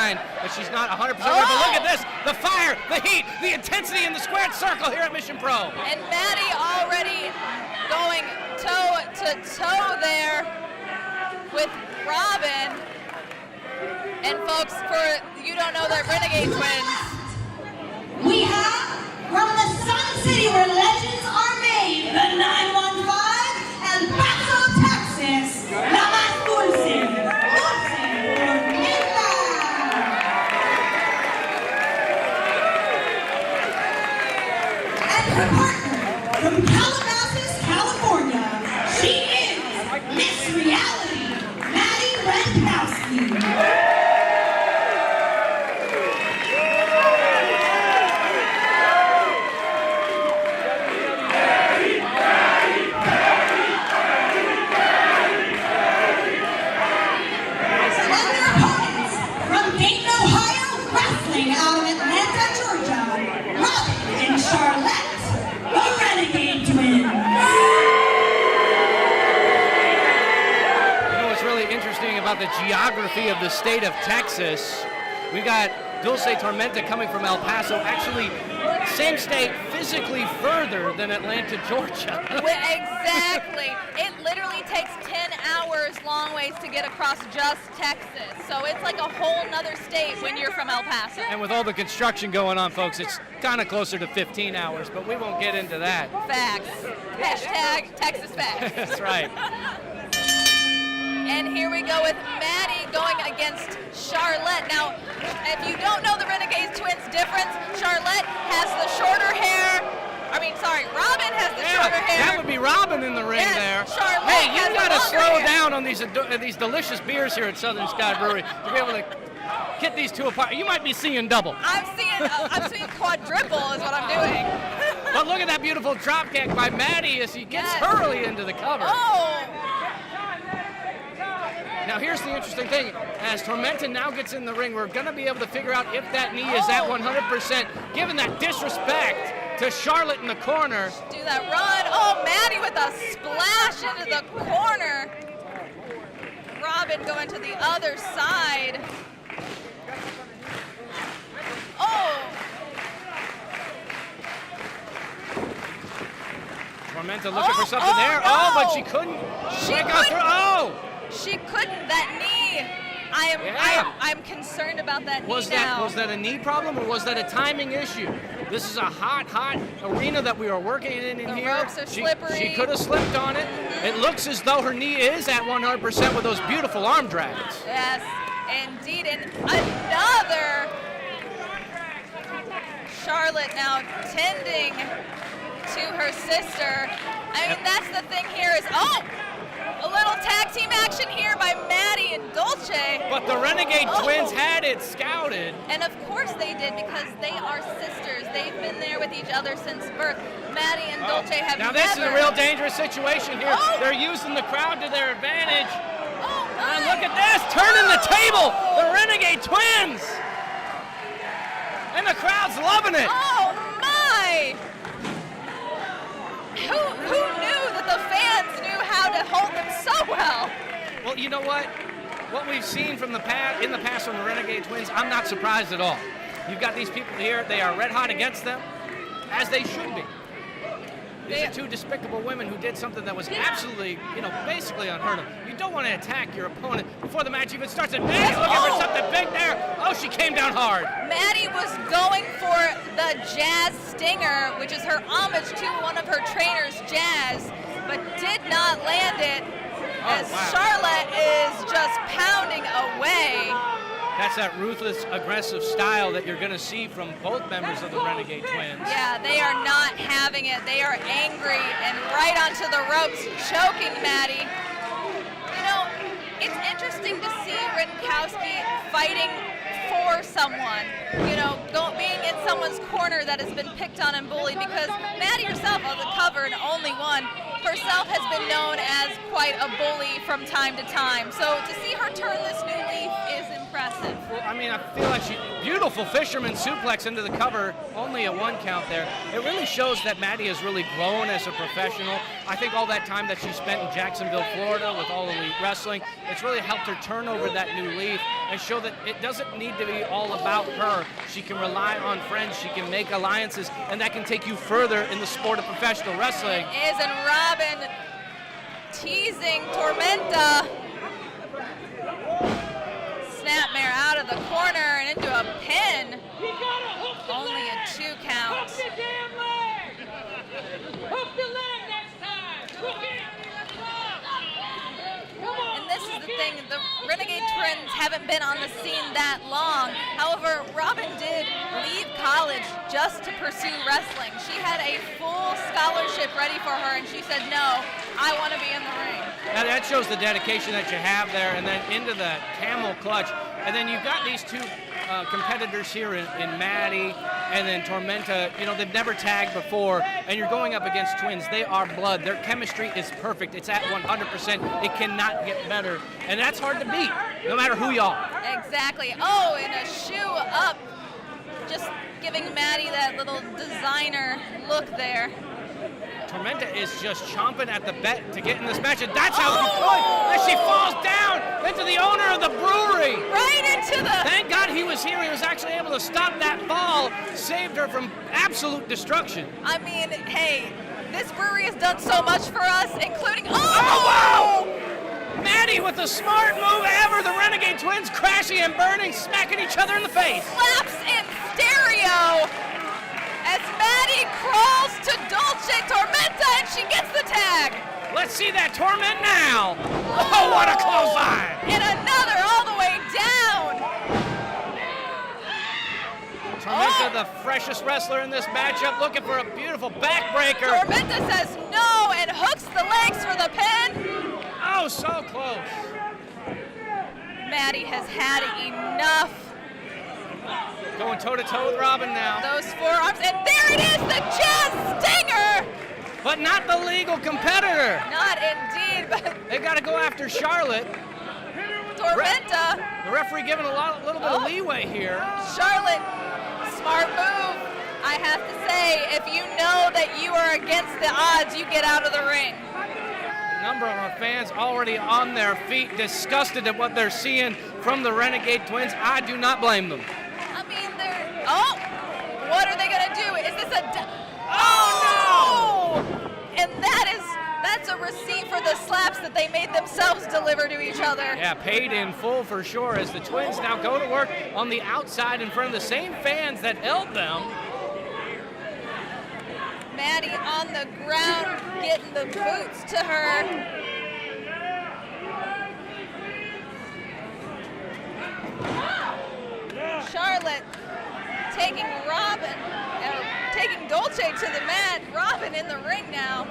line, but she's not 100%. But look at this, the fire, the heat, the intensity in the squared circle here at Mission Pro. And Maddie already going toe to toe there with Robin. And folks, for you don't know that Renegade twins. We have from the Sun City where legends are made, the 915 El Paso, Texas, la más dulce, Tormenta. And her partner from Calabasas, California, she is Miss Reality, Madi Wrenkowski. About the geography of the state of Texas. We got Dulce Tormenta coming from El Paso, actually same state, physically further than Atlanta, Georgia. Exactly. It literally takes 10 hours long ways to get across just Texas. So it's like a whole nother state when you're from El Paso. And with all the construction going on, folks, it's kind of closer to 15 hours, but we won't get into that. Facts. Hashtag Texas facts. That's right. And here we go with Maddie going against Charlotte. Now, if you don't know the Renegades twins difference, Charlotte has the shorter hair. Robin has the shorter hair. That would be Robin in the ring there. Charlotte hey, you got to slow hair. down on these delicious beers here at Southern Sky Brewery to be able to get these two apart. You might be seeing double. I'm seeing quadruple is what I'm doing. But look at that beautiful drop kick by Maddie as he gets early into the cover. Oh. Now here's the interesting thing. As Tormenta now gets in the ring, we're going to be able to figure out if that knee is at 100%, given that disrespect to Charlotte in the corner. Do that run. Oh, Maddie with a splash into the corner. Robin going to the other side. Oh. Tormenta looking for something there. No. Oh, but she couldn't. She couldn't. That knee. I'm concerned about that knee now. Was that a knee problem or was that a timing issue? This is a hot arena that we are working in here. The ropes are slippery. She could have slipped on it. It looks as though her knee is at 100% with those beautiful arm drags. Yes, indeed. And another Charlotte now tending to her sister. I mean, that's the thing here is, a little tag team action here by Maddie and Dulce. But the Renegade twins had it scouted. And of course they did, because they are sisters. They've been there with each other since birth. Maddie and Dulce have Now this is a real dangerous situation here. They're using the crowd to their advantage. And look at this, turning the table, the Renegade twins. And the crowd's loving it. Oh my! Who knew that the fans knew how to hold them so well? Well, you know what? What we've seen from in the past from the Renegade twins, I'm not surprised at all. You've got these people here, they are red hot against them, as they should be. These are two despicable women who did something that was absolutely, basically unheard of. You don't want to attack your opponent before the match even starts. And Maddie's looking for something big there. Oh, she came down hard. Maddie was going for the Jazz Stinger, which is her homage to one of her trainers, Jazz, but did not land it as Charlotte is just pounding away. That's that ruthless, aggressive style that you're going to see from both members of the Renegade twins. Yeah, they are not having it. They are angry and right onto the ropes, choking Maddie. It's interesting to see Renkowski fighting for someone, being in someone's corner that has been picked on and bullied, because Maddie herself, on the cover and only one, herself has been known as quite a bully from time to time. So to see her turn this new leaf is impressive. Well, I mean, I feel like beautiful fisherman suplex into the cover, only a 1 count there. It really shows that Maddie has really grown as a professional. I think all that time that she spent in Jacksonville, Florida with All Elite Wrestling, it's really helped her turn over that new leaf and show that it doesn't need to be all about her. She can rely on friends, she can make alliances, and that can take you further in the sport of professional wrestling. It is, and Robin teasing Tormenta. Snapmare out of the corner and into a pin. Only a 2 count. And this is the thing, the Renegade twins haven't been on the scene that long. However, Robin did leave college just to pursue wrestling. She had a full scholarship ready for her, and she said, no, I want to be in the ring. Now that shows the dedication that you have there, and then into the camel clutch. And then you've got these 2 competitors here in Maddie and then Tormenta. You know, they've never tagged before, and you're going up against twins. They are blood. Their chemistry is perfect. It's at 100%. It cannot get better, and that's hard to beat, no matter who you are. Exactly. Oh, and a shoe up, just giving Maddie that little designer look there. Tormenta is just chomping at the bit to get in this match, and that's how she could, as she falls down into the owner of the brewery. Right into the... Thank God he was here. He was actually able to stop that fall, saved her from absolute destruction. I mean, hey, this brewery has done so much for us, including... Oh, wow! Maddie with the smart move ever. The Renegade twins crashing and burning, smacking each other in the face. Slaps in stereo as Maddie crawls to Dulce Tormenta, and she gets the tag. Let's see that torment now. Oh, what a clothesline. And another all the way down. Tormenta, the freshest wrestler in this matchup, looking for a beautiful backbreaker. Tormenta says no and hooks the legs for the pin. Oh, so close. Maddie has had enough. Going toe-to-toe with Robin now. Those forearms, and there it is, the jazz stinger! But not the legal competitor. Not indeed, but... They got to go after Charlotte. Tormenta. The referee giving a little bit of leeway here. Charlotte, smart move. I have to say, if you know that you are against the odds, you get out of the ring. A number of our fans already on their feet, disgusted at what they're seeing from the Renegade twins. I do not blame them. I mean, they're... Oh! What are they going to do? Is this a... Oh, no! And that's a receipt for the slaps that they made themselves deliver to each other. Yeah, paid in full for sure, as the twins now go to work on the outside in front of the same fans that held them. Maddie on the ground, getting the boots to her. Charlotte taking taking Dulce to the mat. Robin in the ring now.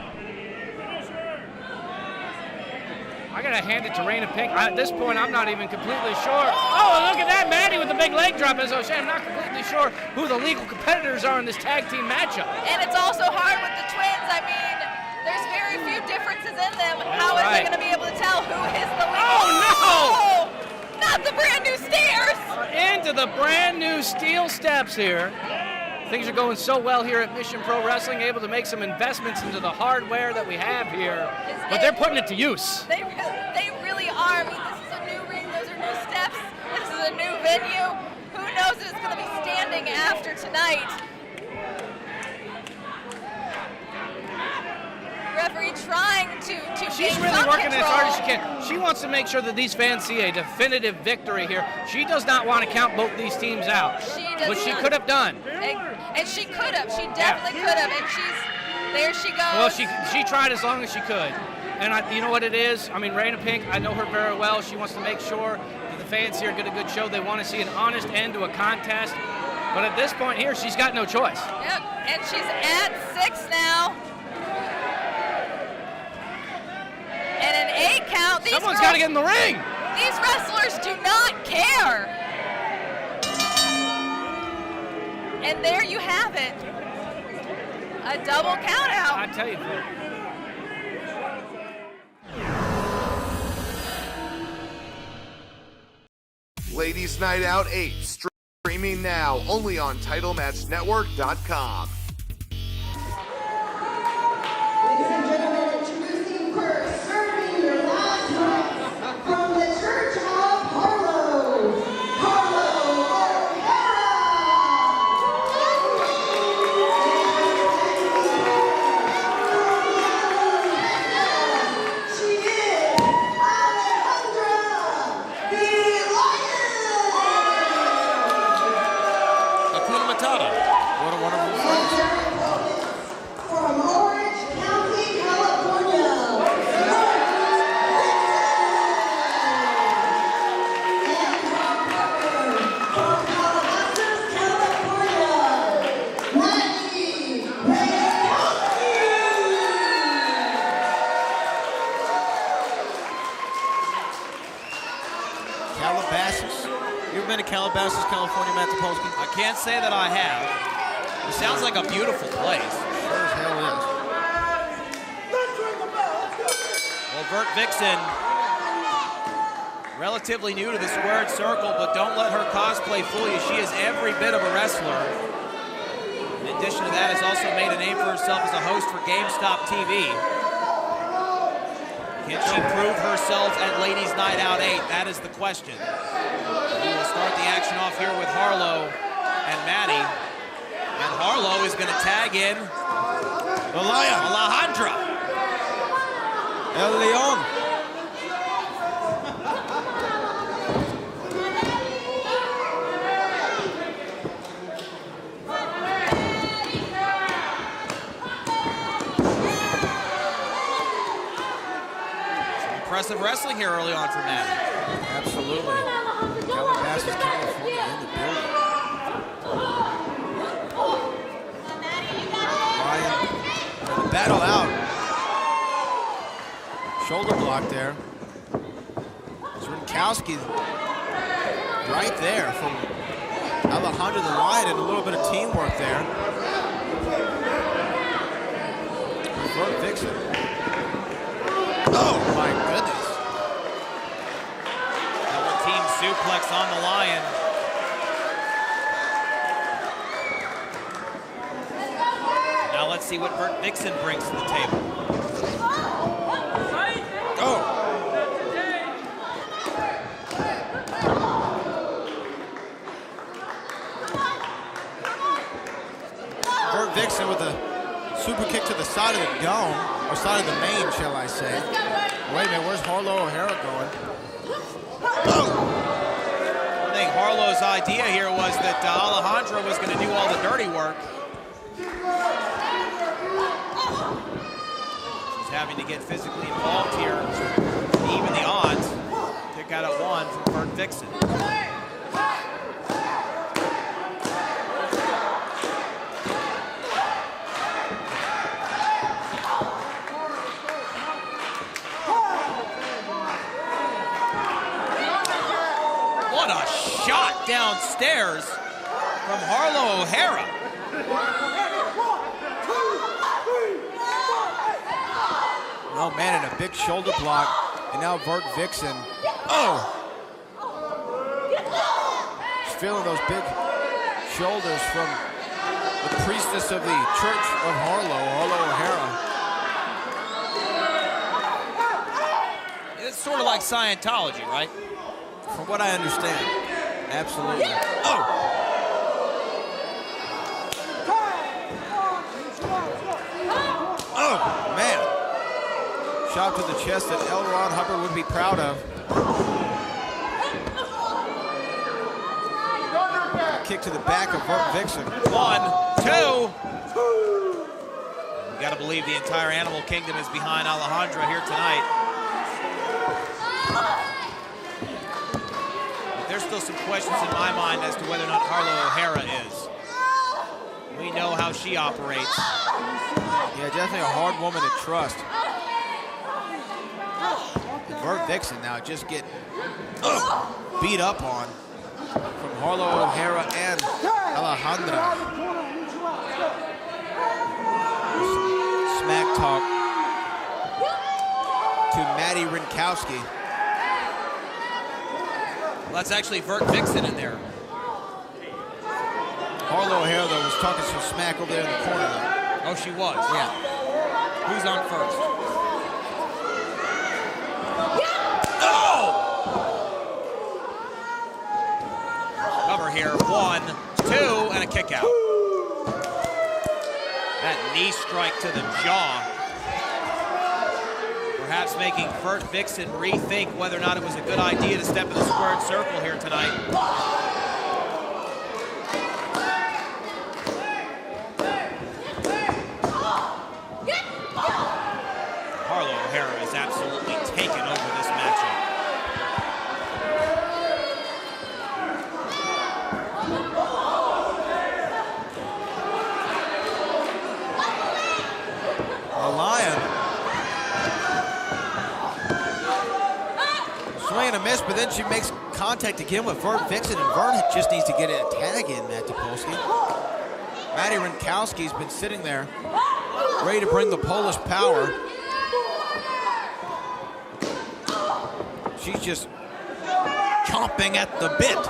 I gotta hand it to Raina Pink. At this point, I'm not even completely sure. Oh, look at that, Maddie with the big leg drop. As I was saying, I'm not completely sure who the legal competitors are in this tag team matchup. And it's also hard with the twins. I mean, there's very few differences in them. How is they going to be able to tell who is the legal? Oh, no! Not the brand new stairs! Into the brand new steel steps here. Things are going so well here at Mission Pro Wrestling, able to make some investments into the hardware that we have here. But they're putting it to use. They really are. I mean, this is a new ring. Those are new steps. This is a new venue. Who knows if it's going to be standing after tonight? Referee trying to She's gain really some working as hard as she control. can. She wants to make sure that these fans see a definitive victory here. She does not want to count both these teams out, which she could have done. And she could have. She definitely could have. And there she goes. Well, she tried as long as she could. And you know what it is? I mean, Raina Pink, I know her very well. She wants to make sure that the fans here get a good show. They want to see an honest end to a contest. But at this point here, she's got no choice. Yep, and she's at 6 now. And an 8 count. Someone's got to get in the ring. These wrestlers do not care. And there you have it. A double count out. I tell you. Ladies Night Out 8, streaming now only on TitleMatchNetwork.com. Ladies and gentlemen, introducing first, serving your last rites from the Church of Harlow, Harlow O'Hara. She is Alejandra, the Lion. Hakuna Matata. What a wonderful And phrase. their opponents from Orange County, California, Vert Vixen. And our partner from Calabasas, California, Madi Wrenkowski. Calabasas. You ever been to Calabasas, California, Matt Topolsky? I can't say that I have. It sounds like a beautiful place. Sure as hell is. Well, Vert Vixen, relatively new to the squared circle, but don't let her cosplay fool you. She is every bit of a wrestler. In addition to that, has also made a name for herself as a host for GameStop TV. Can she prove herself at Ladies Night Out 8? That is the question. We will start the action off here with Harlow and Maddie. And Harlow is going to tag in Alejandra. El Leon. Impressive wrestling here early on for Maddie. Absolutely. Calabasas, California in the building. Ryan, battle out. Shoulder block there. It's Renkowski right there from Alejandra the Lion, and a little bit of teamwork there. Vert Vixen. Oh my goodness. Double team suplex on the Lion. Now let's see what Vert Vixen brings to the table. Oh. Vert Vixen with a super kick to the side of the dome, or side of the main, shall I say. Wait a minute, where's Harlow O'Hara going? Oh! I think Harlow's idea here was that Alejandra was going to do all the dirty work. She's having to get physically involved here to even the odds. Kick out at 1 from Vert Vixen. What a shot downstairs from Harlow O'Hara. Oh man, and a big shoulder block, and now Vert Vixen. Oh! She's feeling those big shoulders from the priestess of the Church of Harlow, Harlow O'Hara. It's sort of like Scientology, right? From what I understand, absolutely. Oh! Oh, man. Shot to the chest that L. Ron Hubbard would be proud of. Kick to the back of Vert Vixen. 1, 2. You gotta believe the entire animal kingdom is behind Alejandra here tonight. But there's still some questions in my mind as to whether or not Harlow O'Hara is. We know how she operates. Yeah, definitely a hard woman to trust. Vert Vixen now just getting beat up on from Harlow O'Hara and Alejandra. Smack talk to Madi Wrenkowski. Well, that's actually Vert Vixen in there. Harlow O'Hara, though, was talking some smack over there in the corner. Oh, she was? Yeah. Who's on first? Oh! Cover here, 1, 2, and a kick out. That knee strike to the jaw. Perhaps making Vert Vixen rethink whether or not it was a good idea to step in the squared circle here tonight. Harlow O'Hara is absolutely taken over this matchup. The Lion. Swing and a miss, but then she makes contact again with Vert Vixen, and Vert just needs to get a tag in, Matt Topolsky. Madi Wrenkowski's been sitting there, ready to bring the Polish power. She's just chomping at the bit.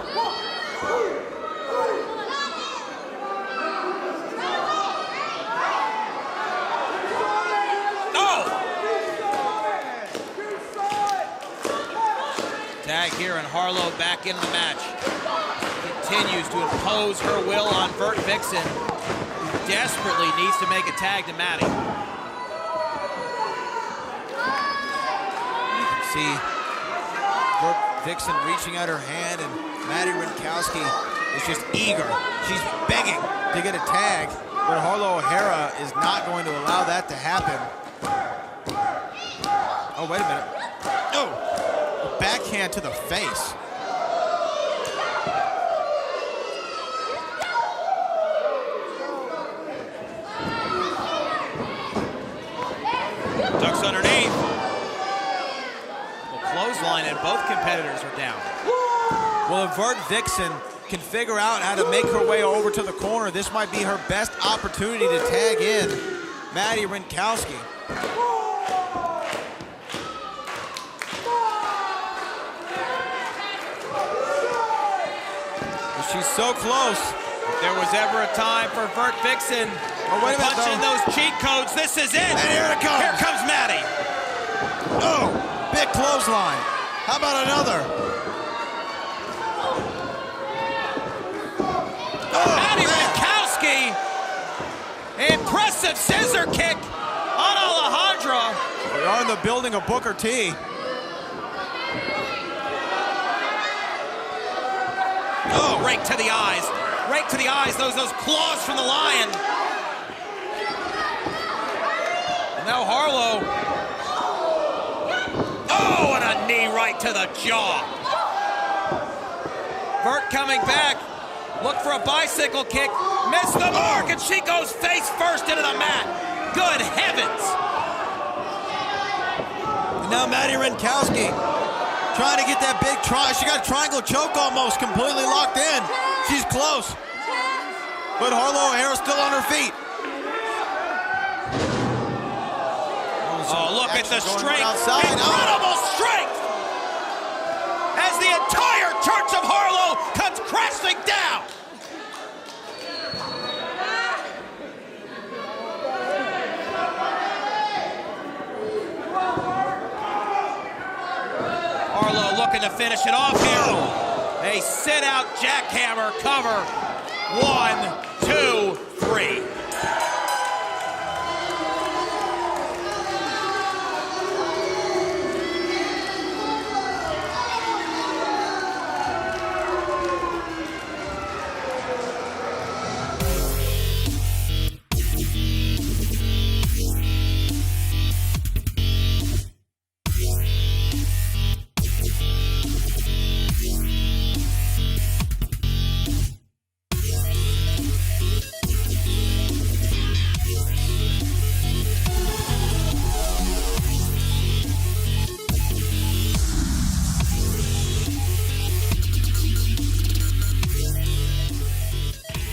Tag here, and Harlow back in the match. Continues to impose her will on Vert Vixen, who desperately needs to make a tag to Maddie. You can see Vert Vixen reaching out her hand, and Madi Wrenkowski is just eager. She's begging to get a tag, but Harlow O'Hara is not going to allow that to happen. Oh, wait a minute. Oh! Backhand to the face. Ducks underneath. Well, clothesline, and both competitors are down. Well, if Vert Vixen can figure out how to make her way over to the corner, this might be her best opportunity to tag in Madi Wrenkowski. She's so close. If there was ever a time for Vert Vixen Oh, wait a minute, punching those cheat codes, this is it. And here it comes. Here comes Maddie. Oh, big clothesline. How about another? Oh, Maddie man. Wrenkowski. Impressive scissor kick on Alejandra. We are in the building of Booker T. Oh, right to the eyes. Right to the eyes. Those claws from the Lion. And now Harlow. Oh, and a knee right to the jaw. Vert coming back. Look for a bicycle kick. Missed the mark, and she goes face first into the mat. Good heavens. And now Madi Wrenkowski trying to get that big try. She got a triangle choke almost completely locked in. She's close. But Harlow O'Hara's still on her feet. Oh, look at the strength. Outside. Incredible strength. As the entire Church of Harlow comes crashing down. Harlow looking to finish it off here. A sit-out jackhammer cover. 1, 2, 3.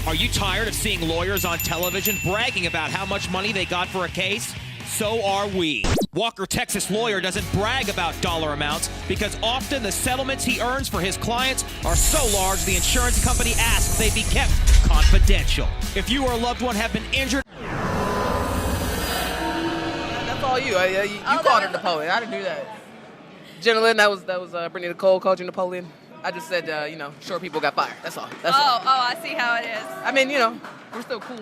Are you tired of seeing lawyers on television bragging about how much money they got for a case? So are we. Walker, Texas lawyer doesn't brag about dollar amounts because often the settlements he earns for his clients are so large the insurance company asks they be kept confidential. If you or a loved one have been injured... That's all you. You called her Napoleon. I didn't do that. Jenna Lynn, that was Brittany Nicole called you Napoleon. I just said, short people got fired. That's all. That's all. I see how it is. I mean, we're still cool.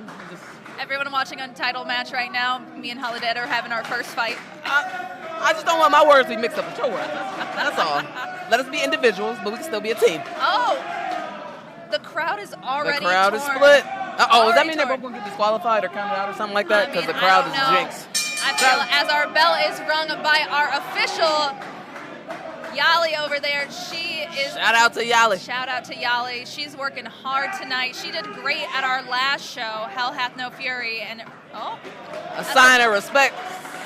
Everyone watching on title match right now, me and Holidead are having our first fight. I just don't want my words to be mixed up with your words. That's all. Let us be individuals, but we can still be a team. Oh, the crowd is already The crowd is torn. split. Does that mean they're torn. both going to get disqualified or counted out or something like that? Because the crowd is jinxed. I feel as our bell is rung by our official Yali over there. She is. Shout out to Yali. Shout out to Yali. She's working hard tonight. She did great at our last show, Hell Hath No Fury, and a sign of respect.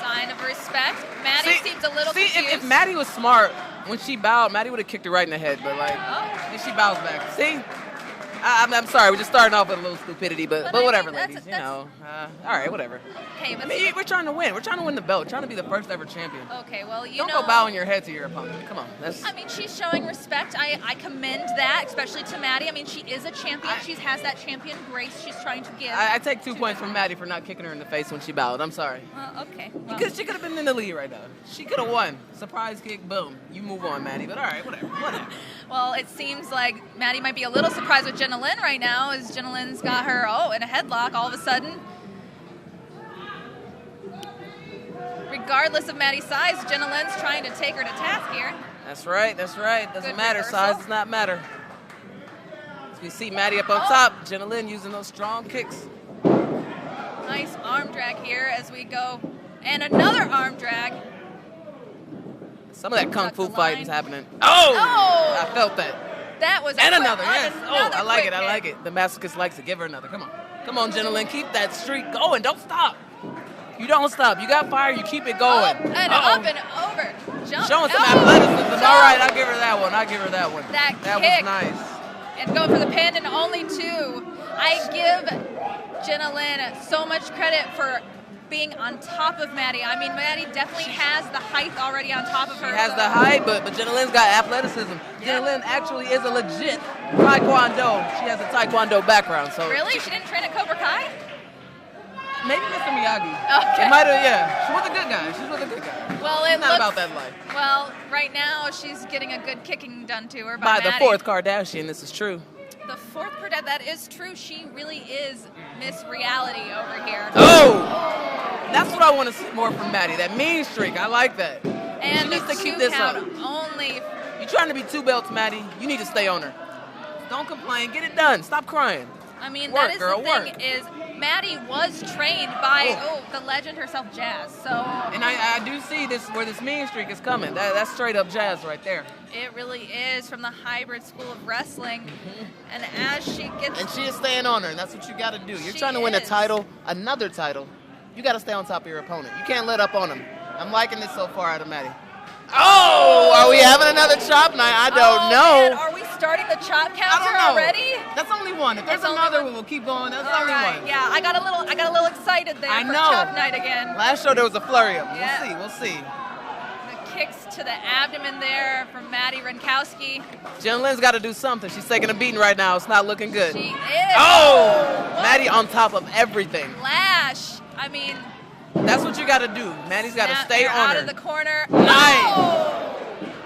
Sign of respect. Maddie seems a little confused. If Maddie was smart, when she bowed, Maddie would have kicked her right in the head, but then she bows back. See? I'm sorry, we're just starting off with a little stupidity, but whatever, ladies. All right, whatever. Okay, we're trying to win. We're trying to win the belt. We're trying to be the first ever champion. Okay, well, Don't go bowing your head to your opponent. Come on. I mean, she's showing respect. I commend that, especially to Maddie. I mean, she is a champion. She has that champion grace she's trying to give. I take 2 points from Maddie for not kicking her in the face when she bowed. I'm sorry. Well, okay. Well. Because she could have been in the lead right now. She could have won. Surprise kick, boom. You move on, Maddie. But all right, whatever. Well, it seems like Maddie might be a little surprised with Jenna Lynn right now, as Jenna Lynn's got her, in a headlock all of a sudden. Regardless of Maddie's size, Jenna Lynn's trying to take her to task here. That's right. Doesn't Good matter. reversal. Size does not matter. As we see Maddie up on top, Jenna Lynn using those strong kicks. Nice arm drag here as we go. And another arm drag. Some of that kung fu fighting is happening. Oh! I felt that. That was And quick, another, yes. another I like quick it. I hit. like it. The masochist likes it. Give her another. Come on. Come on, Jenna Lynn. Keep that streak going. Don't stop. You don't stop. You got fire. You keep it going. Up and up and over. Jump. Showing some athleticism. All right, I'll give her that one. That was kick. nice. And going for the pin and only 2. I give Jenna Lynn so much credit for being on top of Maddie. I mean, Maddie definitely has the height already on top of her. She has the height, but Jenna Lynn's got athleticism. Jenna Lynn actually is a legit Taekwondo. She has a Taekwondo background. So Really? She didn't train at Cobra Kai? Maybe Mr. Miyagi. Okay. It might have, yeah. She's with a good guy. Well, it's not about that life. Well, right now she's getting a good kicking done to her By Maddie. the 4th Kardashian, this is true. The 4th Kardashian, that is true. She really is Miss Reality over here. Oh! That's what I want to see more from Maddie. That mean streak. I like that. And she needs the to keep 2 this count up. only. You're trying to be 2 belts, Maddie. You need to stay on her. Don't complain. Get it done. Stop crying. I mean, Work, that is girl, the thing work. is Maddie was trained by the legend herself, Jazz. So And I do see this where this mean streak is coming. That's straight up Jazz right there. it really is from the hybrid school of wrestling. And as she gets, And she is staying on her, and that's what you got to do. You're She trying to win a is. title, another title. You got to stay on top of your opponent. You can't let up on him. I'm liking this so far out of Maddie. Oh, are we having another chop night? I don't know. Man, are we starting the chop I counter don't know. already? That's only one. If there's That's only another, one? we'll keep going. That's All only right, one. yeah, I got a little excited there I for know. chop night again. Last show there was a flurry of them. Yeah. We'll see. The kicks to the abdomen there from Madi Wrenkowski. Jenna Lynn's got to do something. She's taking a beating right now. It's not looking good. She is. Oh! What? Maddie on top of everything. Lash. I mean, That's what you got to do. Maddie's got to snap stay there on out her. of the corner. Nice. Oh!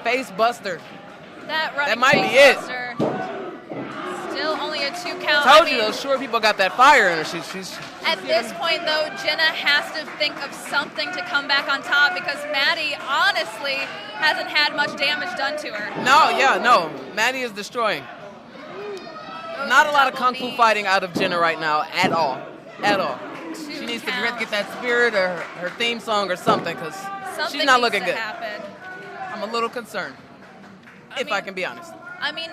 Face buster. That running That might be face it. buster. Still only a 2 count. Told I you mean, those short people got that fire in her. She's At this point, though, Jenna has to think of something to come back on top because Maddie, honestly, hasn't had much damage done to her. No. Maddie is destroying. Those Not a lot of double kung fu knees. fighting out of Jenna right now at all. Two She needs to counts. get that spirit or her theme song or something because Something she's not needs looking to good. happen. I'm a little concerned, if I can be honest. I mean,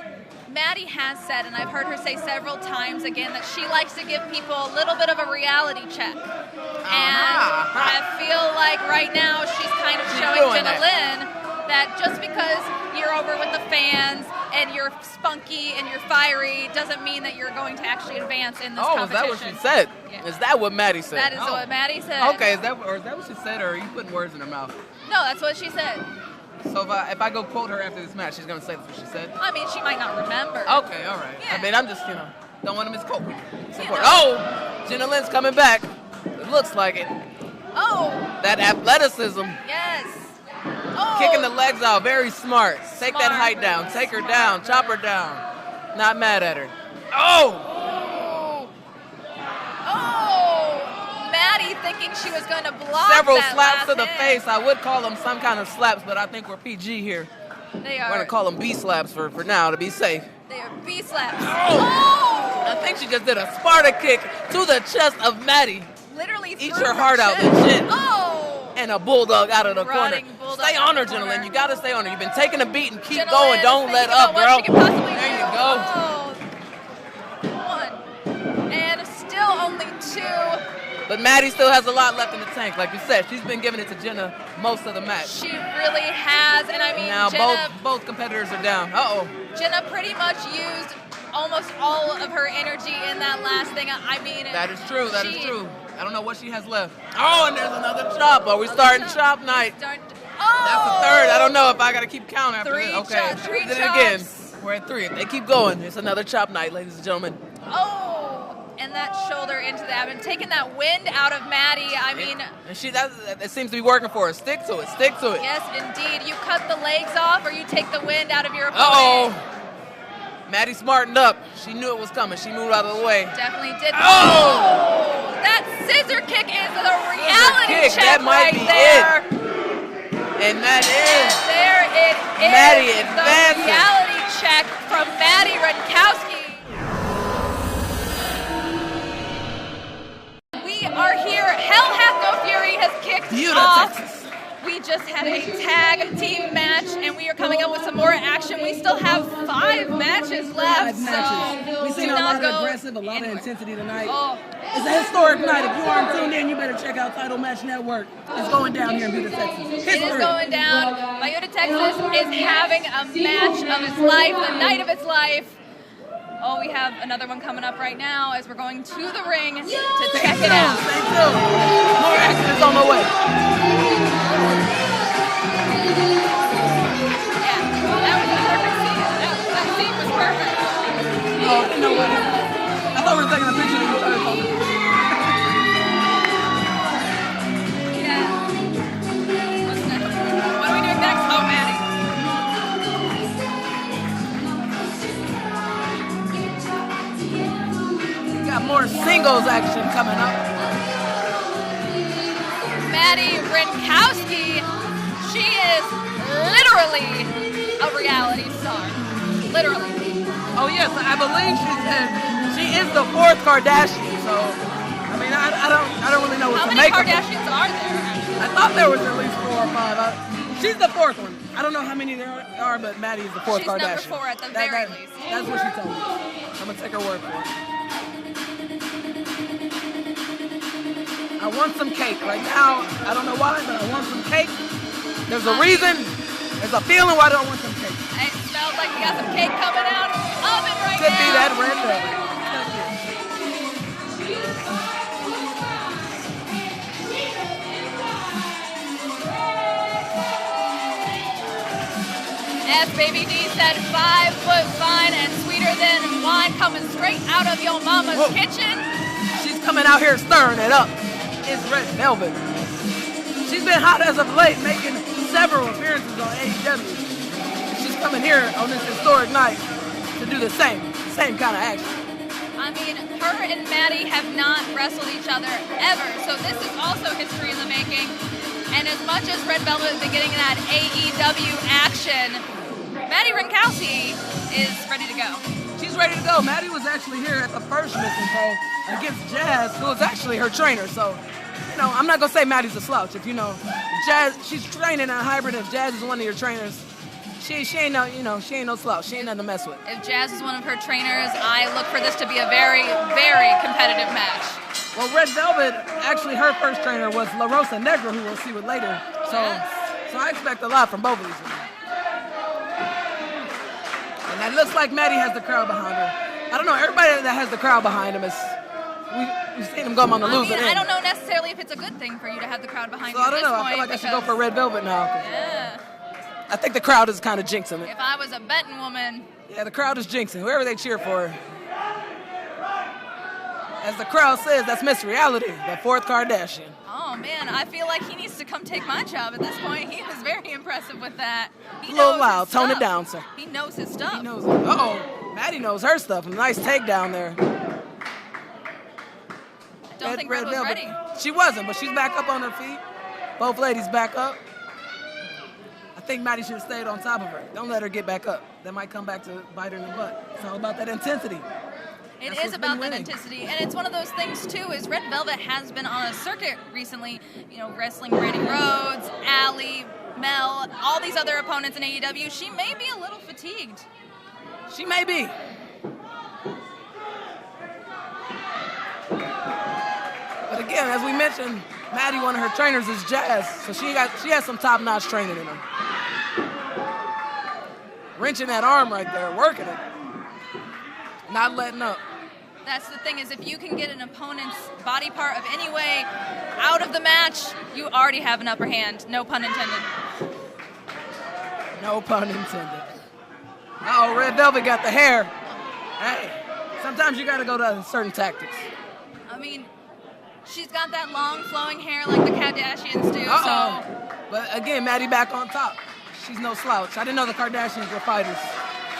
Maddie has said, and I've heard her say several times again, that she likes to give people a little bit of a reality check. And I feel like right now she's kind of She's showing doing Jenna that. Lynn that just because you're over with the fans and you're spunky and you're fiery doesn't mean that you're going to actually advance in this competition. Is that what she said? Yeah. Is that what Maddie said? That is what Maddie said. Okay, is that what she said, or are you putting words in her mouth? No, that's what she said. So if I go quote her after this match, she's going to say that's what she said? I mean, she might not remember. Okay, all right. Yeah. I mean, I'm just, don't want to misquote. Yeah. Oh, Jenna Lynn's coming back. It looks like it. Oh. That athleticism. Yes. Oh. Kicking the legs out, very smart. Take that Smart. height down, take her down, chop her down. Not mad at her. Oh! Oh! Maddie thinking she was going to block Several that slaps last to the hit. face. I would call them some kind of slaps, but I think we're PG here. They We're are. going to call them B slaps for now to be safe. They are B slaps. Oh! I think she just did a Sparta kick to the chest of Maddie. Literally Eat through her heart out chest. the chin. Oh! And a bulldog out of the corner. Rotting bulldog Stay out on her, of the Jenna Lynn. corner. You got to stay on her. You've been taking a beat and keep Jenna going. Lynn Don't is let thinking up, about girl. what she could possibly There do. you go. Oh. 1. And still only 2. But Maddie still has a lot left in the tank. Like you said, she's been giving it to Jenna most of the match. She really has. And I mean, Now Jenna, both competitors are down. Uh-oh. Jenna pretty much used almost all of her energy in that last thing. I mean, That is true. That is she- true. I don't know what she has left. Oh, and there's another chop. Are we starting chop night? Oh! That's the third. I don't know if I got to keep count after 3 this. Okay, chops, 3 we did it again. chops. We're at 3. If they keep going, it's another chop night, ladies and gentlemen. Oh, and that shoulder into the abdomen, taking that wind out of Maddie. I mean, And that seems to be working for her. Stick to it. Stick to it. yes, indeed. You cut the legs off or you take the wind out of your opponent. Uh-oh. Maddie smartened up. She knew it was coming. She moved out of the way. Definitely did. Oh! That scissor kick is the reality Kick, check that might right be there. And that is. There it is. Maddie the advancing. reality check from Madi Wrenkowski. We are here. Hell Hath No Fury has kicked Utah, off. Texas. We just had a tag team match, and we are coming up with some more action. We still have 5 matches left. 5 matches. So We've seen do a not lot of go aggressive, a lot of anywhere. intensity tonight. Oh. It's a historic night. If you aren't tuned in, you better check out Title Match Network. It's going down here in Buda, Texas. It is going down. Mayuta, Texas is having a match of its life, the night of its life. Oh, we have another one coming up right now as we're going to the ring to check it out. Stay tuned. More action is on the way. Yeah, that was a perfect scene. That scene was perfect. Oh, I didn't know what I thought we were taking a picture of each other. Yeah. What's next? What are we doing next? Oh, Maddie. We got more singles action coming up. Madi Wrenkowski, she is literally a reality star. Literally. Oh yes, I believe she is the 4th Kardashian. So, I mean, I don't really know what How to many make of it. Kardashians are there? I thought there was at least 4 or 5. She's the 4th one. I don't know how many there are, but Maddie is the 4th She's Kardashian. number 4 at the very least. That's what she told me. I'm gonna take her word for it. I want some cake right now. I don't know why, but I want some cake. There's a reason. There's a feeling why I don't want some cake. It smells like we got some cake coming out of the oven right Could now. be that red velvet. As Baby D said, 5 foot fine and sweeter than wine coming straight out of your mama's Whoa. kitchen. She's coming out here stirring it up. It's red velvet. She's been hot as of late, making several appearances on AEW. She's coming here on this historic night to do the same kind of action. I mean, her and Maddie have not wrestled each other ever, so this is also history in the making. And as much as Red Velvet has been getting that AEW action, Madi Wrenkowski is ready to go. She's ready to go. Maddie was actually here at the first Missing Pro against Jazz, who was actually her trainer. So, I'm not gonna say Maddie's a slouch. If Jazz, she's training a hybrid. If Jazz is one of your trainers, she ain't no, she ain't no slouch. She ain't nothing to mess with. If Jazz is one of her trainers, I look for this to be a very, very competitive match. Well, Red Velvet, actually her first trainer was La Rosa Negra, who we'll see with later. So I expect a lot from both of these women. And It looks like Maddie has the crowd behind her. I don't know. Everybody that has the crowd behind him is. We've seen him go on the losing end. I don't know necessarily if it's a good thing for you to have the crowd behind you. So I don't know. I feel like I should go for Red Velvet now. Yeah. I think the crowd is kind of jinxing it. If I was a betting woman. Yeah, the crowd is jinxing. Whoever they cheer for. As the crowd says, that's Miss Reality, the fourth Kardashian. Oh, man, I feel like he needs to come take my job at this point. He was very impressive with that. He a little loud. Tone it down, sir. He knows his stuff. He knows it. Uh-oh. Maddie knows her stuff. A nice takedown there. I don't think Red was ready. She wasn't, but she's back up on her feet. Both ladies back up. I think Maddie should have stayed on top of her. Don't let her get back up. That might come back to bite her in the butt. It's all about that intensity. It is about that intensity, and it's one of those things too. Is Red Velvet has been on a circuit recently, you know, wrestling Brandy Rhodes, Allie, Mel, all these other opponents in AEW. She may be a little fatigued. She may be. But again, as we mentioned, Maddie, one of her trainers is Jazz, so she has some top-notch training in her. Wrenching that arm right there, working it, not letting up. That's the thing, is if you can get an opponent's body part of any way out of the match, you already have an upper hand. No pun intended. No pun intended. Uh-oh, Red Velvet got the hair. Hey, sometimes you got to go to certain tactics. I mean, she's got that long flowing hair like the Kardashians do. Uh-oh. So. But again, Maddie back on top. She's no slouch. I didn't know the Kardashians were fighters.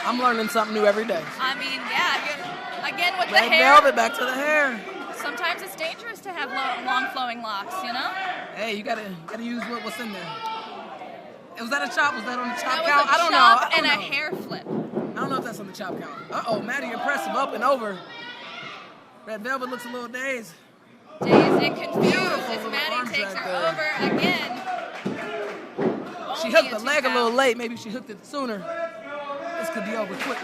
I'm learning something new every day. I mean, yeah, again with Red the hair. Velvet, back to the hair. Sometimes it's dangerous to have long flowing locks, you know? Hey, you gotta use what's in there. Was that a chop? Was that on the chop count? I don't know. Chop and a hair flip. I don't know if that's on the chop count. Uh-oh, Maddie impressive, up and over. Red Velvet looks a little dazed. Dazed and confused as Maddie takes her over again. She hooked the leg a little late. Maybe she hooked it sooner. This could be over quick.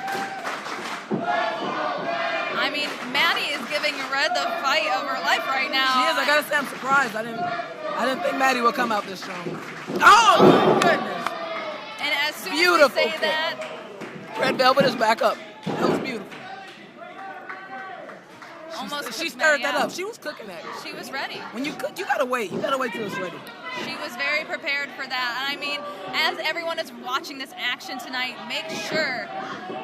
I mean, Maddie is giving Red the fight of her life right now. She is. I gotta say, I'm surprised. I didn't think Maddie would come out this strong. Oh my goodness! And as soon as you say that, Red Velvet is back up. That was beautiful. She stirred that up. She was cooking that. She was ready. When you cook, you gotta wait. You gotta wait till it's ready. She was very prepared for that. And I mean, as everyone is watching this action tonight, make sure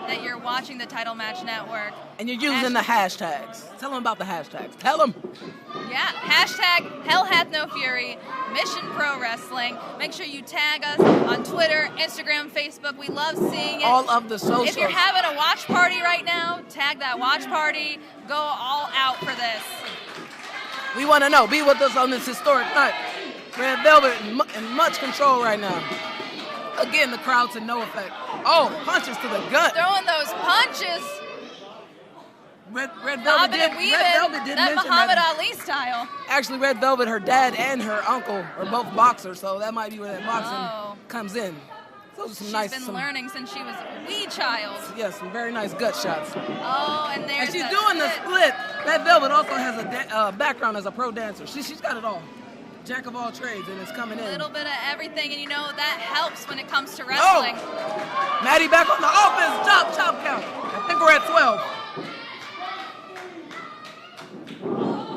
that you're watching the Title Match Network. And you're using the hashtags. Tell them about the hashtags. Tell them. Yeah, hashtag Hell Hath No Fury, Mission Pro Wrestling. Make sure you tag us on Twitter, Instagram, Facebook. We love seeing it. All of the socials. If you're having a watch party right now, tag that watch party. Go all out for this. We want to know. Be with us on this historic night. Red Velvet in much control right now. Again, the crowd to no effect. Oh, punches to the gut. Throwing those punches. Red Velvet did that mention Muhammad that. Ali style. Actually, Red Velvet, her dad and her uncle are both boxers, so that might be where that boxing comes in. Those are some She's been learning since she was a wee child. Yes, some very nice gut shots. Oh, and there's And she's doing the split. Red Velvet also has a background as a pro dancer. She's got it all. Jack of all trades, and it's coming in. A little bit of everything, and you know that helps when it comes to wrestling. Oh. Maddie back on the offense. Chop count. I think we're at 12.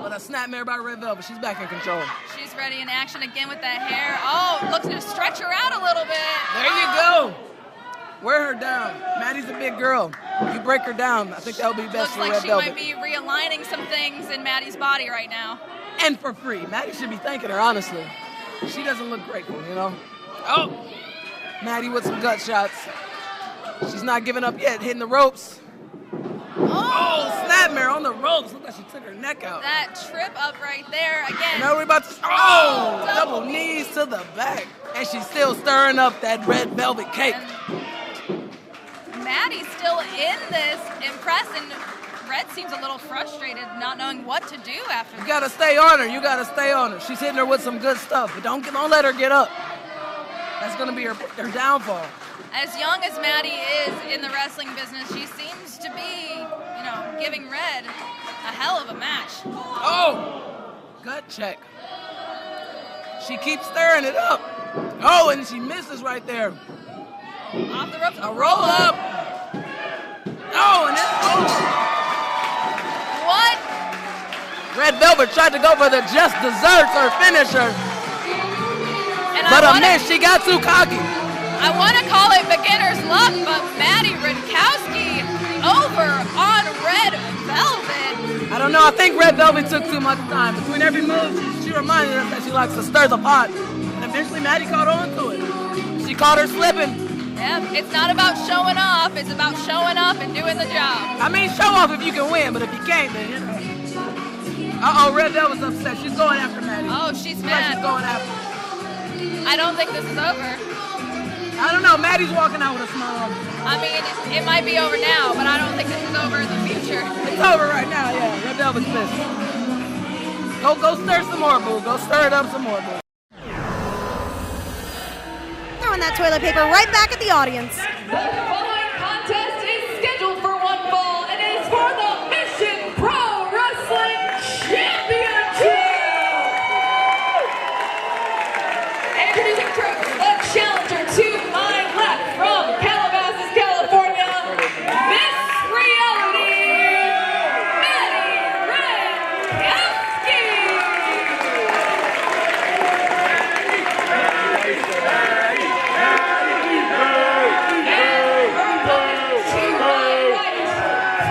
But a snapmare by Red Velvet. She's back in control. She's ready in action again with that hair. Oh, looks to stretch her out a little bit. There you go. Wear her down. Maddie's a big girl. You break her down, I think that would be best for Red Velvet. Looks like she might be realigning some things in Maddie's body right now. And for free. Maddie should be thanking her, honestly. She doesn't look grateful, you know? Oh! Maddie with some gut shots. She's not giving up yet, hitting the ropes. Oh, snapmare on the ropes. Look like she took her neck out. That trip up right there again. Now we're about to, double knees to the back. And she's still stirring up that Red Velvet cake. And Maddie's still in this, impressing. Red seems a little frustrated, not knowing what to do after this. You gotta stay on her. You gotta stay on her. She's hitting her with some good stuff, but don't let her get up. That's gonna be her downfall. As young as Maddie is in the wrestling business, she seems to be, giving Red a hell of a match. Oh, gut check. She keeps stirring it up. Oh, and she misses right there. Off the ropes. A roll up. Oh, and What? Red Velvet tried to go for the just desserts or finisher, And but a miss. She got too cocky. I want to call it beginner's luck, but Madi Wrenkowski over on Red Velvet. I don't know. I think Red Velvet took too much time. Between every move, she reminded us that she likes to stir the pot. And eventually, Maddie caught on to it. She caught her slipping. Yeah, it's not about showing off. It's about showing up and doing the job. I mean, show off if you can win, but if you can't, then you know. Uh-oh, Red Velvet's upset. She's going after Maddie. Oh, she's Like mad. she's going after. I don't think this is over. I don't know. Maddie's walking out with a smile. I mean, it might be over now, but I don't think this is over in the future. It's over right now, yeah. Red Velvet's pissed. Go stir some more, boo. Go stir it up some more, boo. Throwing that toilet paper right back at the audience. The following contest is scheduled for one fall and is for the Mission Pro Wrestling Championship. Introducing troops, the challenger to my left from Calabasas, California, Miss Reality, Madi Wrenkowski.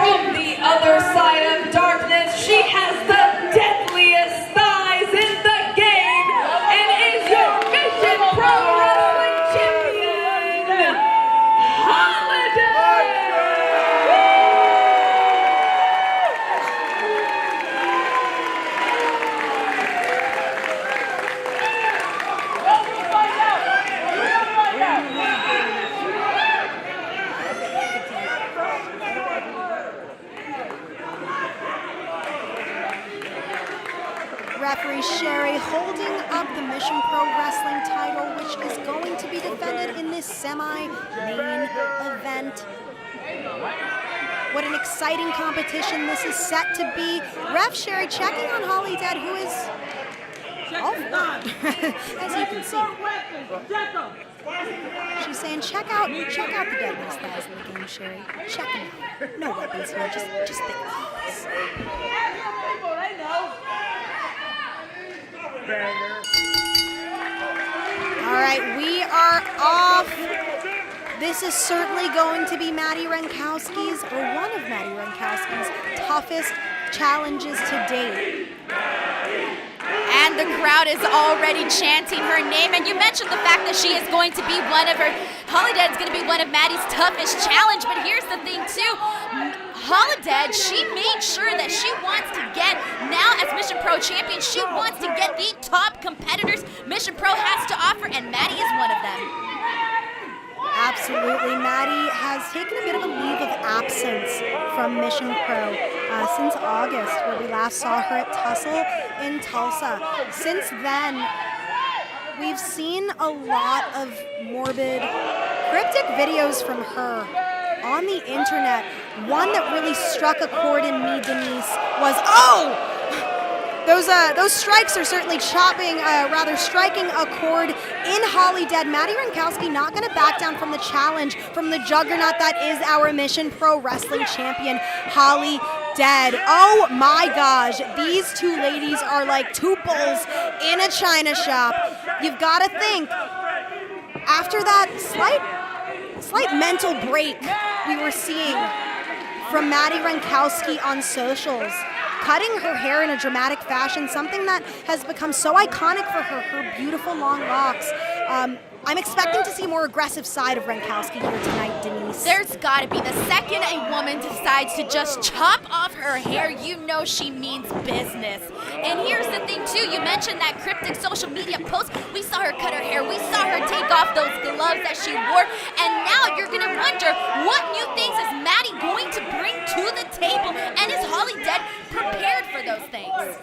From the other side of darkness, she has the deadliest thighs in the game and is your Mission Pro Wrestling Champion, Holidead! Referee Sherry holding up the Mission Pro Wrestling title, which is going to be defended in this semi-main event. What an exciting competition this is set to be. Ref Sherry checking on Holidead, who is all for it, as you can see. She's saying, check out the deadliest thighs in the game, Sherry. Check them out. No weapons here, just thick thighs. All right, we are off. This is certainly going to be Madi Wrenkowski's, or one of Madi Wrenkowski's, toughest challenges to date. And the crowd is already chanting her name. And you mentioned the fact that she is going to be one of her, Holidead is going to be one of Maddie's toughest challenge. But here's the thing too, Holidead, she made sure that she wants to get, now as Mission Pro champion, she wants to get the top competitors Mission Pro has to offer, and Maddie is one of them. Absolutely. Maddie has taken a bit of a leave of absence from Mission Pro since August, where we last saw her at Tussle in Tulsa. Since then, we've seen a lot of morbid, cryptic videos from her on the internet. One that really struck a chord in me, Denise, was, those strikes are certainly striking a chord in Holidead. Madi Wrenkowski not going to back down from the challenge from the juggernaut that is our Mission Pro Wrestling Champion, Holidead. Oh my gosh, these two ladies are like two bulls in a china shop. You've got to think, after that slight mental break we were seeing from Madi Wrenkowski on socials, cutting her hair in a dramatic fashion, something that has become so iconic for her beautiful long locks. I'm expecting to see a more aggressive side of Renkowski here tonight, Denise. There's gotta be, the second a woman decides to just chop off her hair, you know she means business. And here's the thing too, you mentioned that cryptic social media post. We saw her cut her hair, we saw her take off those gloves that she wore, and now you're gonna wonder, what new things is Maddie going to bring to the table, and is Holidead prepared for those things?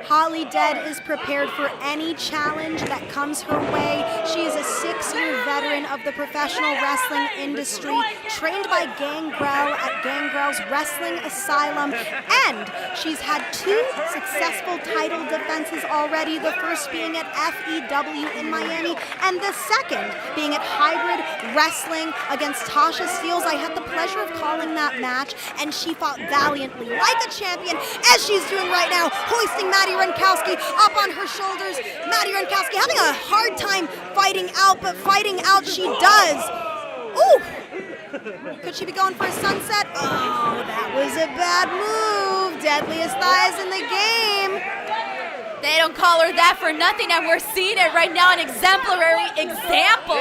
Holidead is prepared for any challenge that comes her way. She is a 6-year veteran of the professional wrestling industry, trained by Gangrel at Gangrel's Wrestling Asylum, and she's had 2 successful title defenses already, the first being at FEW in Miami, and the second being at Hybrid Wrestling against Tasha Steelz. I had the pleasure of calling that match, and she fought valiantly like a champion, as she's doing right now, hoisting Madi Wrenkowski up on her shoulders. Madi Wrenkowski having a hard time fighting out, but fighting out she does. Ooh! Could she be going for a sunset? Oh, that was a bad move. Deadliest thighs in the game. They don't call her that for nothing, and we're seeing it right now, an exemplary example,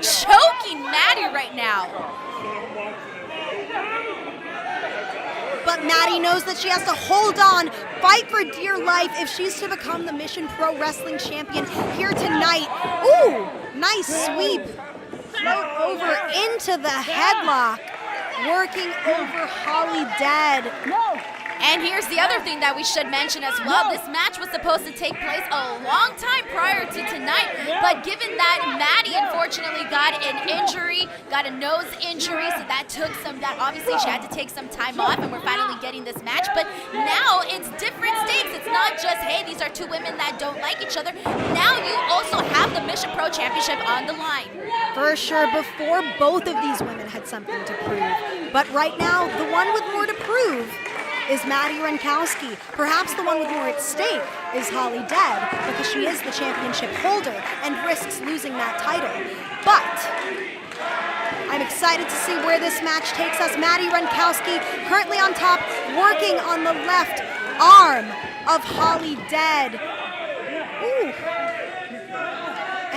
choking Maddie right now. But Maddie knows that she has to hold on, fight for dear life if she's to become the Mission Pro Wrestling Champion here tonight. Ooh, nice sweep. Float over into the headlock, working over Holidead. And here's the other thing that we should mention as well. This match was supposed to take place a long time prior to tonight, but given that Maddie unfortunately got an injury, got a nose injury, so that obviously she had to take some time off, and we're finally getting this match. But now it's different stakes. It's not just, hey, these are two women that don't like each other. Now you also have the Mission Pro Championship on the line. For sure, before both of these women had something to prove. But right now, the one with more to prove is Madi Wrenkowski. Perhaps the one with more at stake is Holidead, because she is the championship holder and risks losing that title. But I'm excited to see where this match takes us. Madi Wrenkowski currently on top, working on the left arm of Holidead. Ooh.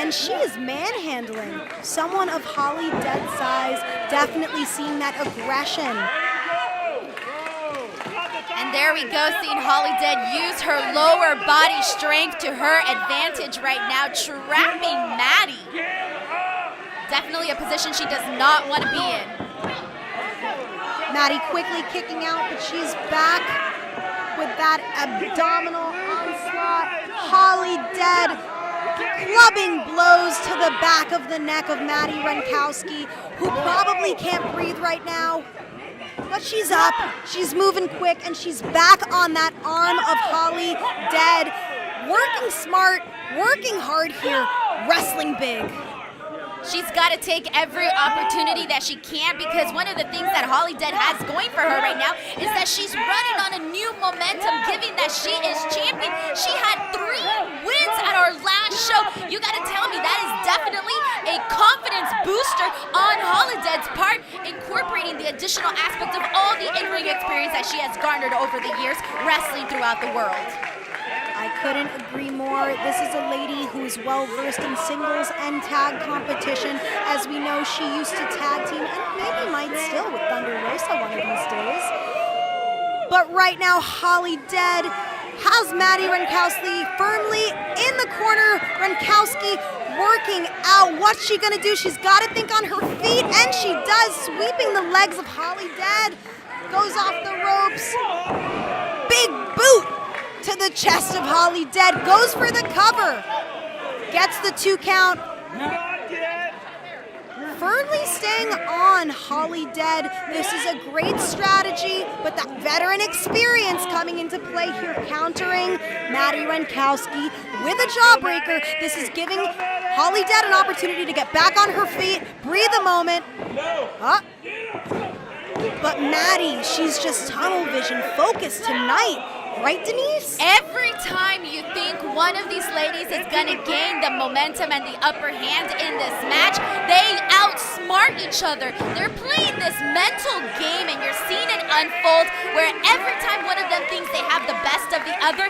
And she is manhandling someone of Holidead's size, definitely seeing that aggression. And there we go, seeing Holidead use her lower body strength to her advantage right now, trapping Maddie. Definitely a position she does not want to be in. Maddie quickly kicking out, but she's back with that abdominal onslaught. Holidead clubbing blows to the back of the neck of Madi Wrenkowski, who probably can't breathe right now. But she's up, she's moving quick, and she's back on that arm of Holidead. Working smart, working hard here, wrestling big. She's got to take every opportunity that she can, because one of the things that Holidead has going for her right now is that she's running on a new momentum, given that she is champion. She had 3 wins at our last show. You got to tell me that is definitely a confidence booster on Holidead's part, incorporating the additional aspects of all the in-ring experience that she has garnered over the years wrestling throughout the world. I couldn't agree more. This is a lady who's well-versed in singles and tag competition. As we know, she used to tag team, and maybe might still with Thunder Rosa one of these days. But right now, Holidead has Madi Wrenkowski firmly in the corner. Wrenkowski working out. What's she gonna do? She's gotta think on her feet, and she does, sweeping the legs of Holidead. Goes off the ropes. Big boot to the chest of Holidead, goes for the cover, gets the 2 count. Firmly staying on Holidead. This is a great strategy, but that veteran experience coming into play here, countering Madi Wrenkowski with a jawbreaker. This is giving Holidead an opportunity to get back on her feet, breathe a moment. But Maddie, she's just tunnel vision focused tonight. Right, Denise? Every time you think one of these ladies is going to gain the momentum and the upper hand in this match, they outsmart each other. They're playing this mental game, and you're seeing it unfold where every time one of them thinks they have the best of the other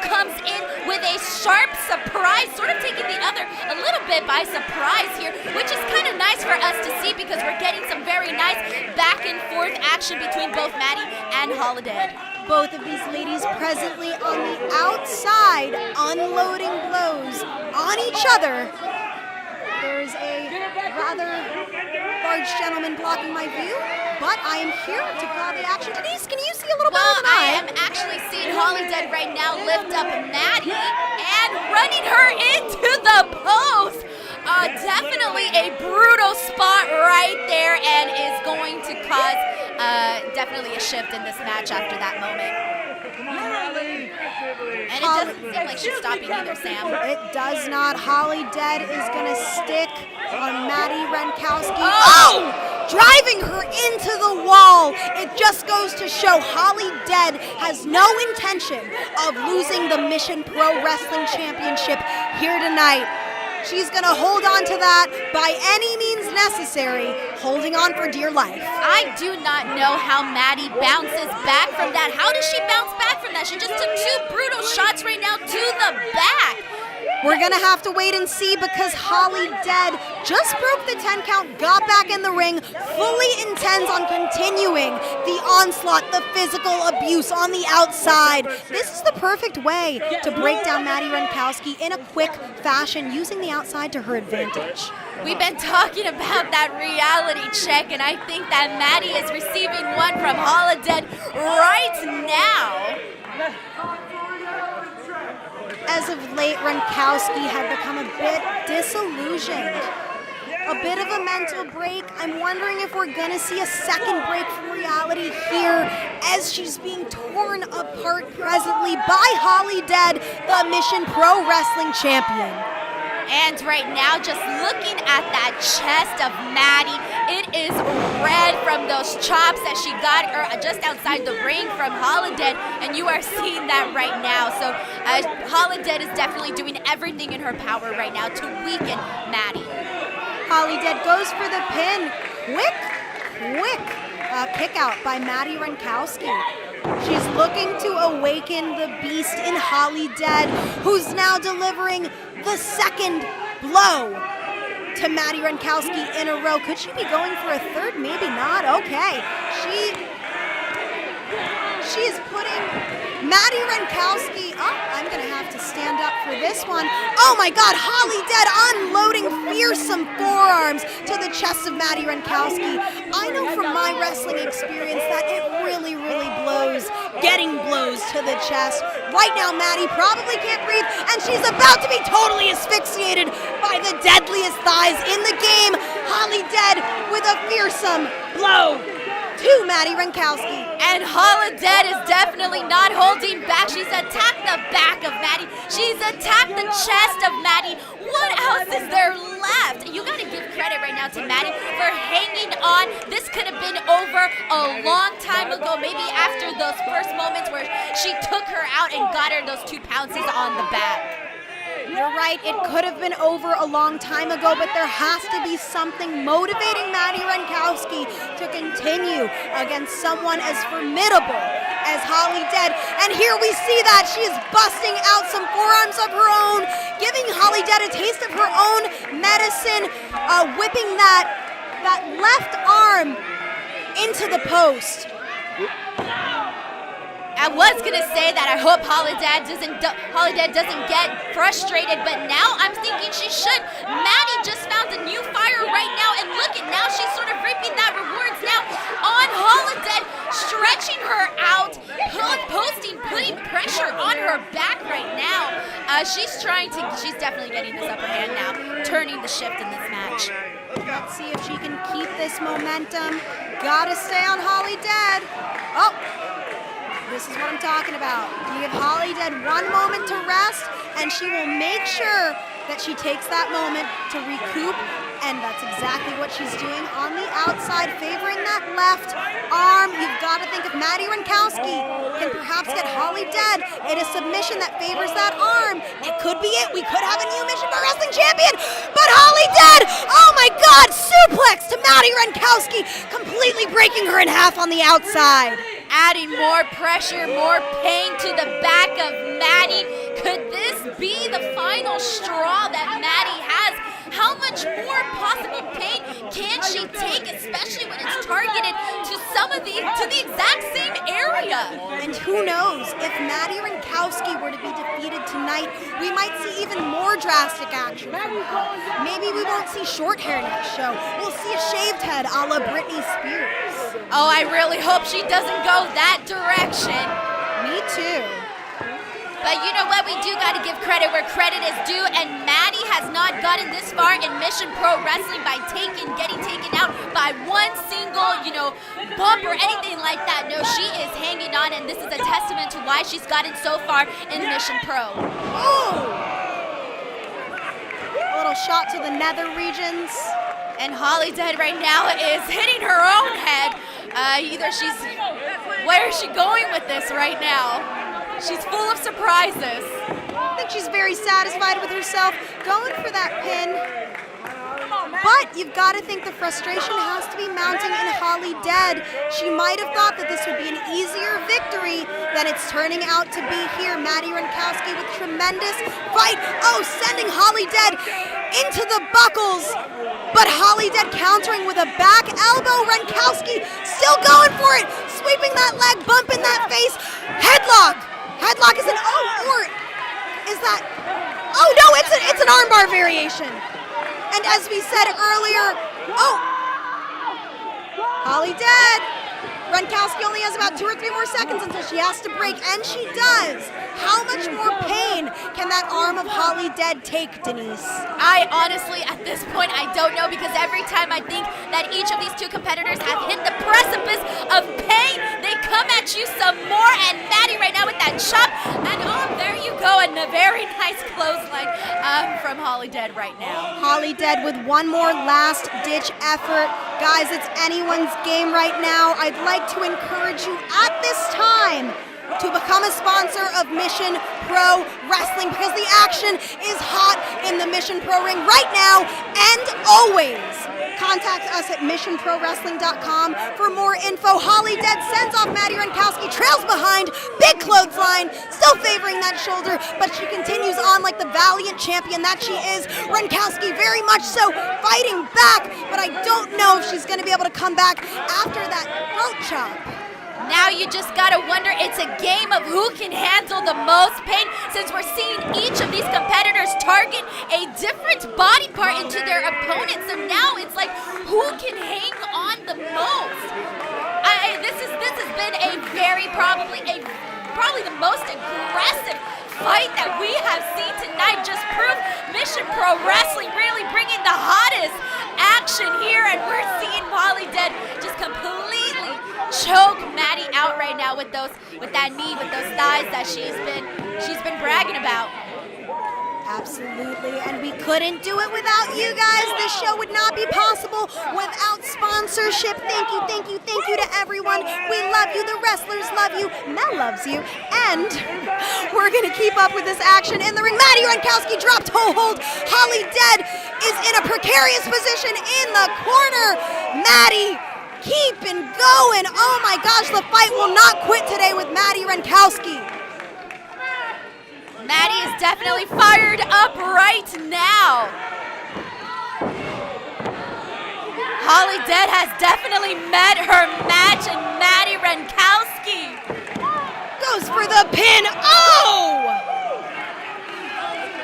comes in with a sharp surprise, sort of taking the other a little bit by surprise here, which is kind of nice for us to see, because we're getting some very nice back and forth action between both Maddie and Holidead. Both of these ladies presently on the outside, unloading blows on each other. There's a rather large gentleman blocking my view, but I am here to call the action. Denise, can you see a little better than I am actually seeing Holidead right now lift up Maddie and running her into the post. Definitely a brutal spot right there, and is going to cause definitely a shift in this match after that moment. Literally And it doesn't seem like she's stopping either, Sam. It does not. Holidead is going to stick on Madi Wrenkowski. Oh! Driving her into the wall. It just goes to show Holidead has no intention of losing the Mission Pro Wrestling Championship here tonight. She's going to hold on to that by any means necessary, holding on for dear life. I do not know how Maddie bounces back from that. How does she bounce back from that? She just took 2 brutal shots right now to the back. We're going to have to wait and see because Holidead just broke the 10 count, got back in the ring, fully intends on continuing the onslaught, the physical abuse on the outside. This is the perfect way to break down Madi Wrenkowski in a quick fashion, using the outside to her advantage. We've been talking about that reality check, and I think that Maddie is receiving one from Holidead right now. As of late, Renkowski had become a bit disillusioned. A bit of a mental break. I'm wondering if we're going to see a second break from reality here as she's being torn apart presently by Holidead, the Mission Pro Wrestling Champion. And right now, just looking at that chest of Maddie, it is red from those chops that she got just outside the ring from Holidead, and you are seeing that right now. So Holidead is definitely doing everything in her power right now to weaken Maddie. Holidead goes for the pin. Quick kick out by Madi Wrenkowski. She's looking to awaken the beast in Holidead, who's now delivering the second blow to Madi Wrenkowski in a row. Could she be going for a third? Maybe not. Okay. She is putting Madi Wrenkowski. Oh, I'm going to have to stand up for this one. Oh my God, Holidead unloading fearsome forearms to the chest of Madi Wrenkowski. I know from my wrestling experience that it really blows, getting blows to the chest. Right now, Maddie probably can't breathe, and she's about to be totally asphyxiated by the deadliest thighs in the game. Holidead with a fearsome blow to Madi Wrenkowski. And Holidead is definitely not holding back. She's attacked the back of Maddie. She's attacked the chest of Maddie. What else is there left? You got to give credit right now to Maddie for hanging on. This could have been over a long time ago, maybe after those first moments where she took her out and got her those 2 pounces on the back. You're right, it could have been over a long time ago, but there has to be something motivating Madi Wrenkowski to continue against someone as formidable as Holidead. And here we see that she is busting out some forearms of her own, giving Holidead a taste of her own medicine, whipping that left arm into the post. I was gonna say that I hope Holidead doesn't get frustrated, but now I'm thinking she should. Maddie just found a new fire right now, and look at now she's sort of reaping that rewards now on Holidead, stretching her out, putting pressure on her back right now. She's definitely getting this upper hand now, turning the shift in this match. Let's see if she can keep this momentum. Gotta stay on Holidead. Oh. This is what I'm talking about. You give Holidead one moment to rest, and she will make sure that she takes that moment to recoup, and that's exactly what she's doing on the outside, favoring that left arm. You've got to think if Madi Wrenkowski can perhaps get Holidead in a submission that favors that arm, it could be it. We could have a new Mission Pro Wrestling Champion, but Holidead, oh my God, suplex to Madi Wrenkowski, completely breaking her in half on the outside. Adding more pressure, more pain to the back of Maddie. Could this be the final straw that Maddie has? How much more possible pain can she take, especially when it's targeted to the exact same area? And who knows, if Madi Wrenkowski were to be defeated tonight, we might see even more drastic action from her. Maybe we won't see short hair next show. We'll see a shaved head a la Britney Spears. Oh, I really hope she doesn't go that direction. Me too. But you know what? We do got to give credit where credit is due, and Maddie has not gotten this far in Mission Pro Wrestling by getting taken out by one single, bump or anything like that. No, she is hanging on, and this is a testament to why she's gotten so far in Mission Pro. Ooh! A little shot to the nether regions. And Holidead right now is hitting her own head. Where is she going with this right now? She's full of surprises. I think she's very satisfied with herself, going for that pin. But you've got to think the frustration has to be mounting in Holidead. She might have thought that this would be an easier victory than it's turning out to be here. Madi Wrenkowski with tremendous fight. Oh, sending Holidead into the buckles. But Holidead countering with a back elbow. Renkowski still going for it. Sweeping that leg, bumping that face. Headlock. Headlock is an, it's an armbar variation. And as we said earlier, Holidead. Wrenkowski only has about 2 or 3 more seconds until she has to break, and she does. How much more pain can that arm of Holidead take, Denise? I honestly, at this point, I don't know, because every time I think that each of these two competitors have hit the precipice of pain, they come at you some more, and Maddie right now with that chop, and there you go, and a very nice clothesline from Holidead right now. Holidead with one more last-ditch effort. Guys, it's anyone's game right now. I'd like to encourage you at this time to become a sponsor of Mission Pro Wrestling, because the action is hot in the Mission Pro ring right now and always. Contact us at missionprowrestling.com for more info. Holidead sends off Madi Wrenkowski, trails behind, big clothesline, still favoring that shoulder, but she continues on like the valiant champion that she is. Wrenkowski very much so fighting back, but I don't know if she's going to be able to come back after that throat chop. Now you just gotta wonder, it's a game of who can handle the most pain, since we're seeing each of these competitors target a different body part into their opponent. So now it's like, who can hang on the most? This has been a probably the most aggressive fight that we have seen tonight. Just proof Mission Pro Wrestling really bringing the hottest action here, and we're seeing Holidead just completely choke Maddie out right now with that knee, with those thighs that she's been bragging about. Absolutely, and we couldn't do it without you guys. This show would not be possible without sponsorship. Thank you to everyone. We love you, the wrestlers love you, Mel loves you, and we're gonna keep up with this action in the ring. Madi Wrenkowski dropped hold. Holidead is in a precarious position in the corner. Maddie keeping going. Oh my gosh, the fight will not quit today with Madi Wrenkowski. Maddie is definitely fired up right now. Holidead has definitely met her match, and Madi Wrenkowski goes for the pin. Oh!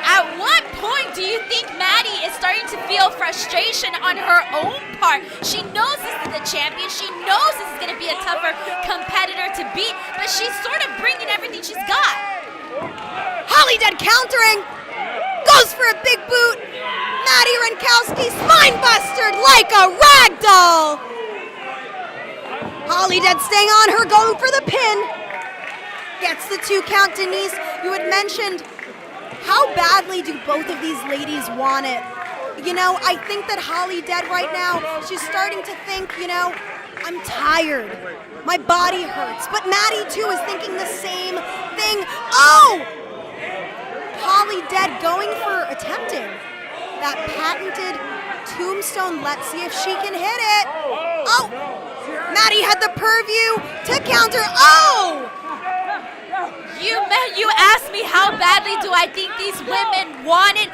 At what point do you think Maddie is starting to feel frustration on her own part? She knows this is the champion. She knows this is going to be a tougher competitor to beat, but she's sort of bringing everything she's got. Holidead countering, goes for a big boot. Madi Wrenkowski spine bustered like a rag doll. Holidead staying on her, going for the pin. Gets the 2 count. Denise, you had mentioned, how badly do both of these ladies want it? I think that Holidead right now, she's starting to think, I'm tired. My body hurts. But Maddie, too, is thinking the same thing. Oh! Holidead attempting that patented tombstone. Let's see if she can hit it. Oh! Maddie had the purview to counter. Oh! You asked me how badly do I think these women want it.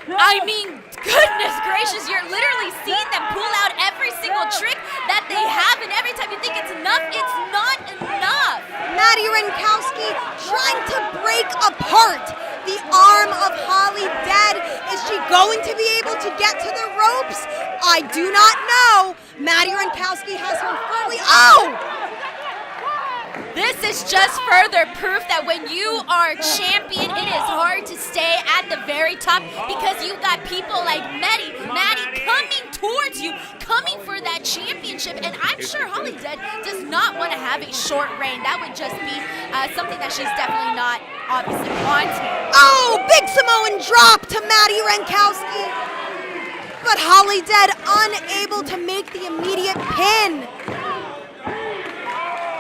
I mean, goodness gracious, you're literally seeing them pull out every single trick that they have, and every time you think it's enough, it's not enough. Madi Wrenkowski trying to break apart the arm of Holidead. Is she going to be able to get to the ropes? I do not know. Madi Wrenkowski has her firmly. Oh! This is just further proof that when you are champion, it is hard to stay at the very top because you've got people like Maddie coming towards you, coming for that championship. And I'm sure Holidead does not want to have a short reign. That would just be something that she's definitely not obviously wanting. Oh, big Samoan drop to Madi Wrenkowski. But Holidead unable to make the immediate pin.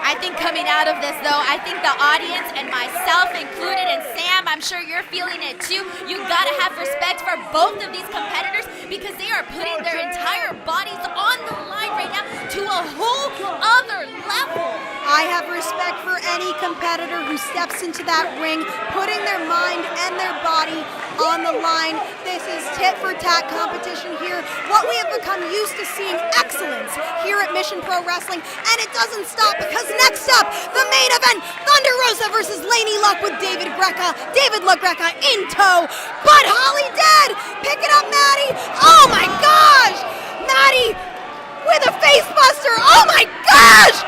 I think coming out of this, though, I think the audience and myself included, and Sam, I'm sure you're feeling it too. You gotta have respect for both of these competitors because they are putting their entire bodies on the line right now to a whole other level. I have respect for any competitor who steps into that ring, putting their mind and their body on the line. This is tit for tat competition here. What we have become used to seeing excellence here at Mission Pro Wrestling, and it doesn't stop because next up, the main event, Thunder Rosa versus Laney Luck with David LaGreca in tow. But Holidead picking up Maddie. Oh my gosh! Maddie with a face buster. Oh my gosh!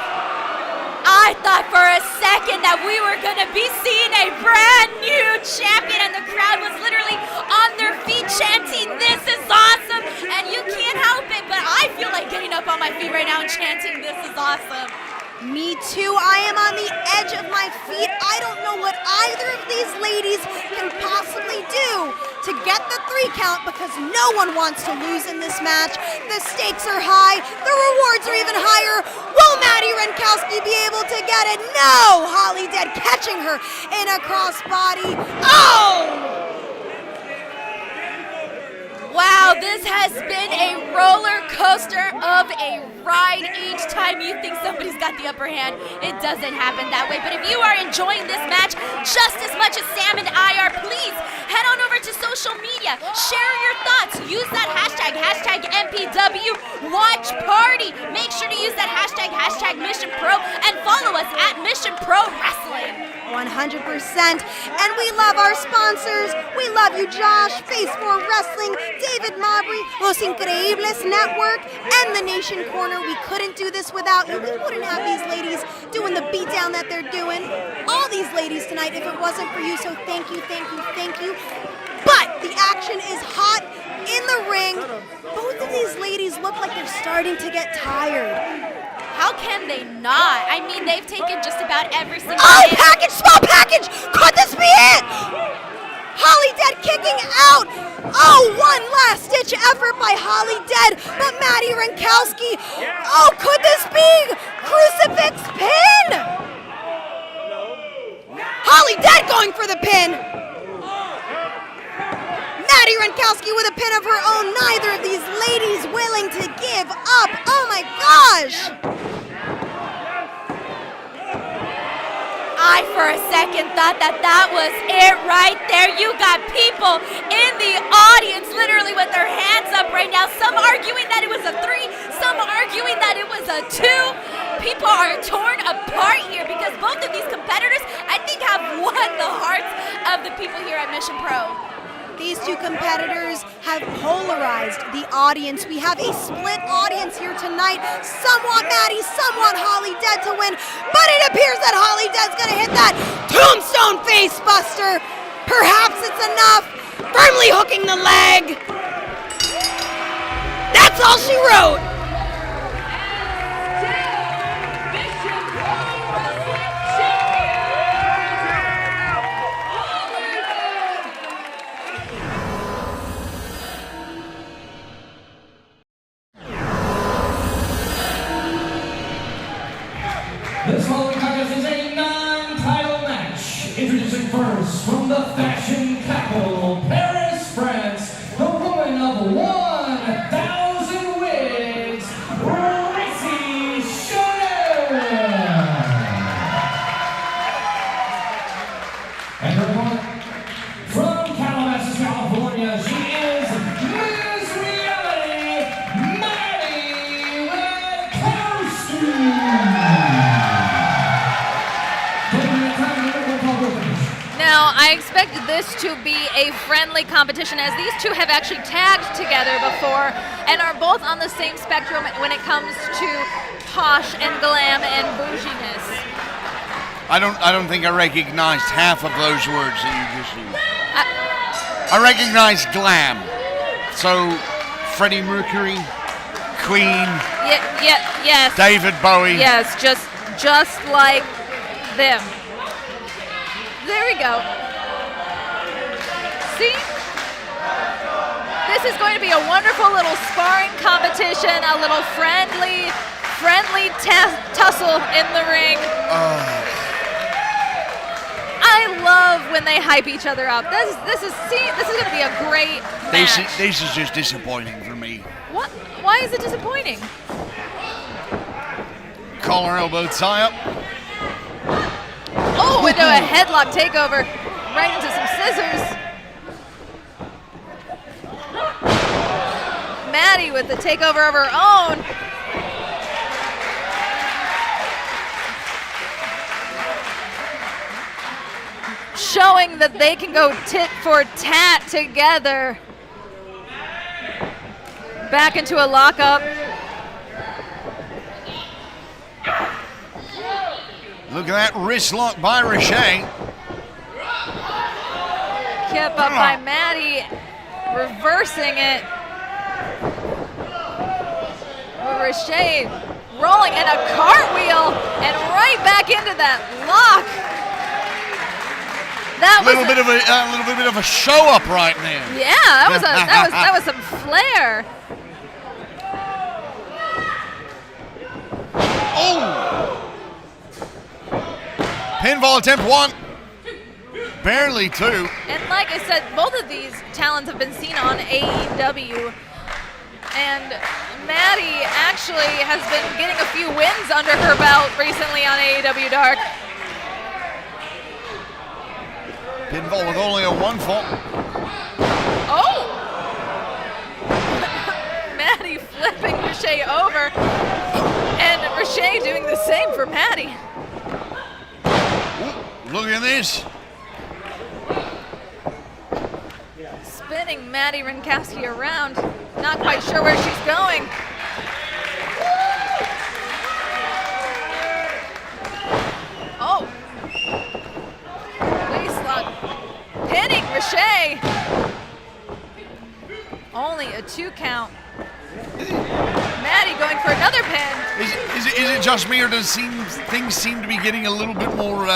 I thought for a second that we were going to be seeing a brand new champion, and the crowd was literally on their feet chanting, "This is awesome!" And you can't help it, but I feel like getting up on my feet right now and chanting, "This is awesome." Me too. I am on the edge of my feet. I don't know what either of these ladies can possibly do to get the 3 count because no one wants to lose in this match. The stakes are high. The rewards are even higher. Will Madi Wrenkowski be able to get it? No! Holidead catching her in a crossbody. Oh! Wow, this has been a roller coaster of a ride. Each time you think somebody's got the upper hand, it doesn't happen that way. But if you are enjoying this match just as much as Sam and I are, please head on over to social media. Share your thoughts. Use that hashtag MPW Watch Party. Make sure to use that hashtag Mission Pro and follow us at Mission Pro Wrestling. 100%. And we love our sponsors. We love you, Josh, Face 4 Wrestling, David Mabry, Los Increíbles Network, and the Nation Corner. We couldn't do this without you. We wouldn't have these ladies doing the beatdown that they're doing. All these ladies tonight if it wasn't for you. So thank you, thank you, thank you. But the action is hot in the ring. Both of these ladies look like they're starting to get tired. How can they not? I mean, they've taken just about every single hit. Package, small package! Could this be it? Holidead kicking out. Oh, one last ditch effort by Holidead, but Madi Wrenkowski. Oh, could this be crucifix pin? Holidead going for the pin. Madi Wrenkowski with a pin of her own. Neither of these ladies willing to give up. Oh my gosh. I, for a second, thought that was it right there. You got people in the audience literally with their hands up right now. Some arguing that it was a 3, some arguing that it was a 2. People are torn apart here because both of these competitors, I think, have won the hearts of the people here at Mission Pro. These two competitors have polarized the audience. We have a split audience here tonight. Some want Maddie, some want Holidead to win, but it appears that Holidead's gonna hit that tombstone face buster. Perhaps it's enough. Firmly hooking the leg. That's all she wrote. This following contest is a non-title match. Introducing first from the fashion capital, Paris, France, the woman of 1,000 wigs, Rache Chanel. And her opponent from Calabasas, California, she is Miss Reality, Madi Wrenkowski. Now, I expected this to be a friendly competition as these two have actually tagged together before and are both on the same spectrum when it comes to posh and glam and bouginess. I don't think I recognized half of those words that you just used. I recognize glam. So, Freddie Mercury, Queen. Yes. David Bowie. Yes, just like them. There we go. See? This is going to be a wonderful little sparring competition, a little friendly tussle in the ring. I love when they hype each other up. This is going to be a great match. This is just disappointing for me. What? Why is it disappointing? Collar elbow tie up. Oh, into a headlock takeover, right into some scissors. Maddie with the takeover of her own. Showing that they can go tit for tat together. Back into a lockup. Look at that wrist lock by Rache. Kept up by Maddie, reversing it. Rache rolling in a cartwheel and right back into that lock. That was a little bit of a show up right there. Yeah, that was some flair. Oh! Pinfall attempt 1. Barely 2. And like I said, both of these talents have been seen on AEW. And Maddie actually has been getting a few wins under her belt recently on AEW Dark. Pinfall with only a 1 fall. Oh! Maddie flipping Rache over. And Rache doing the same for Maddie. Ooh, look at this. Spinning Madi Wrenkowski around. Not quite sure where she's going. Oh. Waistlock. Pinning Rache. Only a 2 count. Maddie going for another pin. Is it just me, or does things seem to be getting a little bit more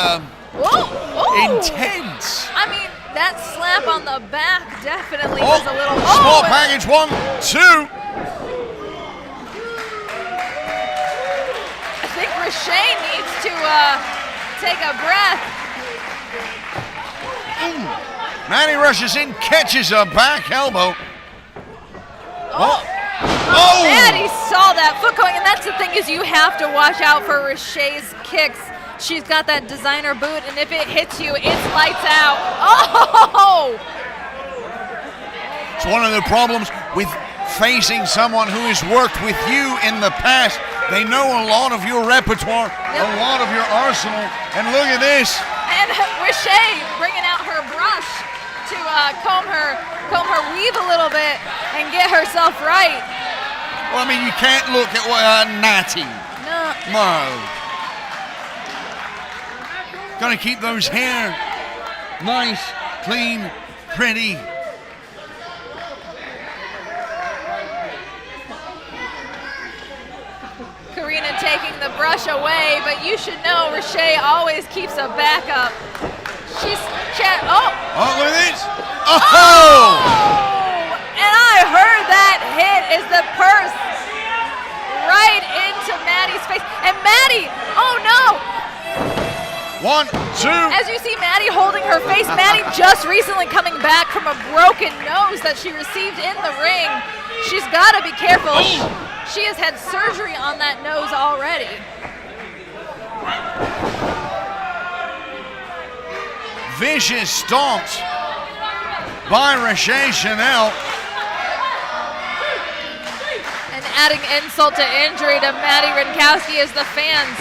intense? I mean, that slap on the back definitely was a little... Small package 1, 2. I think Rache needs to take a breath. Maddie rushes in, catches a back elbow. Oh! Maddie saw that foot going, and that's the thing, is you have to watch out for Rache's kicks. She's got that designer boot, and if it hits you, it's lights out. Oh! It's one of the problems with facing someone who has worked with you in the past. They know a lot of your repertoire, a lot of your arsenal, and look at this. And Rache bringing out her brush to comb her weave a little bit and get herself right. Well, I mean, you can't look at Natty. No. Gotta keep those hair nice, clean, pretty. Karina taking the brush away, but you should know Rache always keeps a backup. She's Oh, look at this. Oh! And I heard that hit is the purse right into Maddie's face. And Maddie, oh no! 1, 2. As you see Maddie holding her face, Maddie just recently coming back from a broken nose that she received in the ring. She's got to be careful. She has had surgery on that nose already. Vicious stomps by Rache Chanel. And adding insult to injury to Madi Wrenkowski as the fans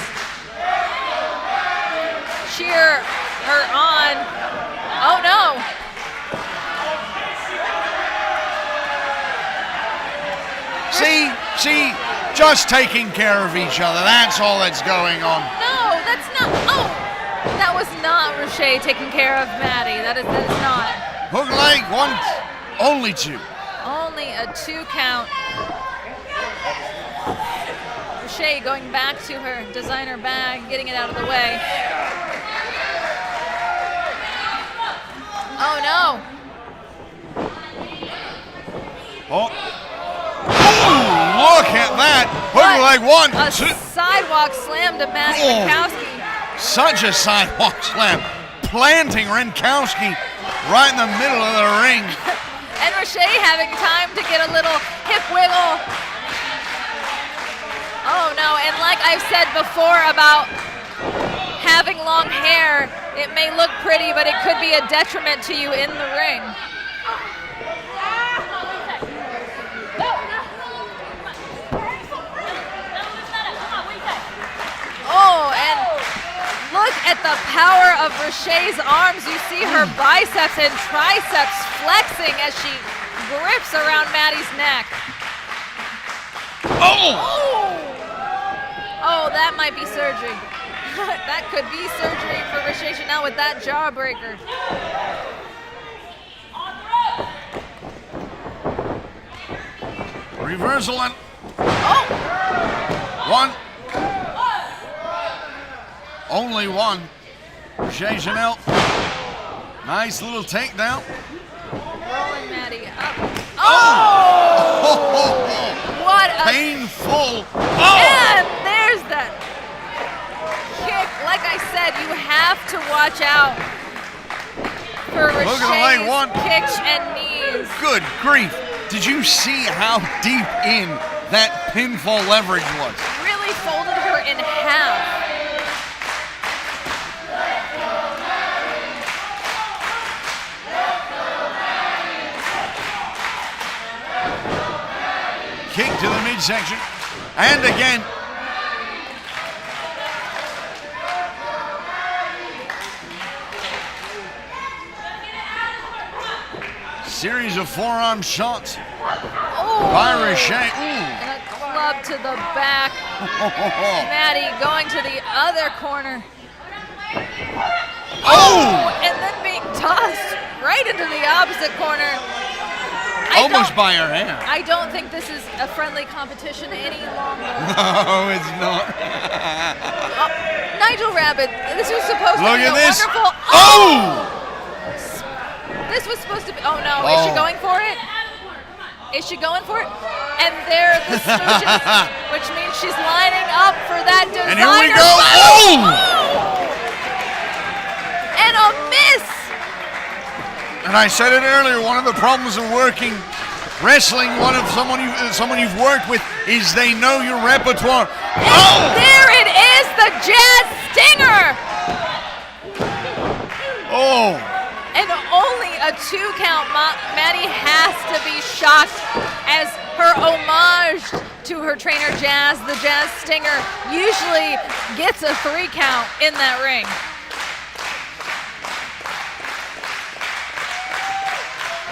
cheer her on. Oh no. See, just taking care of each other. That's all that's going on. No, that's not. Oh. Rache taking care of Maddie. That is not. Hook leg, 1, only 2. Only a 2 count. Rache going back to her designer bag, getting it out of the way. Oh no. Oh, look at that. Hook leg, 1, 2. Sidewalk slam to Maddie Wrenkowski. Such a sidewalk slam. Planting Renkowski right in the middle of the ring. And Rache having time to get a little hip wiggle. Oh no, and like I've said before about having long hair, it may look pretty, but it could be a detriment to you in the ring. Oh, and look at the power of Rache's arms. You see her biceps and triceps flexing as she grips around Maddie's neck. Oh, that might be surgery. That could be surgery for Rache Chanel with that jawbreaker. Reversal and 1. Only 1. Rache Chanel. Nice little takedown. Rolling Maddie up. Oh! What a painful. And there's that kick. Like I said, you have to watch out for Rache's kicks and knees. Good grief. Did you see how deep in that pinfall leverage was? Really folded her in half. Kick to the midsection. And again. Series of forearm shots by Rache. And a club to the back. Maddie going to the other corner. And then being tossed right into the opposite corner. Almost by her hand. I don't think this is a friendly competition any longer. No, it's not. Nigel Rabbit, this was supposed to be a this. wonderful. This was supposed to be. Oh no, is she going for it? Is she going for it? And there are the smooches, which means she's lining up for that designer. And here we go. And a miss. And I said it earlier, one of the problems of working wrestling, someone you've worked with, is they know your repertoire. And there it is, the Jazz Stinger. And only a 2 count. Maddie has to be shocked as her homage to her trainer Jazz, the Jazz Stinger, usually gets a 3 count in that ring.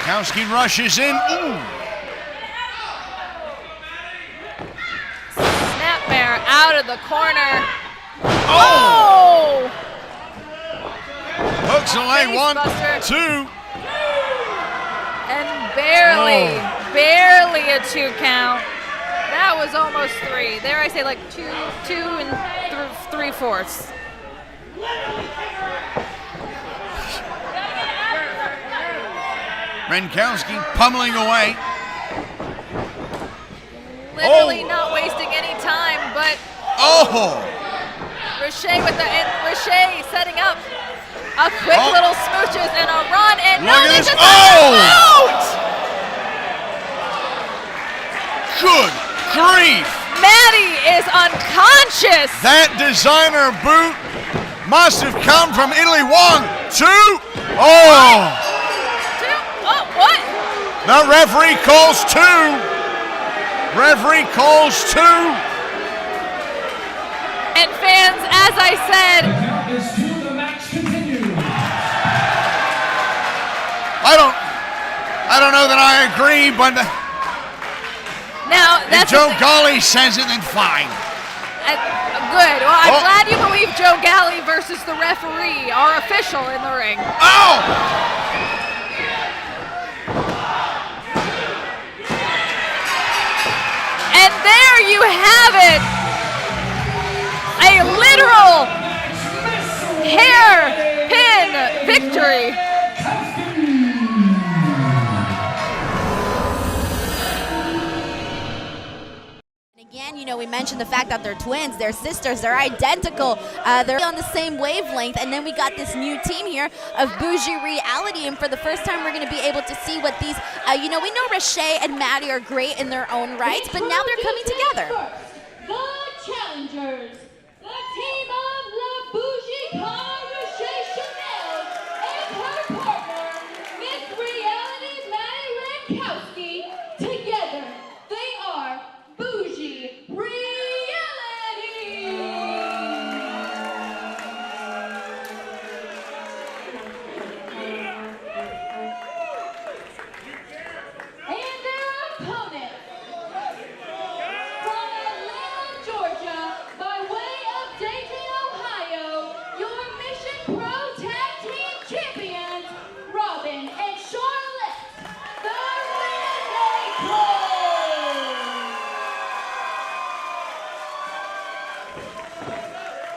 Renkowski rushes in. Snapmare out of the corner. Hooks a leg, 1, 2. And barely a 2 count. That was almost 3. There I say like 2 and 3/4. Renkowski pummeling away. Literally not wasting any time, but Rache with Rache setting up a quick little smooches and a run, and look at this. Out! Good grief! Maddie is unconscious. That designer boot must have come from Italy. 1, 2. What? The referee calls 2. Referee calls 2. And fans, as I said, The match continues. I don't know that I agree, but now if Joe Golly says it, then fine. Good. Well, I'm glad you believe Joe Galley versus the referee, our official in the ring. Oh! And there you have it. A literal hairpin victory. Again, you know, we mentioned the fact that they're twins, they're sisters, they're identical, they're on the same wavelength, and then we got this new team here of Bougie Reality, and for the first time we're going to be able to see what these, you know, we know Rache and Maddie are great in their own rights, but now they're coming together. The challengers, the team of La Bougie Rache Chanel and her partner, Miss Reality Madi Wrenkowski. Together, they are Bougie Reality. And their opponent, from Atlanta, Georgia, by way of Dayton, Ohio, your Mission Pro Tag Team Champions, Robin and Charlotte, the Renegades.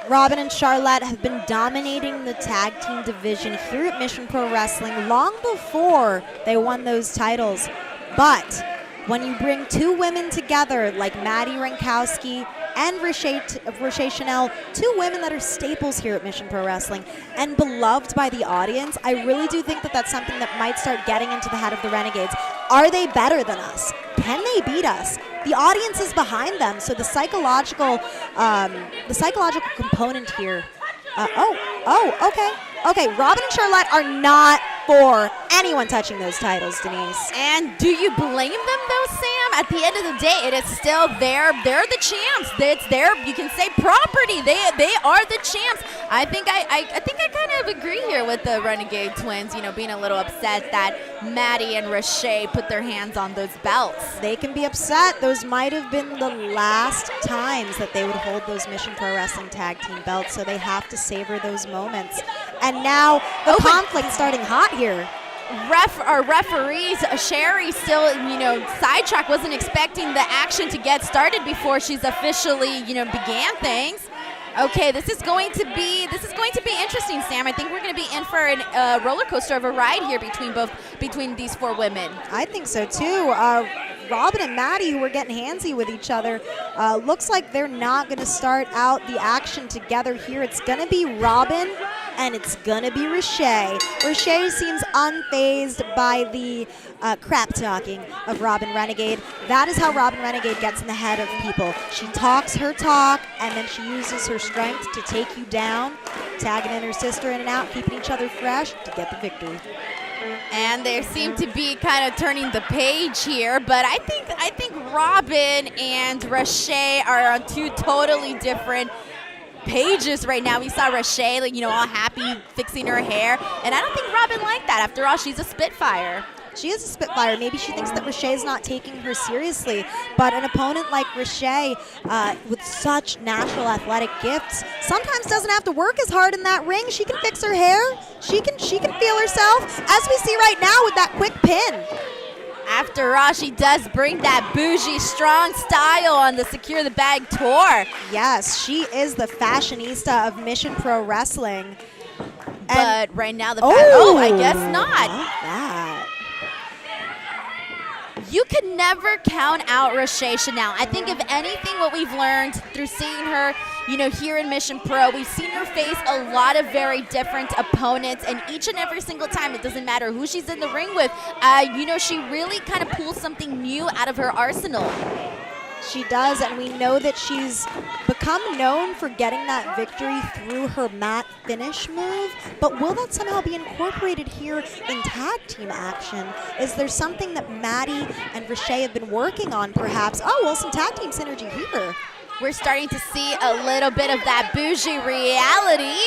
Robin and Charlotte have been dominating the tag team division here at Mission Pro Wrestling long before they won those titles. But when you bring two women together like Madi Wrenkowski and Rache Chanel, two women that are staples here at Mission Pro Wrestling and beloved by the audience, I really do think that that's something that might start getting into the head of the Renegades. Are they better than us? Can they beat us? The audience is behind them, so the psychological component here. Okay, Robin and Charlotte are not for anyone touching those titles, Denise. And do you blame them though, Sam? At the end of the day, it is still they're the champs. It's their, you can say, property. They are the champs. I think I kind of agree here with the Renegade twins, you know, being a little upset that Maddie and Rache put their hands on those belts. They can be upset. Those might have been the last times that they would hold those Mission Pro Wrestling tag team belts, so they have to savor those moments. And now the conflict's starting hot here. Our referees, Sherry still, you know, sidetrack, wasn't expecting the action to get started before she's officially, you know, began things. Okay, this is going to be interesting, Sam. I think we're going to be in for a roller coaster of a ride here between these four women. I think so too. Robin and Maddie, who were getting handsy with each other, looks like they're not going to start out the action together here. It's going to be Robin and it's going to be Rache. Rache seems unfazed by the crap talking of Robin Renegade. That is how Robin Renegade gets in the head of people. She talks her talk and then she uses her strength to take you down, tagging in her sister in and out, keeping each other fresh to get the victory. And they seem to be kind of turning the page here, but I think Robin and Rache are on two totally different pages right now. We saw Rache, like, you know, all happy fixing her hair, and I don't think Robin liked that. After all, she's a Spitfire. She is a Spitfire. Maybe she thinks that Rache is not taking her seriously, but an opponent like Rache with such natural athletic gifts sometimes doesn't have to work as hard in that ring. She can fix her hair. She can feel herself, as we see right now with that quick pin. After all, she does bring that bougie strong style on the Secure the Bag tour. Yes, she is the fashionista of Mission Pro Wrestling. But right now I guess not. That. You can never count out Rache Chanel. I think, if anything, what we've learned through seeing her, you know, here in Mission Pro, we've seen her face a lot of very different opponents, and each and every single time, it doesn't matter who she's in the ring with, you know, she really kind of pulls something new out of her arsenal. She does, and we know that she's become known for getting that victory through her mat finish move, but will that somehow be incorporated here in tag team action? Is there something that Maddie and Rache have been working on, perhaps? Oh, well, some tag team synergy here. We're starting to see a little bit of that bougie reality.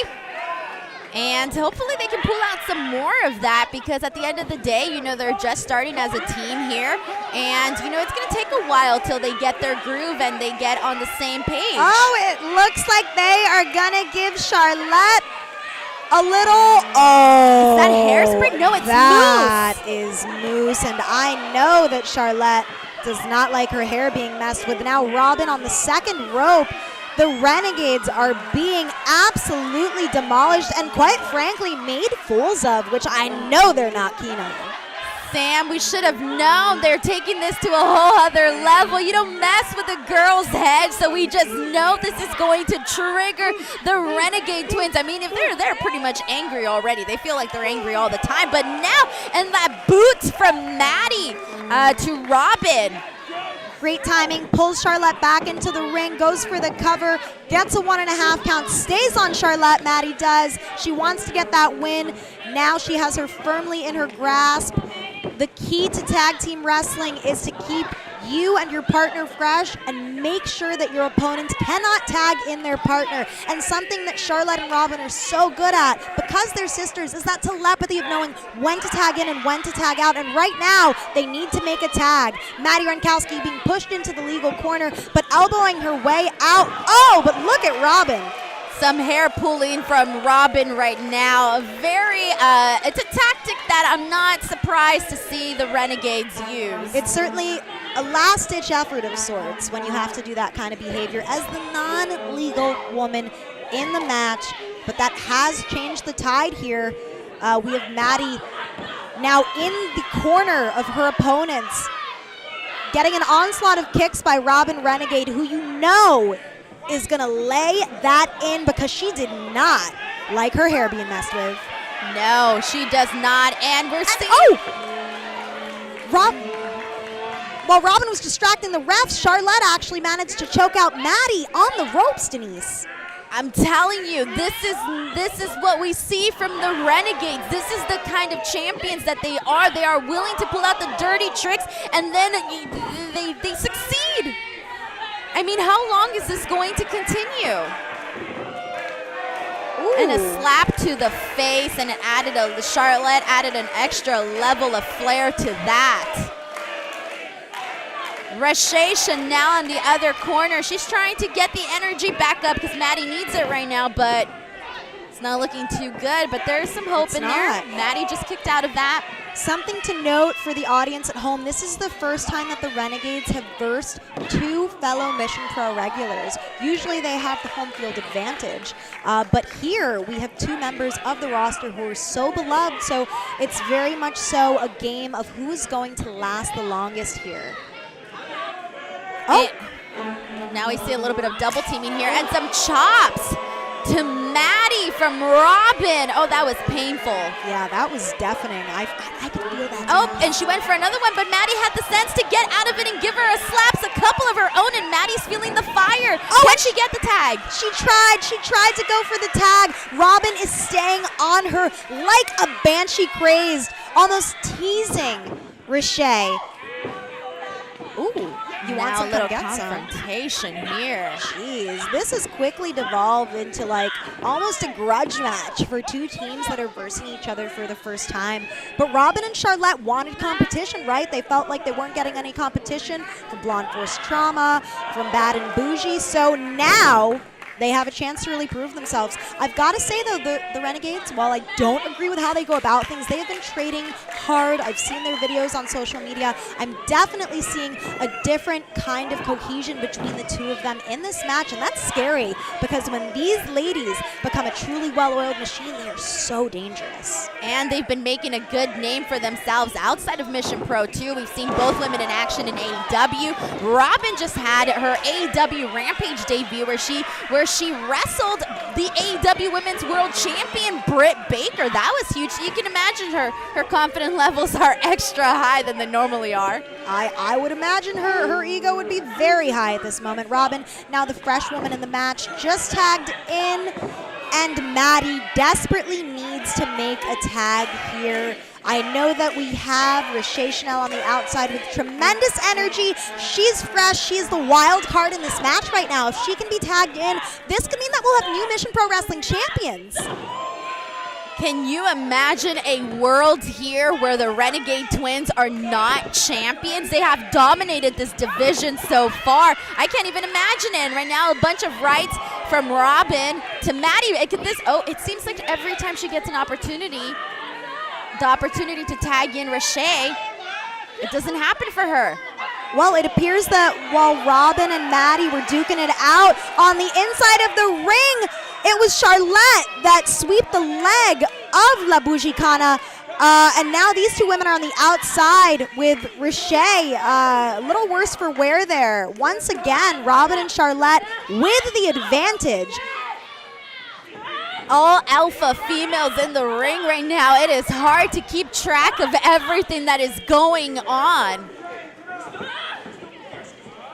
And hopefully they can pull out some more of that, because at the end of the day, you know, they're just starting as a team here. And, you know, it's going to take a while till they get their groove and they get on the same page. Oh, it looks like they are going to give Charlotte a little, Is that hairspray? No, it's mousse. That is mousse, and I know that Charlotte does not like her hair being messed with. Now Robin on the second rope. The Renegades are being absolutely demolished and quite frankly made fools of, which I know they're not keen on. Sam, we should have known. They're taking this to a whole other level. You don't mess with a girl's head, so we just know this is going to trigger the Renegade twins. I mean, if they're pretty much angry already. They feel like they're angry all the time. But now, and that boot from Maddie to Robin. Great timing, pulls Charlotte back into the ring, goes for the cover, gets a 1.5 count, stays on Charlotte, Maddie does. She wants to get that win. Now she has her firmly in her grasp. The key to tag team wrestling is to keep you and your partner fresh and make sure that your opponents cannot tag in their partner. And something that Charlotte and Robin are so good at, because they're sisters, is that telepathy of knowing when to tag in and when to tag out. And right now, they need to make a tag. Madi Wrenkowski being pushed into the legal corner, but elbowing her way out. Oh, but look at Robin. Some hair pulling from Robin right now. It's a tactic that I'm not surprised to see the Renegades use. It's certainly a last-ditch effort of sorts when you have to do that kind of behavior as the non-legal woman in the match, but that has changed the tide here. We have Maddie now in the corner of her opponents, getting an onslaught of kicks by Robin Renegade, who you know is going to lay that in because she did not like her hair being messed with. No, she does not, and we're seeing... While Robin was distracting the refs, Charlotte actually managed to choke out Maddie on the ropes, Denise. I'm telling you, this is what we see from the Renegades. This is the kind of champions that they are. They are willing to pull out the dirty tricks, and then they succeed. I mean, how long is this going to continue? Ooh. And a slap to the face, and Charlotte added an extra level of flair to that. Rache Chanel in the other corner. She's trying to get the energy back up because Maddie needs it right now, but it's not looking too good. But there's some hope in there. Maddie just kicked out of that. Something to note for the audience at home, this is the first time that the Renegades have versed two fellow Mission Pro regulars. Usually they have the home field advantage, but here we have two members of the roster who are so beloved, so it's very much so a game of who's going to last the longest here. Oh, now we see a little bit of double teaming here and some chops to Maddie from Robin. Oh, that was painful. Yeah, that was deafening. I could feel that. Oh, and she went for another one, but Maddie had the sense to get out of it and give her a slaps, a couple of her own, and Maddie's feeling the fire. Oh, can she get the tag? She tried to go for the tag. Robin is staying on her like a banshee crazed, almost teasing Rache. Ooh. You want some, a little confrontation here. Jeez, this has quickly devolved into like almost a grudge match for two teams that are versing each other for the first time. But Robin and Charlotte wanted competition, right? They felt like they weren't getting any competition from Blonde Force Trauma, from Bad and Bougie. So now they have a chance to really prove themselves. I've got to say, though, the Renegades, while I don't agree with how they go about things, they have been trading hard. I've seen their videos on social media. I'm definitely seeing a different kind of cohesion between the two of them in this match, and that's scary because when these ladies become a truly well-oiled machine, they are so dangerous. And they've been making a good name for themselves outside of Mission Pro, too. We've seen both women in action in AEW. Robin just had her AEW Rampage debut where she wrestled the AEW Women's World Champion Britt Baker. That was huge. You can imagine her confidence levels are extra high than they normally are. I would imagine her ego would be very high at this moment. Robin, now the fresh woman in the match, just tagged in, and Maddie desperately needs to make a tag here. I know that we have Rache Chanel on the outside with tremendous energy. She's fresh. She's the wild card in this match right now. If she can be tagged in, this could mean that we'll have new Mission Pro Wrestling champions. Can you imagine a world here where the Renegade twins are not champions? They have dominated this division so far. I can't even imagine it. And right now, a bunch of rights from Robin to Maddie. It seems like every time she gets an opportunity, the opportunity to tag in Rache, it doesn't happen for her. Well, it appears that while Robin and Maddie were duking it out on the inside of the ring, it was Charlotte that swept the leg of La Bougie Kana. And now these two women are on the outside with Rache. A little worse for wear there. Once again, Robin and Charlotte with the advantage. All alpha females in the ring right now. It is hard to keep track of everything that is going on.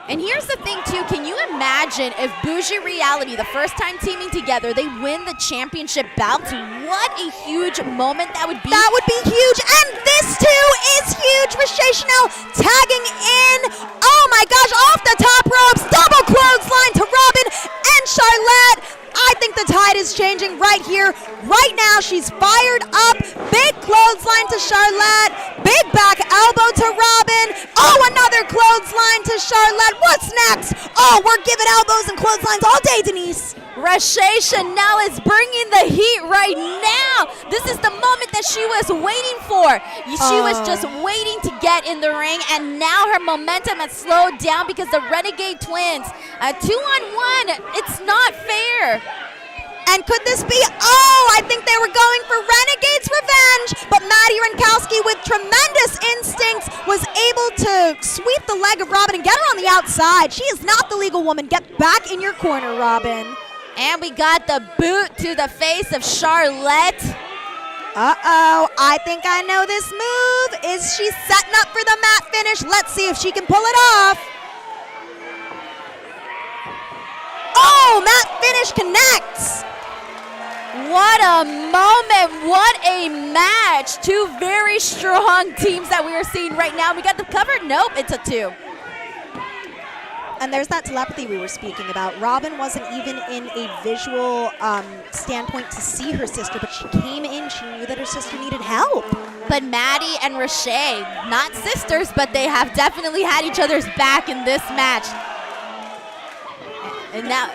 And here's the thing, too. Can you imagine if Bougie Reality, the first time teaming together, they win the championship bout? What a huge moment that would be. That would be huge. And this, too, is huge. Rache Chanel tagging in. Oh, my gosh, off the top ropes. Double clothesline to Robin and Charlotte. I think the tide is changing right here. Right now, she's fired up. Big clothesline to Charlotte. Big back elbow to Robin. Oh, another clothesline to Charlotte. What's next? Oh, we're giving elbows and clotheslines all day, Denise. Rache Chanel is bringing the heat right now. This is the moment that she was waiting for. She was just waiting to get in the ring, and now her momentum has slowed down because the Renegade twins, 2-on-1, it's not fair. And could this be, I think they were going for Renegade's revenge, but Madi Wrenkowski with tremendous instincts was able to sweep the leg of Robin and get her on the outside. She is not the legal woman. Get back in your corner, Robin. And we got the boot to the face of Charlotte. Uh-oh, I think I know this move. Is she setting up for the mat finish? Let's see if she can pull it off. Oh, mat finish connects. What a moment, what a match. Two very strong teams that we are seeing right now. We got the cover, nope, it's a 2. And there's that telepathy we were speaking about. Robin wasn't even in a visual standpoint to see her sister, but she came in, she knew that her sister needed help. But Maddie and Rache, not sisters, but they have definitely had each other's back in this match. And now,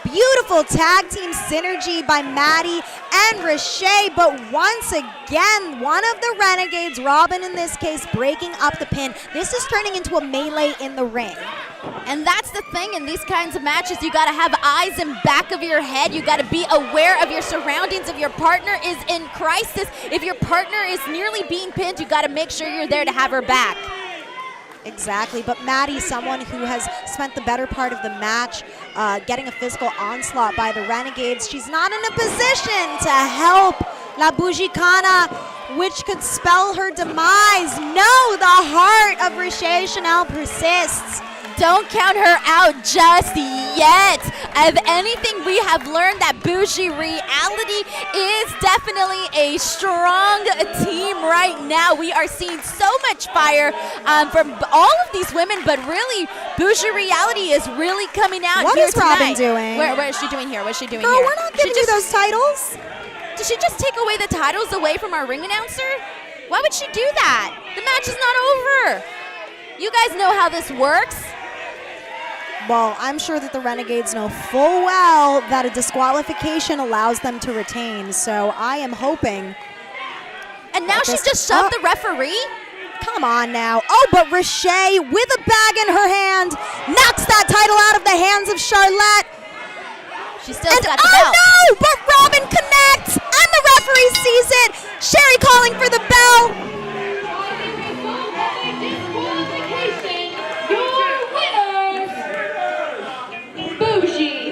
beautiful tag team synergy by Maddie and Rache, but once again, one of the Renegades, Robin in this case, breaking up the pin. This is turning into a melee in the ring. And that's the thing in these kinds of matches. You got to have eyes in back of your head. You got to be aware of your surroundings. If your partner is in crisis, if your partner is nearly being pinned, you got to make sure you're there to have her back. Exactly, but Maddie, someone who has spent the better part of the match getting a physical onslaught by the Renegades, she's not in a position to help La Bougie Kana, which could spell her demise. No, the heart of Rache Chanel persists. Don't count her out just yet. If anything, we have learned that Bougie Reality is definitely a strong team right now. We are seeing so much fire from all of these women, but really, Bougie Reality is really coming out what here is Robin tonight. doing? What is she doing here? What's she doing Girl, here? we're not giving you those titles. Did she just take away the titles away from our ring announcer? Why would she do that? The match is not over. You guys know how this works. Well, I'm sure that the Renegades know full well that a disqualification allows them to retain, so I am hoping. And now she just shoved the referee? Come on now. Oh, but Rache, with a bag in her hand, knocks that title out of the hands of Charlotte. She still got the belt. Oh, no, but Robin connects, and the referee sees it. Sherry calling for the bell. Bougie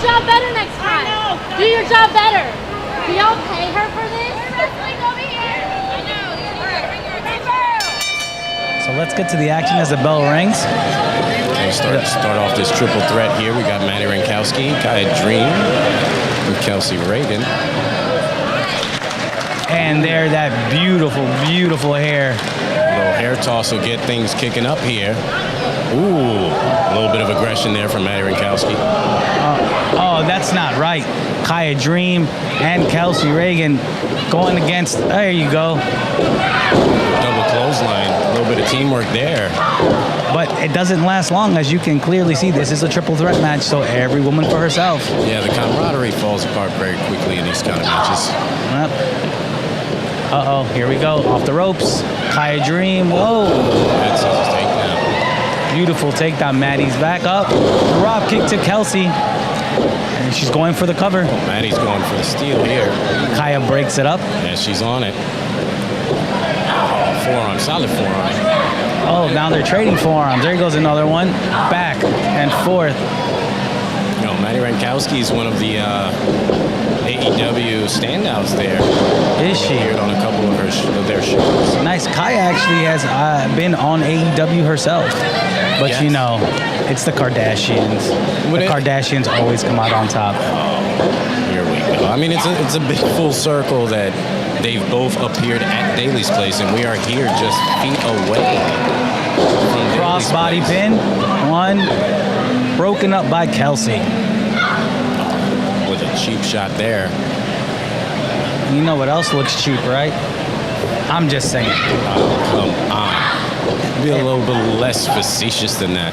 job better next time. Do your job better. Do y'all pay her for this? So So let's get to the action as the bell rings. Okay, start off this triple threat here. We got Madi Wrenkowski, Kaya Dream, and Kelsey Reagan. And there, that beautiful, beautiful hair. A little hair toss will get things kicking up here. Ooh, a little bit of aggression there from Madi Wrenkowski. Oh, that's not right. Kaya Dream and Kelsey Reagan going against, there you go. Double clothesline, a little bit of teamwork there. But it doesn't last long, as you can clearly see. This is a triple threat match, so every woman for herself. Yeah, the camaraderie falls apart very quickly in these kind of matches. Yep. Uh-oh, here we go. Off the ropes. Kaya Dream. Whoa. That's his takedown. Beautiful takedown. Maddie's back up. Drop kick to Kelsey. And she's going for the cover. Maddie's going for the steal here. Kaya breaks it up. Yeah, she's on it. Forearm, solid forearm. Oh, now they're trading forearms. There goes another one. Back and forth. You know, Madi Wrenkowski is one of the AEW standouts there. Is she? Appeared on a couple of their shows. Nice. Kaya actually has been on AEW herself. But yes. You know, it's the Kardashians. The Kardashians always come out on top. Here we go. I mean, it's a big full circle that they've both appeared at Daly's place, and we are here just feet away from Cross body pin. One. Broken up by Kelsey. With a cheap shot there. You know what else looks cheap, right? I'm just saying. Come on. Be a little bit less facetious than that.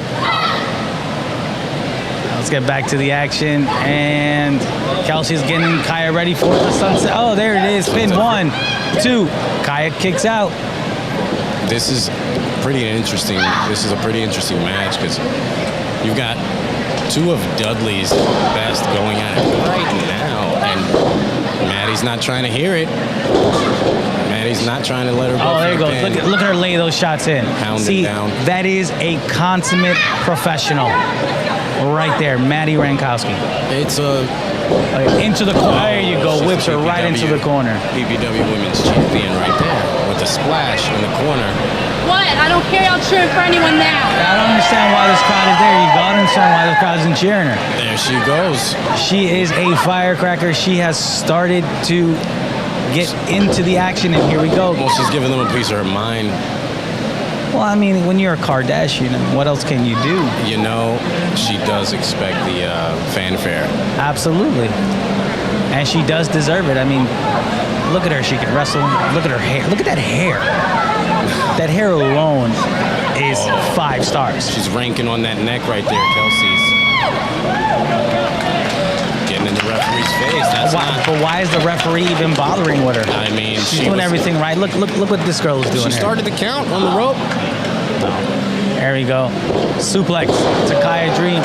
Let's get back to the action. And Kelsey's getting Kaya ready for the sunset. Oh, there it is. Pin 1, 2. Kaya kicks out. This is pretty interesting. This is a pretty interesting match because you've got two of Dudley's best going at it right now, and Maddie's not trying to hear it. Maddie's not trying to let her go. Oh, there you go. Look at her lay those shots in. Pound See, it down. that is a consummate professional. Right there, Madi Wrenkowski. It's into the corner. There you go. Whips her right into the corner. PPW Women's Champion right there with a splash in the corner. What? I don't care. I'll cheer for anyone now. I don't understand why this crowd is there. You gotta understand why the crowd isn't cheering her. There she goes. She is a firecracker. She has started to get into the action, and here we go. Well, she's giving them a piece of her mind. Well, I mean, when you're a Kardashian, what else can you do? You know, she does expect the fanfare. Absolutely. And she does deserve it. I mean, look at her. She can wrestle. Look at her hair. Look at that hair. That hair alone is 5 stars. She's ranking on that neck right there, Kelsey's. Getting in the referee's face. That's But why is the referee even bothering with her? I mean, she's doing everything right. Look what this girl is doing. She started the count on the rope. There we go. Suplex to Kaya Dream.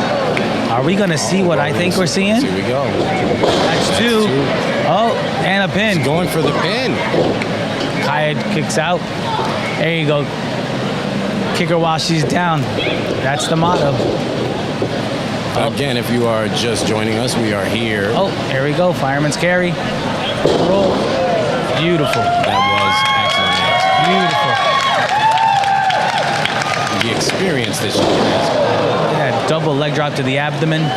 Are we going to see what I think we're seeing? Here we go. That's 2. Oh, and a pin. She's going for the pin. Kaya kicks out. There you go. Kick her while she's down. That's the motto. Again, if you are just joining us, we are here. Oh, here we go. Fireman's carry. Roll. Beautiful. That was excellent. Beautiful. The experience that she has. Yeah, double leg drop to the abdomen.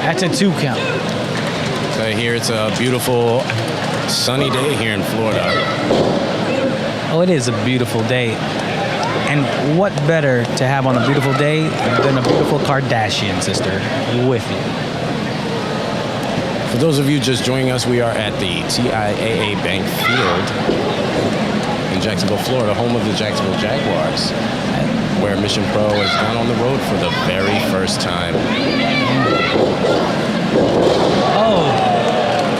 That's a 2 count. So here it's a beautiful sunny day here in Florida. Oh, it is a beautiful day. And what better to have on a beautiful day than a beautiful Kardashian sister with you? For those of you just joining us, we are at the TIAA Bank Field in Jacksonville, Florida, home of the Jacksonville Jaguars, where Mission Pro has gone on the road for the very first time. Oh,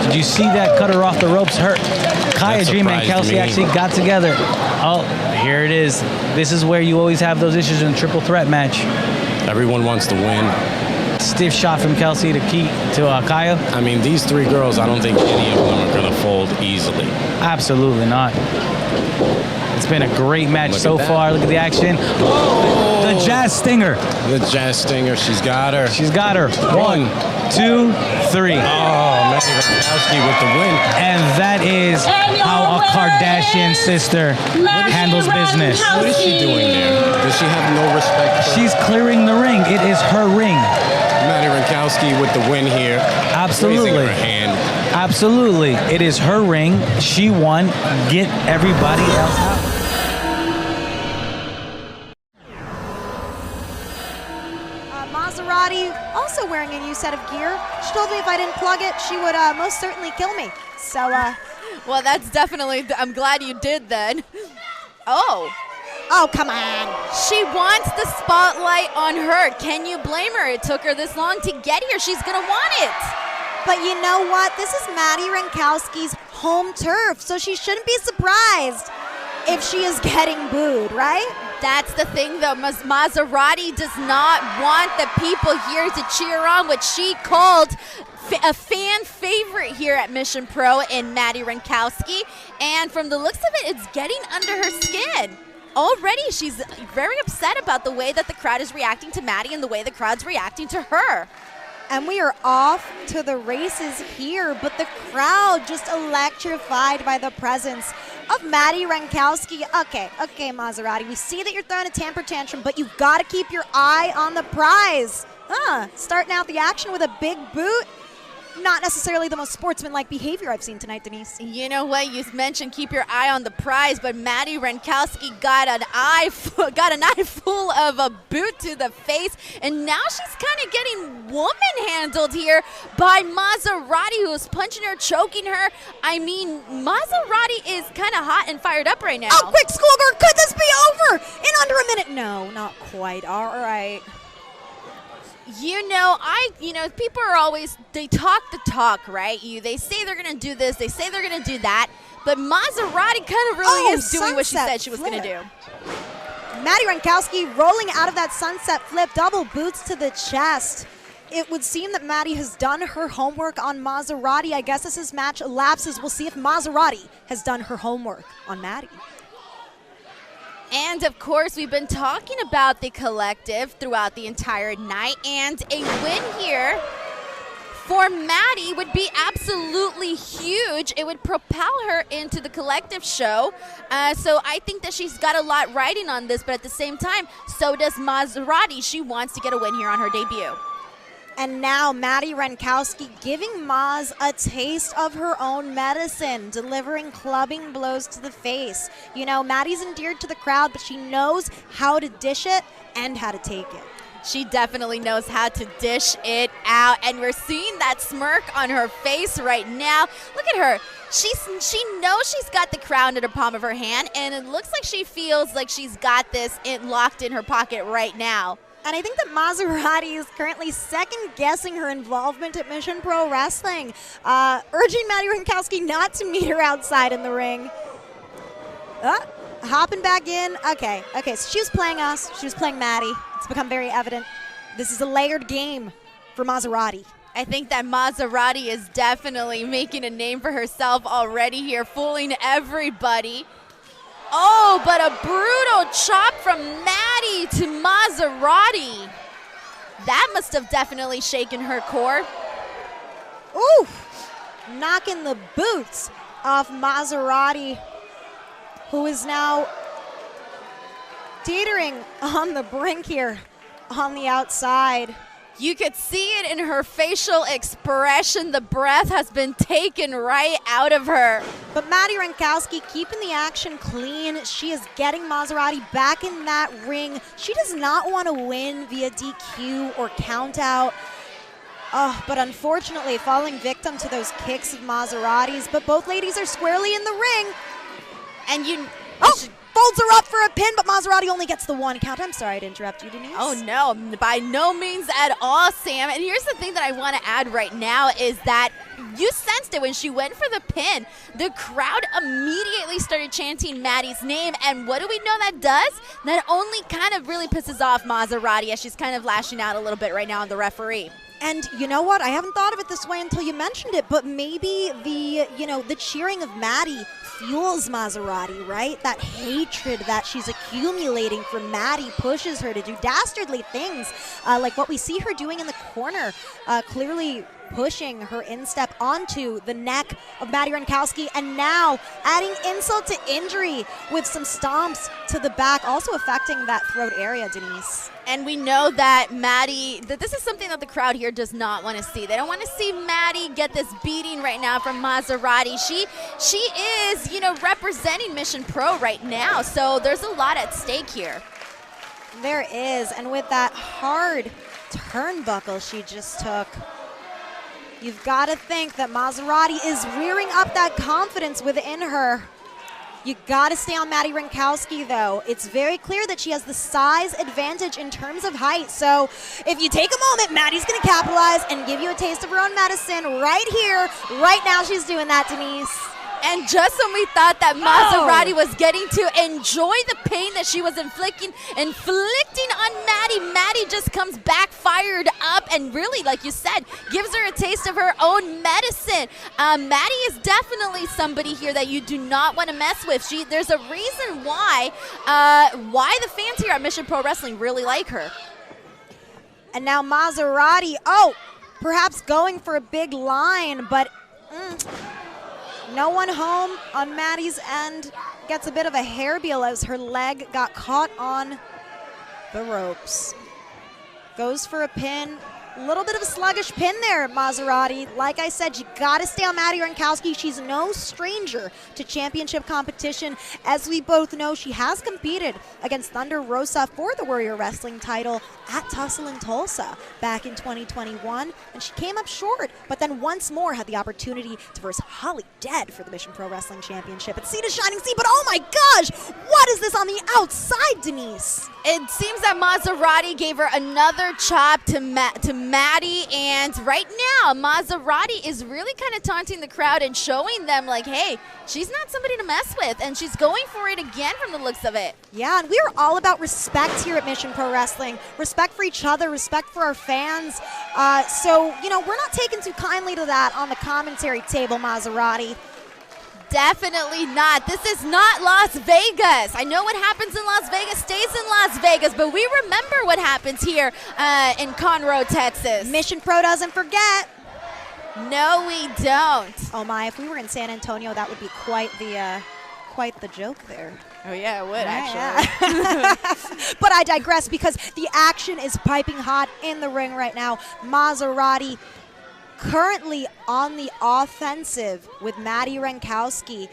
did you see that cutter off the ropes hurt? Kaya Dream and Kelsey actually got together. Oh, here it is. This is where you always have those issues in a triple threat match. Everyone wants to win. Stiff shot from Kelsey to Kaya. I mean, these 3 girls, I don't think any of them are going to fold easily. Absolutely not. It's been a great match Look so at that. far. Look at the action. Oh, the Jazz Stinger. The Jazz Stinger. She's got her. She's got her. 1, 2, 3. Oh, Madi Wrenkowski with the win. And that is how a Kardashian sister handles business. What is she doing there? Does she have no respect for She's clearing the ring. It is her ring. Madi Wrenkowski with the win here? Absolutely. Raising her hand. Absolutely. It is her ring. She won. Get everybody else out. Maserati also wearing a new set of gear. She told me if I didn't plug it, she would most certainly kill me. So, well, that's definitely, I'm glad you did then. Oh, come on. She wants the spotlight on her. Can you blame her? It took her this long to get here. She's going to want it. But you know what? This is Madi Wrenkowski's home turf, so she shouldn't be surprised if she is getting booed, right? That's the thing, though. Maserati does not want the people here to cheer on what she called a fan favorite here at Mission Pro in Madi Wrenkowski. And from the looks of it, it's getting under her skin. Already, she's very upset about the way that the crowd is reacting to Maddie and the way the crowd's reacting to her. And we are off to the races here, but the crowd just electrified by the presence of Madi Wrenkowski. Okay, Maserati, we see that you're throwing a temper tantrum, but you've got to keep your eye on the prize. Starting out the action with a big boot. Not necessarily the most sportsmanlike behavior I've seen tonight, Denise. You know what? You mentioned keep your eye on the prize, but Madi Wrenkowski got an eye full of a boot to the face, and now she's kind of getting woman-handled here by Maserati, who's punching her, choking her. I mean, Maserati is kind of hot and fired up right now. Oh, quick, Schoolgirl, could this be over in under a minute? No, not quite. All right. People are always, they talk the talk, right? They say they're going to do this, they say they're going to do that, but Maserati kind of really is doing what she said she was going to do. Madi Wrenkowski rolling out of that sunset flip, double boots to the chest. It would seem that Maddie has done her homework on Maserati. I guess as this match elapses, we'll see if Maserati has done her homework on Maddie. And, of course, we've been talking about the collective throughout the entire night, and a win here for Maddie would be absolutely huge. It would propel her into the collective show. So I think that she's got a lot riding on this, but at the same time, so does Maserati. She wants to get a win here on her debut. And now Madi Wrenkowski giving Maz a taste of her own medicine, delivering clubbing blows to the face. You know, Maddie's endeared to the crowd, but she knows how to dish it and how to take it. She definitely knows how to dish it out, and we're seeing that smirk on her face right now. Look at her. She knows she's got the crown in the palm of her hand, and it looks like she feels like she's got this locked in her pocket right now. And I think that Maserati is currently second-guessing her involvement at Mission Pro Wrestling, urging Madi Wrenkowski not to meet her outside in the ring. Hopping back in. Okay, so she was playing us. She was playing Maddie. It's become very evident. This is a layered game for Maserati. I think that Maserati is definitely making a name for herself already here, fooling everybody. Oh, but a brutal chop from Maddie to Maserati. That must have definitely shaken her core. Ooh, knocking the boots off Maserati, who is now teetering on the brink here on the outside. You could see it in her facial expression. The breath has been taken right out of her. But Madi Wrenkowski keeping the action clean. She is getting Maserati back in that ring. She does not want to win via DQ or count out. But unfortunately falling victim to those kicks of Maserati's. But both ladies are squarely in the ring. And folds her up for a pin, but Maserati only gets the one count. I'm sorry to interrupt you, Denise. Oh, no, by no means at all, Sam. And here's the thing that I want to add right now is that you sensed it when she went for the pin. The crowd immediately started chanting Maddie's name, and what do we know that does? That only kind of really pisses off Maserati as she's kind of lashing out a little bit right now on the referee. And you know what? I haven't thought of it this way until you mentioned it, but maybe the cheering of Maddie fuels Maserati, right? That hatred hatred that she's accumulating for Maddie pushes her to do dastardly things, like what we see her doing in the corner, clearly pushing her instep onto the neck of Madi Wrenkowski, and now adding insult to injury with some stomps to the back, also affecting that throat area, Denise. And we know that that this is something that the crowd here does not want to see. They don't want to see Maddie get this beating right now from Maserati. She is, representing Mission Pro right now, so there's a lot at stake here. There is, and with that hard turnbuckle she just took, you've got to think that Maserati is rearing up that confidence within her. You got to stay on Madi Wrenkowski, though. It's very clear that she has the size advantage in terms of height. So if you take a moment, Maddie's going to capitalize and give you a taste of her own medicine right here, right now. She's doing that, Denise. And just when we thought that Maserati was getting to enjoy the pain that she was inflicting on Maddie, Maddie just comes back fired up and really, like you said, gives her a taste of her own medicine. Maddie is definitely somebody here that you do not want to mess with. There's a reason why the fans here at Mission Pro Wrestling really like her. And now Maserati, perhaps going for a big line, but no one home on Maddie's end. Gets a bit of a hairpeel as her leg got caught on the ropes. Goes for a pin. A little bit of a sluggish pin there, Maserati. Like I said, you got to stay on Madi Wrenkowski. She's no stranger to championship competition. As we both know, she has competed against Thunder Rosa for the Warrior Wrestling title at Tussle in Tulsa back in 2021, and she came up short, but then once more had the opportunity to verse Holidead for the Mission Pro Wrestling Championship at Sea to Shining Sea. But oh my gosh, what is this on the outside, Denise? It seems that Maserati gave her another chop to Maddie, and right now Maserati is really kind of taunting the crowd and showing them like, hey, she's not somebody to mess with, and she's going for it again from the looks of it. Yeah, and we're all about respect here at Mission Pro Wrestling. Respect for each other, respect for our fans. So, we're not taking too kindly to that on the commentary table, Maserati. Definitely not. This is not Las Vegas. I know what happens in Las Vegas stays in Las Vegas, but we remember what happens here in Conroe, Texas. Mission Pro doesn't forget. No, we don't. Oh my, if we were in San Antonio, that would be quite the joke there. Oh yeah, it would actually. Yeah. But I digress because the action is piping hot in the ring right now. Maserati currently on the offensive with Madi Wrenkowski.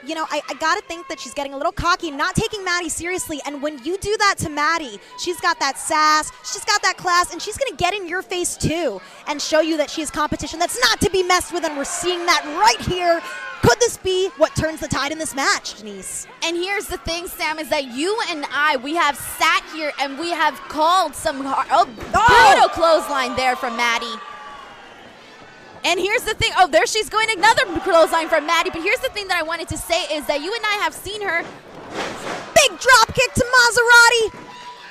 I got to think that she's getting a little cocky, not taking Maddie seriously. And when you do that to Maddie, she's got that sass, she's got that class, and she's going to get in your face too and show you that she is competition that's not to be messed with. And we're seeing that right here. Could this be what turns the tide in this match, Denise? And here's the thing, Sam, is that you and we have sat here and we have called some brutal clothesline there from Maddie. And here's the thing. Oh, there she's going, another clothesline from Maddie. But here's the thing that I wanted to say is that you and I have seen her. Big drop kick to Maserati.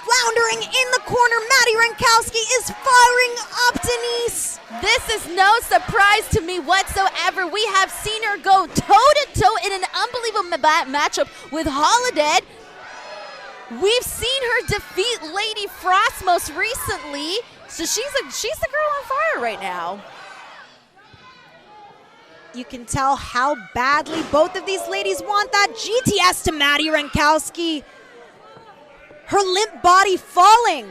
Floundering in the corner. Madi Wrenkowski is firing up, Denise. This is no surprise to me whatsoever. We have seen her go toe-to-toe in an unbelievable matchup with Holidead. We've seen her defeat Lady Frost most recently. So she's the girl on fire right now. You can tell how badly both of these ladies want that GTS to Madi Wrenkowski. Her limp body falling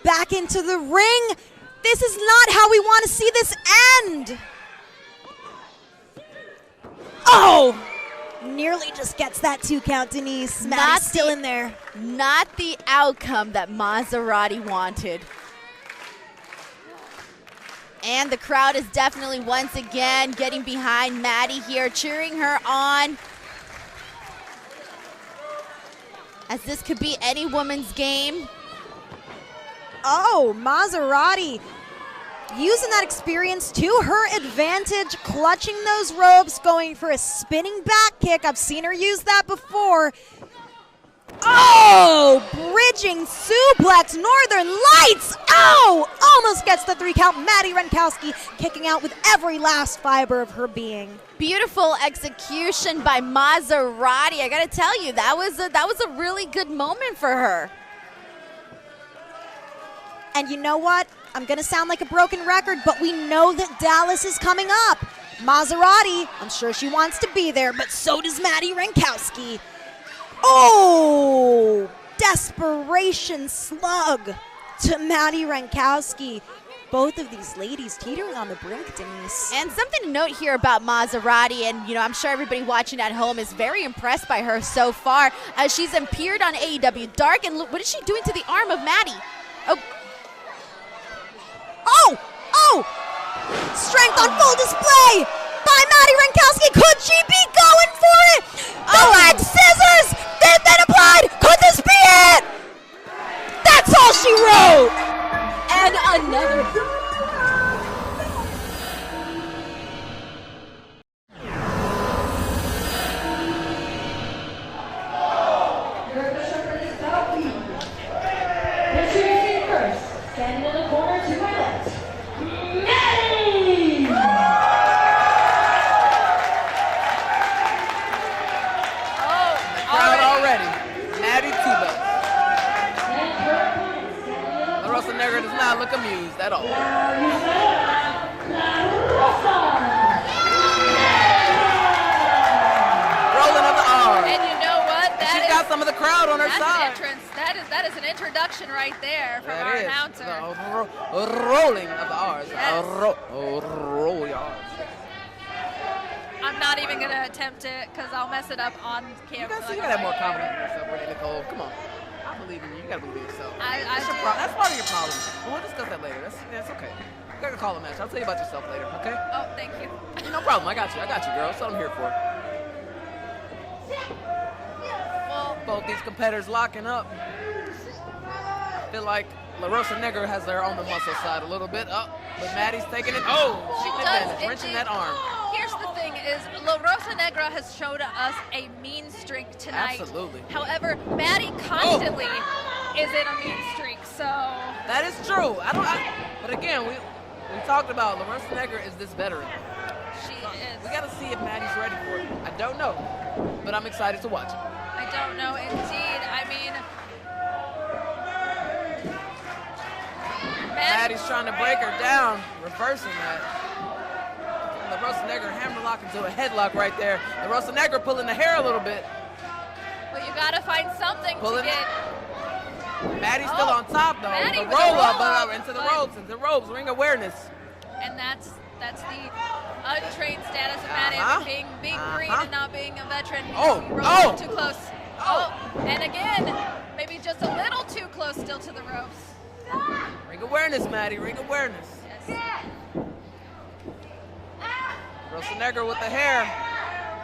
back into the ring. This is not how we want to see this end. Oh! Nearly just gets that 2 count, Denise. Maddie's still in there. Not the outcome that Maserati wanted. And the crowd is definitely once again getting behind Maddie here, cheering her on. As this could be any woman's game. Oh, Maserati using that experience to her advantage, clutching those ropes, going for a spinning back kick. I've seen her use that before. Oh, bridging suplex, Northern Lights. Oh almost gets the 3 count. Madi Wrenkowski kicking out with every last fiber of her being. Beautiful execution by Maserati. I gotta tell you, that was a really good moment for her. And you know what? I'm gonna sound like a broken record, but we know that Dallas is coming up. Maserati, I'm sure she wants to be there, but so does Madi Wrenkowski. Oh, desperation slug to Madi Wrenkowski. Both of these ladies teetering on the brink, Denise. And something to note here about Maserati, and I'm sure everybody watching at home is very impressed by her so far. She's appeared on AEW Dark, and look, what is she doing to the arm of Maddie? Oh! Strength on full display by Madi Wrenkowski. Could she be going for it? The leg scissors! They've been applied! Could this be it? That's all she wrote! And another. Introducing first, standing in the corner to my left, Maddie! Crowd already. Maddie Tuba. La Rosa Negra does not look amused at all. Rolling of the R. And you know what? She's got some of the crowd on her That's side. an entrance. That is an introduction right there from our announcer. The rolling of the R's. Yes. Roll your R's. I'm not even going to attempt it because I'll mess it up on camera. You gotta have more confidence in yourself, Brittany Nicole. Come on. I believe in you. You gotta believe in yourself. That's That's part of your problem. But we'll discuss that later. That's okay. You gotta call a match. I'll tell you about yourself later, okay? Oh, thank you. No problem. I got you, girl. That's what I'm here for. Well, both these competitors locking up. I feel like La Rosa Negra has her on the muscle side a little bit. But Maddie's taking it. Taking advantage, wrenching that arm. Here's the thing is, La Rosa Negra has showed us a mean streak tonight. Absolutely. However, Maddie constantly is in a mean streak, so. That is true. But again, we talked about La Rosa Negra is this veteran. She is. We got to see if Maddie's ready for it. I don't know, but I'm excited to watch it. I don't know, indeed. I mean, Maddie's trying to break her down, reversing that. La Rosa Negra hammerlock into a headlock right there. La Rosa Negra pulling the hair a little bit. But you gotta find something to get. Maddie's still on top though. Maddie The with roll a up roll-up, into the but- ropes, ring awareness. And that's the untrained status of Maddie, being green and not being a veteran. He rolled too close. And again, maybe just a little too close still to the ropes. Ring awareness, Maddie, ring awareness. Yes. Rosa Negra with the hair.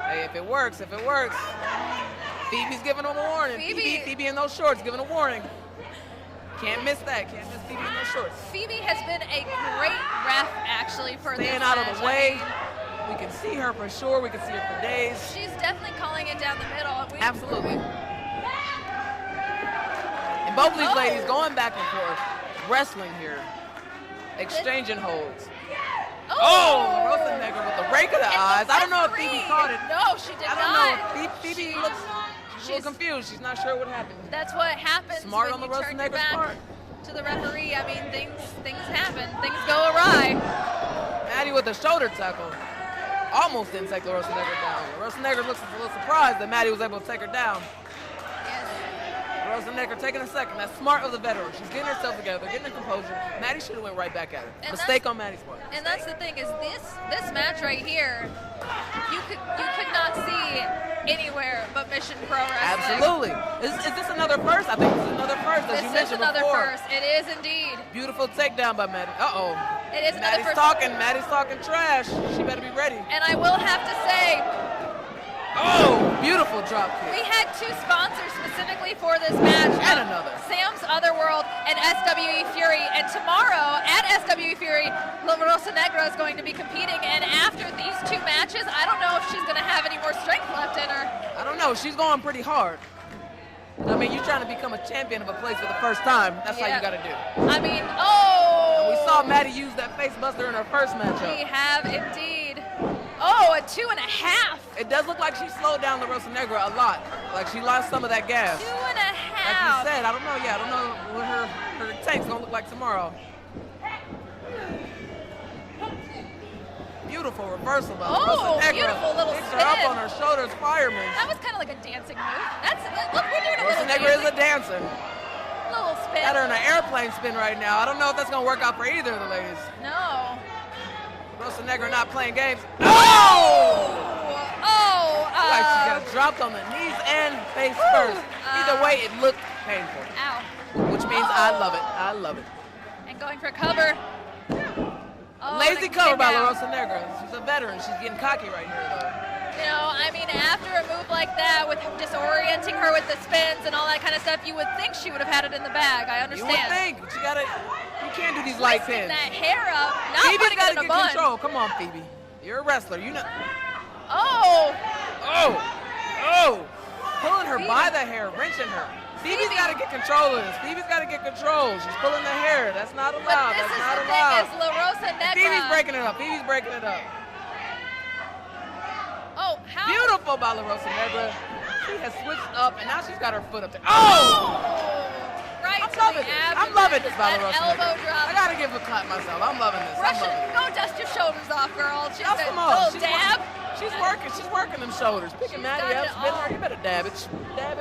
Hey, if it works. Phoebe's giving him a warning. Phoebe in those shorts giving a warning. Can't miss that. Can't miss Phoebe in those shorts. Phoebe has been a great ref, actually, for this Staying out of match. the way. We can see her for sure. We can see her for days. She's definitely calling it down the middle. Absolutely. And both of these ladies going back and forth, wrestling here, exchanging holds. Rosa Negra with the rake of the eyes. I don't know if Phoebe caught it. No, she did not. I don't know. Phoebe looks a little confused. She's not sure what happened. That's what happens Smart when on the you Rosa turn your Negra's back part. to the referee. I mean, things happen. Things go awry. Maddie with the shoulder tackle. Almost didn't take La Rosa Negra down. La Rosa Negra looks a little surprised that Maddie was able to take her down. La Rosa Negra taking a second. That's smart of the veteran. She's getting herself together, getting her composure. Maddie should have went right back at her. And Mistake on Maddie's part. And that's the thing is this match right here, you could not see anywhere but Mission Pro Wrestling. Absolutely. Is this another first? I think this is another first, as you This is mentioned another before. first. It is indeed. Beautiful takedown by Maddie. It is another first. Maddie's talking trash. She better be ready. And I will have to say, beautiful drop kick. we had two sponsors specifically for this match. And another. Sam's Otherworld and SWE Fury. And tomorrow at SWE Fury, La Rosa Negra is going to be competing. And after these two matches, I don't know if she's going to have any more strength left in her. I don't know. She's going pretty hard. I mean, you're trying to become a champion of a place for the first time. That's how you got to do. I mean, And we saw Maddie use that face buster in her first matchup. We have indeed. Oh, a 2.5. It does look like she slowed down La Rosa Negra a lot. Like she lost some of that gas. 2.5. Like you said, I don't know. Yeah, I don't know what her tank's gonna look like tomorrow. Beautiful reversal by Rosa Negra. Beautiful little Picks spin. her up on her shoulders, fireman. That was kind of like a dancing move. Look, we're doing a Rosa little Negra is a dancing. dancer. Little spin. Got her in an airplane spin right now. I don't know if that's gonna work out for either of the ladies. No. Rosa Negra not playing games. Like she got dropped on the knees and face first. Either way, it looked painful. Ow. Which means I love it. I love it. And going for cover. Lazy cover by La Rosa Negra. She's a veteran. She's getting cocky right here, though. You know, I mean, after a move like that, with disorienting her with the spins and all that kind of stuff, you would think she would have had it in the bag. I understand. You would think, but you can't do these light pins. That hair up, not Phoebe's putting it in a bun. Control. Come on, Phoebe. You're a wrestler. You know. Pulling her by the hair, wrenching her. Phoebe's got to get control of this. Phoebe's got to get control. She's pulling the hair. That's not allowed. That's not allowed. Thing is, La Rosa Negra. Phoebe's breaking it up. Phoebe's breaking it up. Oh, how? Beautiful by La Rosa Negra. She has switched up, and now she's got her foot up there. Right I'm loving this by La Rosa elbow Negra. drop. I got to give a clap myself. I'm loving this. Go dust your shoulders off, girl. She's Dust a them off. little dab. She's working them shoulders. Picking Maddie up, spin her. You better dab it,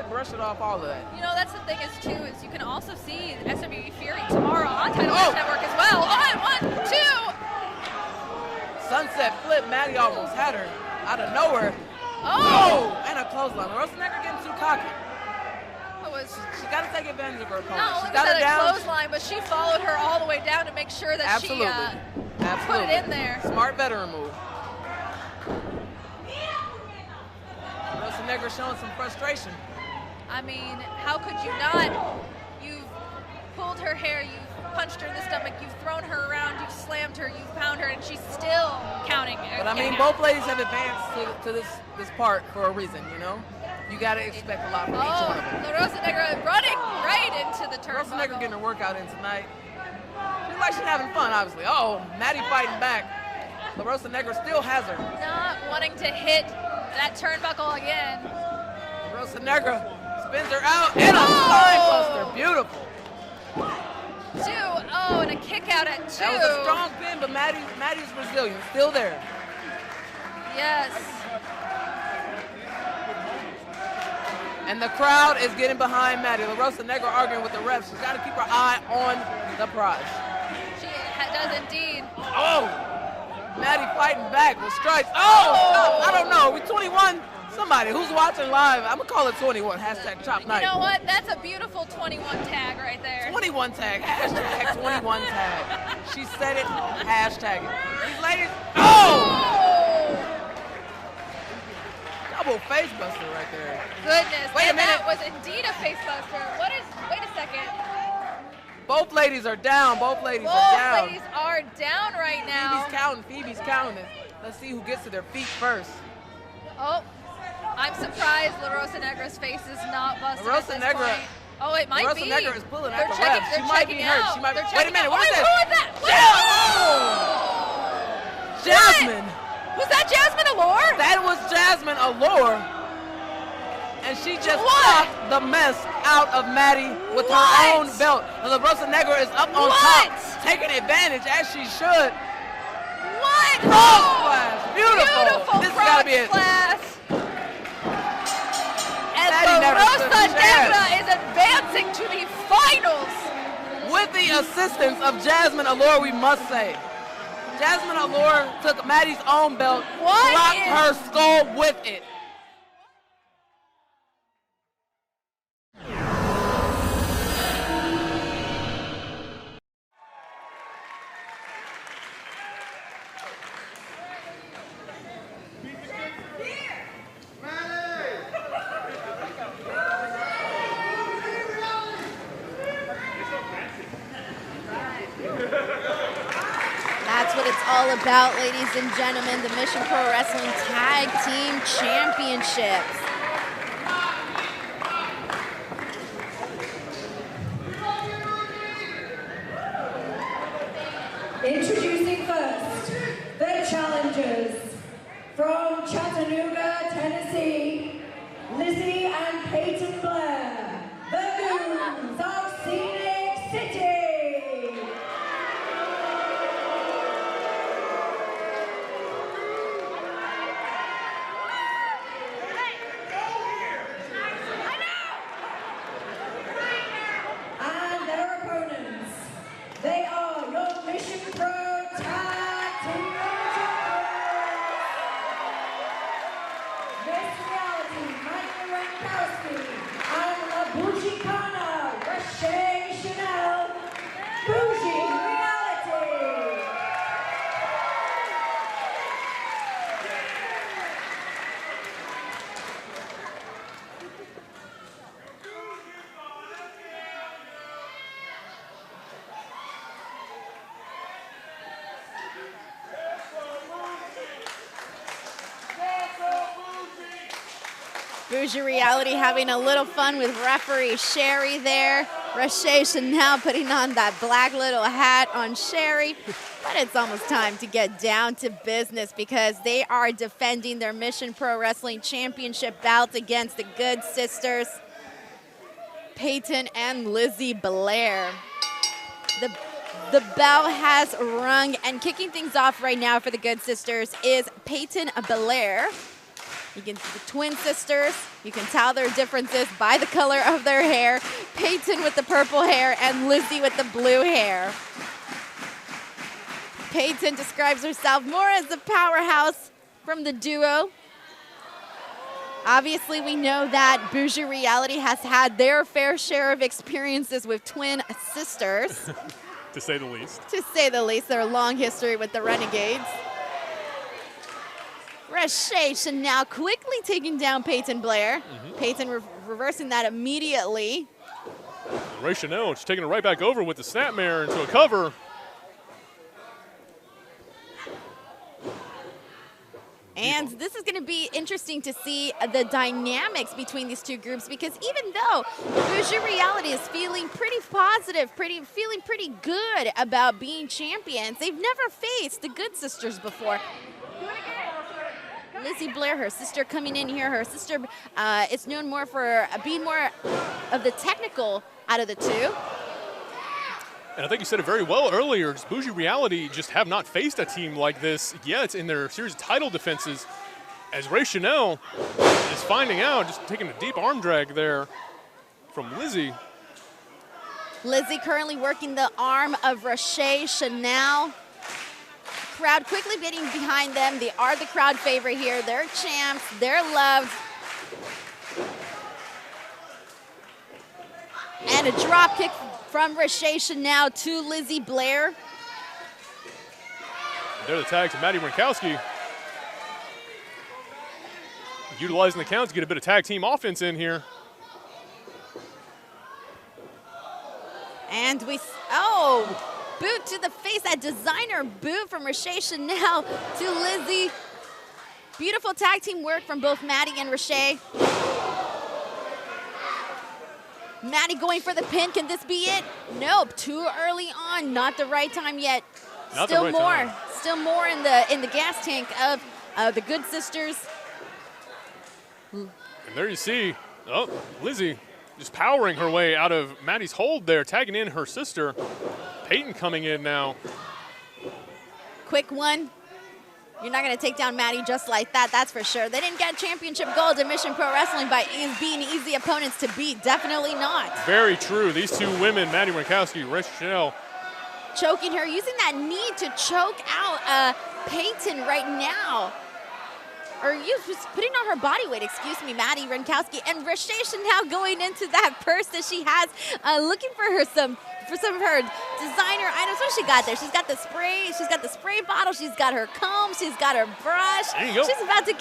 brush it off, all of that. You know, that's the thing is, too, is you can also see SWE Fury tomorrow on Title Match Network as well. On 1, 2. Sunset flip. Maddie almost had her out of nowhere. And a clothesline. Rosa Negra getting too cocky. She got to take advantage of her opponent. Not only She's was got her that a down. clothesline, but she followed her all the way down to make sure that she put it in there. Smart veteran move. Rosa Negra showing some frustration. I mean, how could you not? You've pulled her hair, you've punched her in the stomach, you've thrown her around, you've slammed her, you've pounded her, and she's still counting. But I mean, both ladies have advanced to this part for a reason, you know? You got to expect a lot from each one of them. La Rosa Negra running right into the turnbuckle. Rosa Negra getting her workout in tonight. She's like she's having fun, obviously. Maddie fighting back. La Rosa Negra still has her. Not wanting to hit that turnbuckle again. La Rosa Negra spins her out and a spine buster. Beautiful. 2. And a kick out at 2. That was a strong pin, but Maddie's resilient. Still there. Yes. And the crowd is getting behind Maddie. La Rosa Negra arguing with the refs. She's got to keep her eye on the prize. She does indeed. Maddie fighting back with strikes. I don't know. We 21. Somebody who's watching live, I'm going to call it 21. Hashtag chop night. You know what? That's a beautiful 21 tag right there. 21 tag. Hashtag 21 tag. She said it. Hashtag it. These ladies. Double face buster right there. Goodness. Wait a minute. That was indeed a face buster. Wait a second. Both ladies are down. Both ladies are down. Both ladies are down right now. Phoebe's counting. Let's see who gets to their feet first. I'm surprised La Rosa Negra's face is not busted La Rosa at this Negra. point. It might La be. Rosa Negra is pulling at the They're refs. She might be hurt. out. Wait a minute. Who What is is that? Jasmine. Was that Jasmine Allore? That was Jasmine Allore. And she just knocked the mess out of Maddie with her own belt. And La Rosa Negra is up on top, taking advantage as she should. Frog splash. Beautiful. This has got to be it. And La Rosa Negra is advancing to the finals. With the assistance of Jasmine Allore, we must say. Jasmine Allure took Maddie's own belt, dropped her skull with it. That's what it's all about, ladies and gentlemen. The Mission Pro Wrestling Tag Team Championships. Introducing first, the challengers from Chattanooga, Tennessee, Lizzie and Peyton Blair, the Goons of Scenic City. And their opponents, they are your Mission Pro Tag Team Champions. Miss Reality, Madi Wrenkowski, and La Bougie Rache Chanel, Bougie Reality. Bougie Reality having a little fun with referee Sherry there. Rache Chanel putting on that black little hat on Sherry. But it's almost time to get down to business because they are defending their Mission Pro Wrestling Championship bout against the Good Sisters, Peyton and Lizzie Blair. The bell has rung, and kicking things off right now for the Good Sisters is Peyton Blair. You can see the twin sisters. You can tell their differences by the color of their hair. Peyton with the purple hair and Lizzie with the blue hair. Peyton describes herself more as a powerhouse from the duo. Obviously, we know that Bougie Reality has had their fair share of experiences with twin sisters. To say the least. To say the least, their long history with the Renegades. Rache Chanel quickly taking down Peyton Blair. Peyton reversing that immediately. Rache Chanel just taking it right back over with the snapmare into a cover. And this is going to be interesting to see the dynamics between these two groups, because even though Bougie Reality is feeling pretty positive, feeling pretty good about being champions, they've never faced the Good Sisters before. Lizzie Blair, her sister, coming in here. Her sister is known more for being more of the technical out of the two. And I think you said it very well earlier. Bougie Reality just have not faced a team like this yet in their series of title defenses. As Rache Chanel is finding out, just taking a deep arm drag there from Lizzie. Lizzie currently working the arm of Rache Chanel. Crowd quickly getting behind them. They are the crowd favorite here. They're champs. They're loved. And a drop kick from Rache Chanel to Lizzie Blair. They're the tag to Madi Wrenkowski. Utilizing the count to get a bit of tag team offense in here. And boot to the face, that designer boot from Rache Chanel to Lizzie. Beautiful tag team work from both Maddie and Rache. Maddie going for the pin. Can this be it? Nope, too early on. Not the right time yet. Still more in the gas tank of the Good Sisters. And there you see, Lizzie just powering her way out of Maddie's hold there, tagging in her sister. Peyton coming in now. Quick one. You're not going to take down Maddie just like that, that's for sure. They didn't get championship gold in Mission Pro Wrestling by being easy opponents to beat. Definitely not. Very true. These two women, Madi Wrenkowski, Rache Chanel. Choking her, using that knee to choke out Peyton right now. Or just putting on her body weight, excuse me, Madi Wrenkowski. And Rache Chanel going into that purse that she has, looking for some of her designer items. What she got there? She's got the spray bottle, she's got her comb, she's got her brush. There you go. She's about to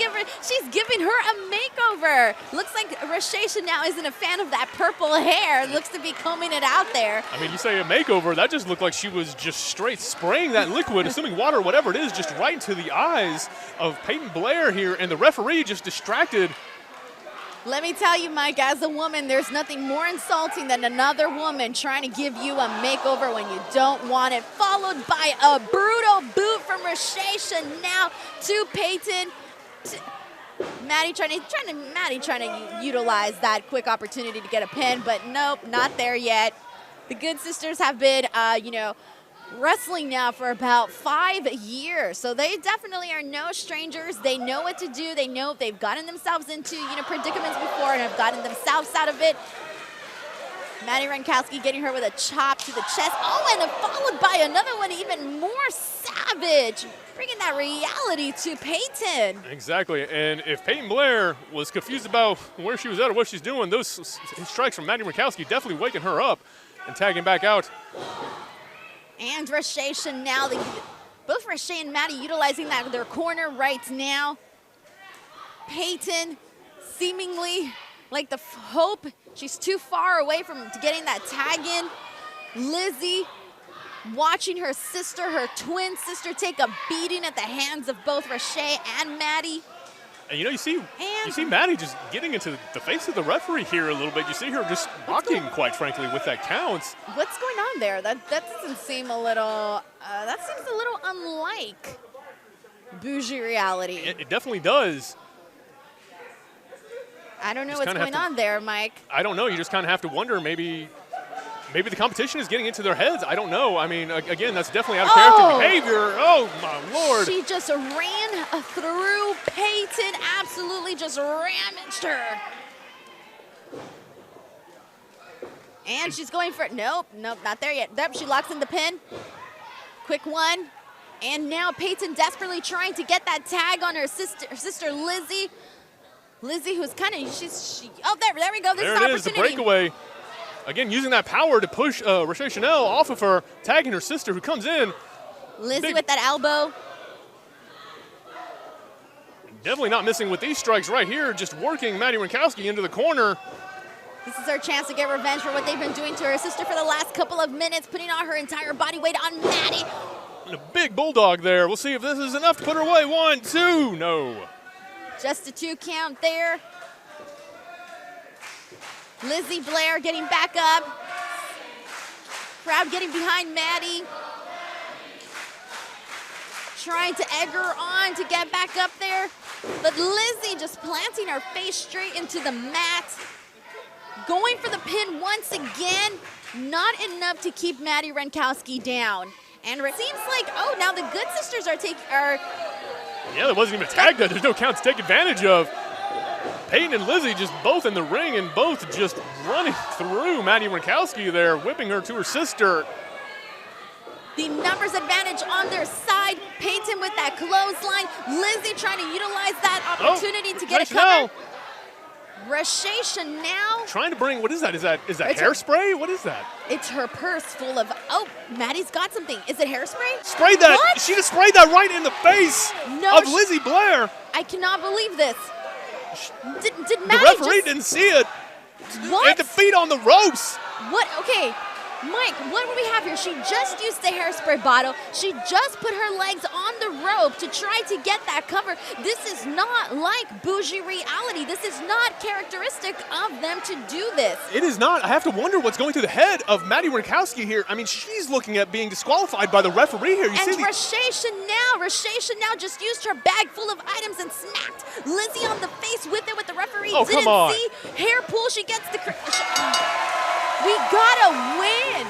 she's giving her a makeover. Looks like Rache Chanel isn't a fan of that purple hair. Looks to be combing it out there. I mean, you say a makeover, that just looked like she was just straight spraying that liquid, assuming water, whatever it is, just right into the eyes of Peyton Blair here, and the referee just distracted Let me tell you, Mike, as a woman, there's nothing more insulting than another woman trying to give you a makeover when you don't want it, followed by a brutal boot from Rache Chanel to Peyton. Maddie trying to utilize that quick opportunity to get a pin, but nope, not there yet. The Good Sisters have been, wrestling now for about 5 years, so they definitely are no strangers. They know what to do. They know they've gotten themselves into predicaments before and have gotten themselves out of it. Madi Wrenkowski getting her with a chop to the chest. Oh, and followed by another one even more savage, bringing that reality to Peyton. Exactly, and if Peyton Blair was confused about where she was at or what she's doing, those strikes from Madi Wrenkowski definitely waking her up and tagging back out. And Rache Chanel, both Rache and Maddie utilizing their corner right now. Peyton seemingly like the hope. She's too far away from getting that tag in. Lizzie watching her sister, her twin sister, take a beating at the hands of both Rache and Maddie. And you see Maddie just getting into the face of the referee here a little bit. You see her just rocking, quite frankly, with that count. What's going on there? That doesn't seem a little. That seems a little unlike Bougie reality. It definitely does. I don't know what's going on there, Mike. I don't know. You just kind of have to wonder. Maybe the competition is getting into their heads. I don't know. I mean, again, that's definitely out of character behavior. Oh, my Lord. She just ran through Peyton, absolutely just ramaged her. And she's going for it. Nope, not there yet. Nope, she locks in the pin. Quick one. And now Peyton desperately trying to get that tag on her sister Lizzie. Lizzie, who's kind of, oh, there we go. This is the opportunity. The breakaway. Again, using that power to push Rache Chanel off of her, tagging her sister who comes in. Lizzie with that elbow. Definitely not missing with these strikes right here, just working Madi Wrenkowski into the corner. This is her chance to get revenge for what they've been doing to her sister for the last couple of minutes, putting all her entire body weight on Maddie. And a big bulldog there. We'll see if this is enough to put her away. 1, 2, no. Just a 2 count there. Lizzie Blair getting back up. Crowd getting behind Maddie. Trying to egg her on to get back up there. But Lizzie just planting her face straight into the mat. Going for the pin once again. Not enough to keep Madi Wrenkowski down. And it seems like, oh, now the Good Sisters are yeah, there wasn't even a tag there. There's no count to take advantage of. Peyton and Lizzie just both in the ring and both just running through Madi Wrenkowski there, whipping her to her sister. The numbers advantage on their side. Peyton with that clothesline. Lizzie trying to utilize that opportunity to get a cover. Rache Chanel. Trying to bring, what is that? Is that hairspray? What is that? It's her purse full of, oh, Maddie's got something. Is it hairspray? Sprayed that. What? She just sprayed that right in the face of Lizzie Blair. I cannot believe this. Did Maddie The referee didn't see it. What? And the feet on the ropes. What? Okay. Mike, what do we have here? She just used the hairspray bottle. She just put her legs on the rope to try to get that cover. This is not like Bougie reality. This is not characteristic of them to do this. It is not. I have to wonder what's going through the head of Madi Wrenkowski here. I mean, she's looking at being disqualified by the referee here. And Rache Chanel just used her bag full of items and smacked Lizzie on the face with it, with the referee didn't see. Hair pull, she gets the... We gotta win!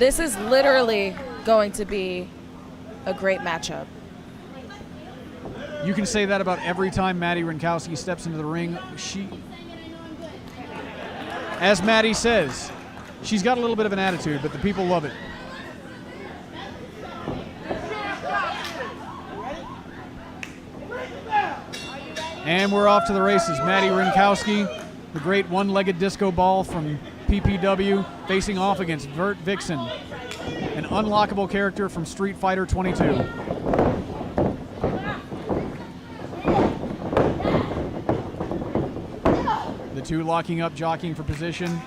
This is literally going to be a great matchup. You can say that about every time Madi Wrenkowski steps into the ring. As Maddie says, she's got a little bit of an attitude, but the people love it. And we're off to the races. Madi Wrenkowski, the great one-legged disco ball from PPW, facing off against Vert Vixen, an unlockable character from Street Fighter 22. The two locking up, jockeying for position.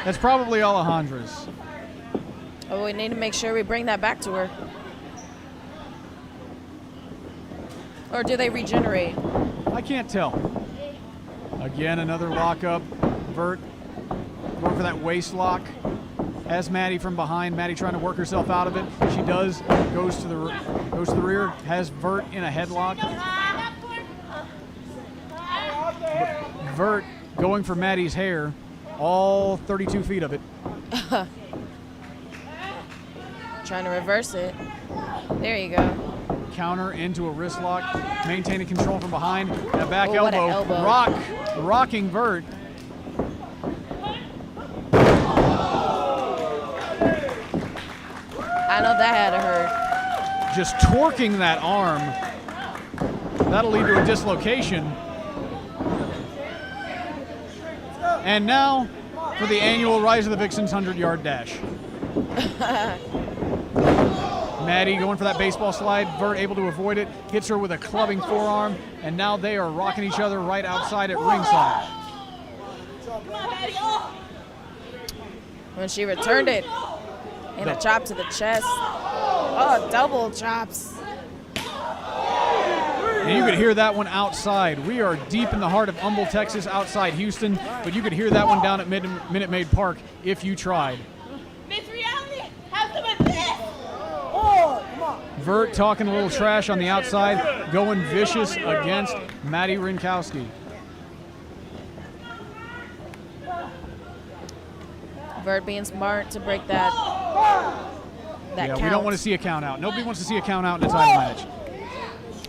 That's probably Alejandra's. Oh, we need to make sure we bring that back to her. Or do they regenerate? I can't tell. Again, another lockup. Vert going for that waist lock. Has Maddie from behind. Maddie trying to work herself out of it. She does. Goes to the rear. Has Vert in a headlock. Vert going for Maddie's hair. All 32 feet of it. Trying to reverse it. There you go. Counter into a wrist lock. Maintaining control from behind. And a back Oh, what an elbow. elbow. Rocking Vert. I know that had to hurt. Just torquing that arm. That'll lead to a dislocation. And now for the annual Rise of the Vixens 100-yard dash. Maddie going for that baseball slide. Vert able to avoid it. Hits her with a clubbing forearm. And now they are rocking each other right outside at ringside. When she returned it. And a chop to the chest. Oh, double chops. And you could hear that one outside. We are deep in the heart of Humble, Texas, outside Houston. But you could hear that one down at Minute Maid Park if you tried. Vert talking a little trash on the outside, going vicious against Madi Wrenkowski. Vert being smart to break that Yeah, count. we don't want to see a count out. Nobody wants to see a count out in a title match.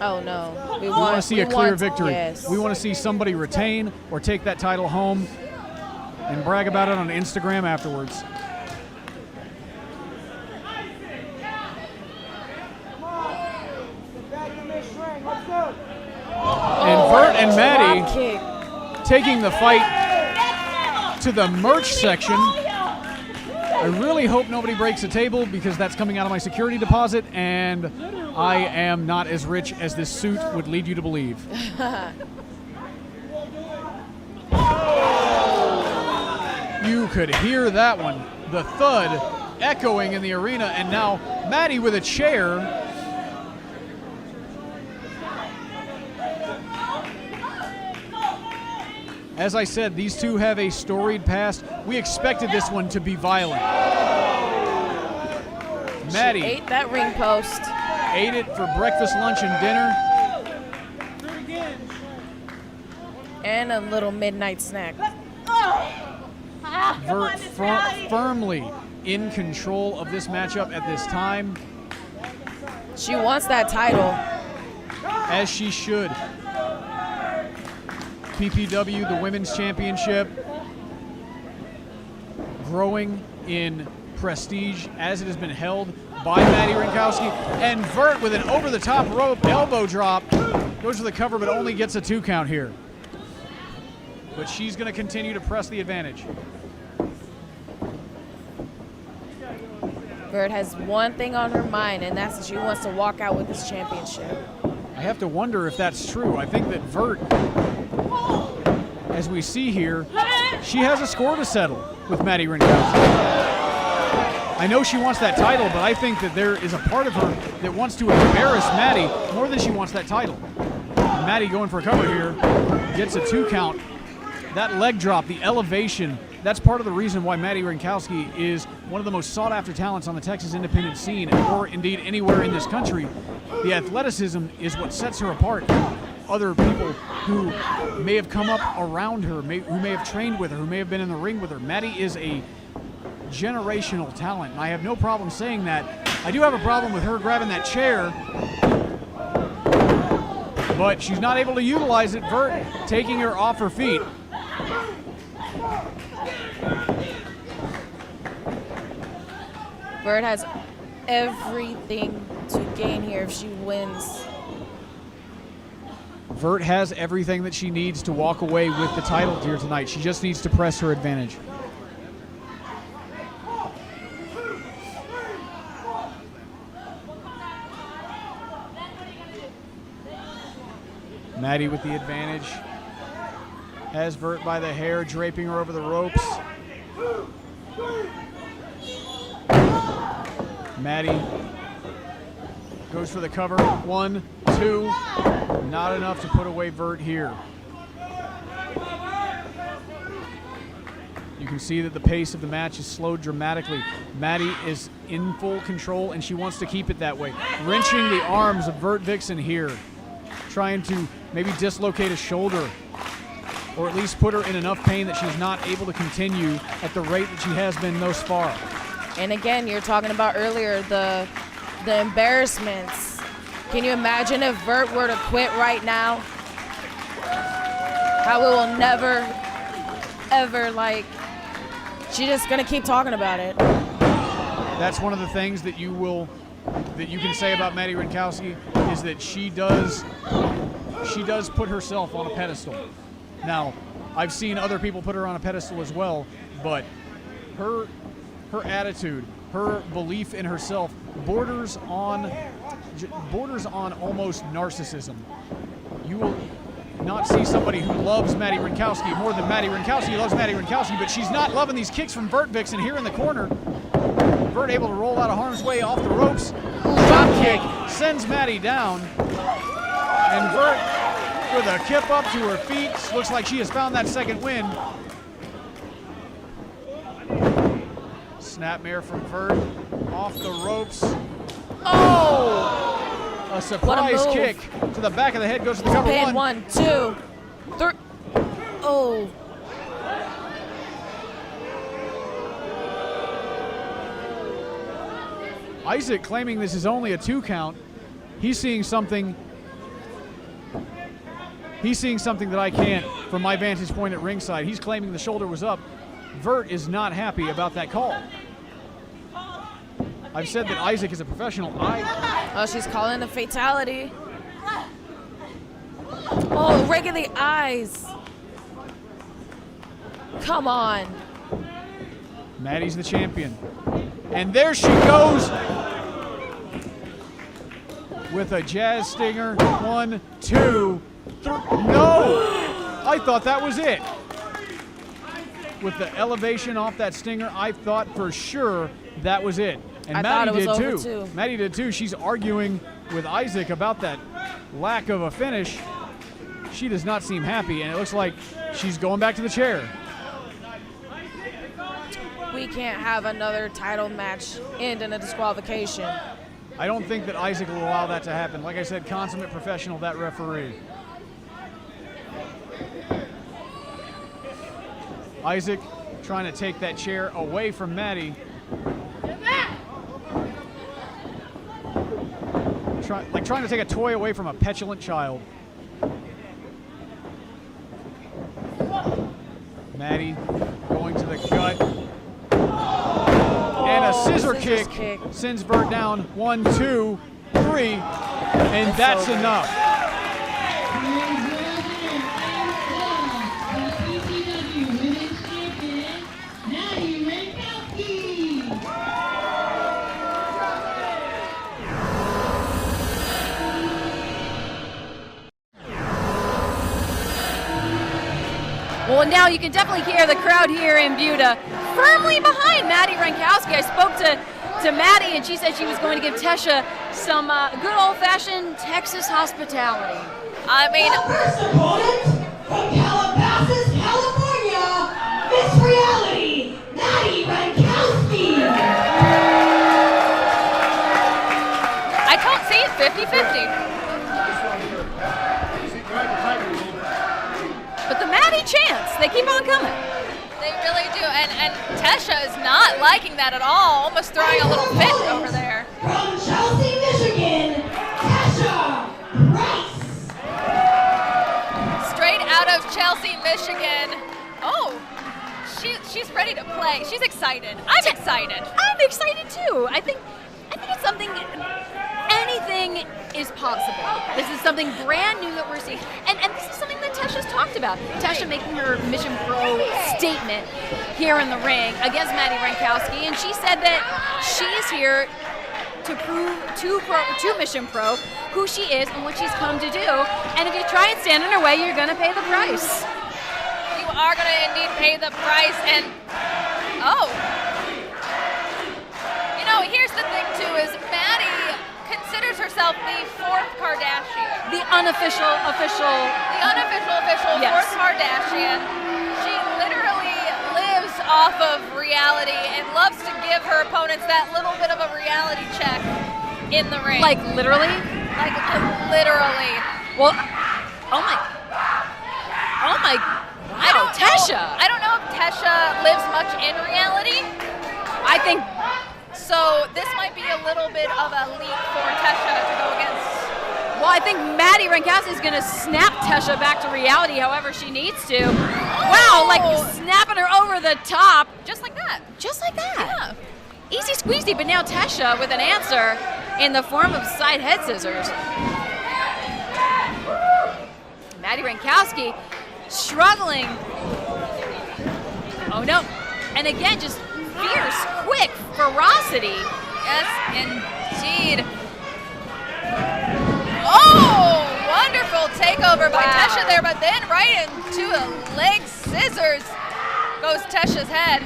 Oh, no. We want to see a clear victory. Yes. We want to see somebody retain or take that title home and brag about it on Instagram afterwards. And Vert and Maddie taking the fight to the merch section. I really hope nobody breaks a table because that's coming out of my security deposit, and I am not as rich as this suit would lead you to believe. You could hear that one, the thud echoing in the arena, and now Maddie with a chair. As I said, these two have a storied past. We expected this one to be violent. Maddie She ate that ring post. Ate it for breakfast, lunch, and dinner. And a little midnight snack. Vert firmly in control of this matchup at this time. She wants that title. As she should. PPW, the Women's Championship, growing in prestige as it has been held by Madi Wrenkowski. And Vert with an over-the-top rope elbow drop. Goes for the cover, but only gets a 2 count here. But she's going to continue to press the advantage. Vert has one thing on her mind, and that's that she wants to walk out with this championship. I have to wonder if that's true. I think that Vert, as we see here, she has a score to settle with Madi Wrenkowski. I know she wants that title, but I think that there is a part of her that wants to embarrass Maddie more than she wants that title. Maddie going for a cover here, gets a 2 count. That leg drop, the elevation, that's part of the reason why Madi Wrenkowski is one of the most sought-after talents on the Texas independent scene, or indeed anywhere in this country. The athleticism is what sets her apart. Other people who may have come up around her, who may have trained with her, who may have been in the ring with her. Maddie is a generational talent, and I have no problem saying that. I do have a problem with her grabbing that chair, but she's not able to utilize it. Vert taking her off her feet. Vert has everything to gain here if she wins. Vert has everything that she needs to walk away with the title here tonight. She just needs to press her advantage. Maddie with the advantage. Has Vert by the hair, draping her over the ropes. Maddie goes for the cover. 1, 2. Not enough to put away Vert here. You can see that the pace of the match is slowed dramatically. Maddie is in full control, and she wants to keep it that way. Wrenching the arms of Vert Vixen here, trying to maybe dislocate a shoulder, or at least put her in enough pain that she's not able to continue at the rate that she has been thus far. And again, you're talking about earlier the embarrassments. Can you imagine if Vert were to quit right now? How we will never, ever, like, she's just gonna keep talking about it. That's one of the things that you can say about Madi Wrenkowski, is that she does put herself on a pedestal. Now, I've seen other people put her on a pedestal as well, but her attitude, her belief in herself borders on almost narcissism. You will not see somebody who loves Madi Wrenkowski more than Madi Wrenkowski loves Madi Wrenkowski, but she's not loving these kicks from Vert Vixen here in the corner. Vert able to roll out of harm's way off the ropes. Drop kick sends Maddie down, and Vert with a kip up to her feet. Looks like she has found that second win. Snapmare from Vert off the ropes. Oh! A surprise kick to the back of the head, goes to the cover. Pin 1, 2, 3. Oh. Isaac claiming this is only a 2 count. He's seeing something that I can't from my vantage point at ringside. He's claiming the shoulder was up. Vert is not happy about that call. I've said that Isaac is a professional. Oh, she's calling a fatality. Oh, right in the eyes. Come on. Maddie's the champion. And there she goes with a jazz stinger. 1, 2, 3. No! I thought that was it. With the elevation off that stinger, I thought for sure that was it. And Maddie did too. Maddie did too. She's arguing with Isaac about that lack of a finish. She does not seem happy, and it looks like she's going back to the chair. We can't have another title match end in a disqualification. I don't think that Isaac will allow that to happen. Like I said, consummate professional, that referee. Isaac trying to take that chair away from Maddie. Trying to take a toy away from a petulant child. Maddie going to the gut. And a scissor kick sends Vert down. 1, 2, 3. And that's enough. Well, now you can definitely hear the crowd here in Buda firmly behind Madi Wrenkowski. I spoke to Maddie, and she said she was going to give Tesha some good old-fashioned Texas hospitality. I mean, our first opponent from Calabasas, California, Miss Reality, Madi Wrenkowski. I don't see it 50-50. But the Maddie chants, they keep on coming. They really do, and Tesha is not liking that at all, almost throwing a little fit over there. From Chelsea, Michigan, Tesha Price. Straight out of Chelsea, Michigan. Oh, she's ready to play. She's excited. I'm excited. I'm excited too. I think it's something. Anything is possible. This is something brand new that we're seeing. And this is something that Tesha's talked about. Tesha making her Mission Pro statement here in the ring against Madi Wrenkowski. And she said that she's here to prove to Mission Pro who she is and what she's come to do. And if you try and stand in her way, you're going to pay the price. You are going to indeed pay the price. And, oh, herself the fourth Kardashian. The unofficial official. The unofficial Yes. fourth Kardashian. She literally lives off of reality and loves to give her opponents that little bit of a reality check in the ring. Like literally? Like literally. Well, oh my. Wow, Tesha. I don't know if Tesha lives much in reality. I think so. This might be a little bit of a leap for Tesha to go against. Well, I think Madi Wrenkowski is going to snap Tesha back to reality however she needs to. Wow, like snapping her over the top. Just like that. Just like that. Yeah. Easy squeezy, but now Tesha with an answer in the form of side head scissors. Madi Wrenkowski struggling. Oh no. And again, just fierce, quick ferocity. Yes, indeed. Oh, wonderful takeover by Tesha there, but then right into a leg scissors goes Tesha's head.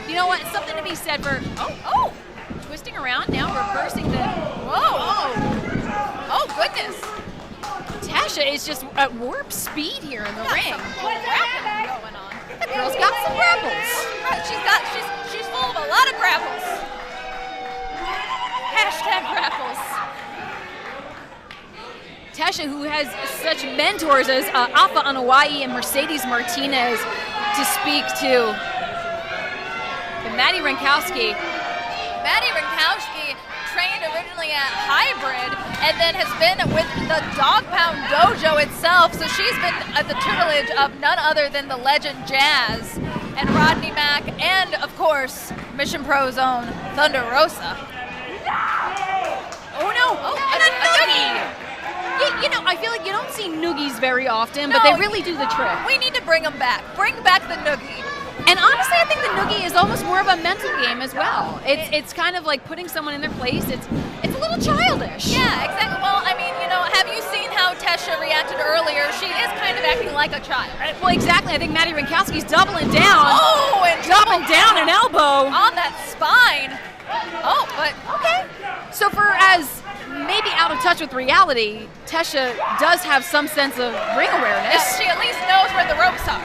You know what? Something to be said for, twisting around, now reversing the, oh goodness. Tasha is just at warp speed here in the ring. Some grappling going on. The girl's got some grapples. She's full of a lot of grapples. Hashtag grapples. Tasha, who has such mentors as Afa Anawai and Mercedes Martinez to speak to. But Madi Wrenkowski. Madi Wrenkowski trained originally at Hybrid and then has been with the Dog Pound Dojo itself, so she's been at the tutelage of none other than the legend Jazz and Rodney Mack and, of course, Mission Pro's own Thunder Rosa. Oh no! And a noogie! You know, I feel like you don't see noogies very often, but they really do the trick. We need to bring them back. Bring back the noogie. And honestly, I think the noogie is almost more of a mental game as well. It's kind of like putting someone in their place. It's a little childish. Yeah, exactly. Well, I mean, you know, have you seen how Tesha reacted earlier? She is kind of acting like a child. Well, exactly. I think Madi Wrenkowski's doubling down. Oh, and dropping down an elbow on that spine. Oh, but okay. So for as maybe out of touch with reality, Tesha does have some sense of ring awareness. Yeah, she at least knows where the ropes are.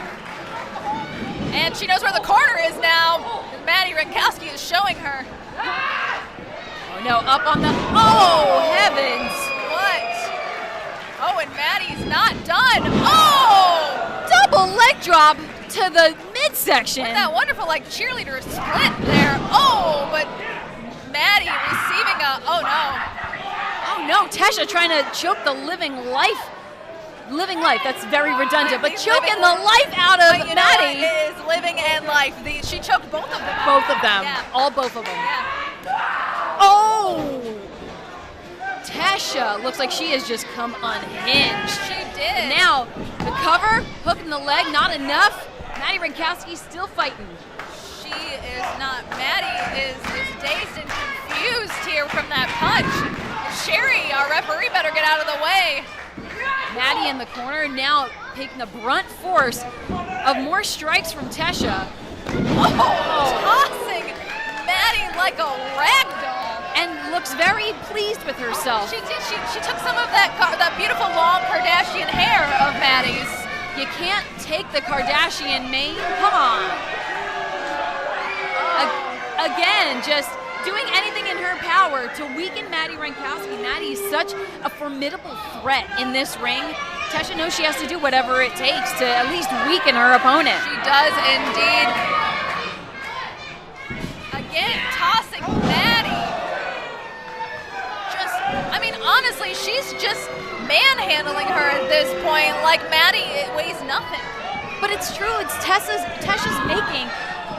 And she knows where the corner is now. Madi Wrenkowski is showing her. Oh no, up on the, oh heavens. What? Oh, and Maddie's not done. Oh! Double leg drop to the midsection. With that wonderful like cheerleader split there. Oh, but Maddie receiving a, oh no. Oh no, Tesha trying to choke the living life. That's very redundant, but choking the life out of Maddie. It is living and life. She choked both of them. Both of them. Yeah. Both of them. Yeah. Oh! Tesha looks like she has just come unhinged. She did. Now, the cover, hook in the leg, not enough. Madi Wrenkowski still fighting. She is not. Maddie is dazed and confused here from that punch. Sherry, our referee, better get out of the way. Maddie in the corner, now taking the brunt force of more strikes from Tesha. Tossing Maddie like a rag doll. And looks very pleased with herself. She did. She took some of that beautiful long Kardashian hair of Maddie's. You can't take the Kardashian mane. Come on. Again, just doing anything in her power to weaken Madi Wrenkowski. Maddie is such a formidable threat in this ring. Tesha knows she has to do whatever it takes to at least weaken her opponent. She does indeed. Again, tossing Maddie. Honestly, she's just manhandling her at this point. Like Maddie, it weighs nothing. But it's true. It's Tesha's making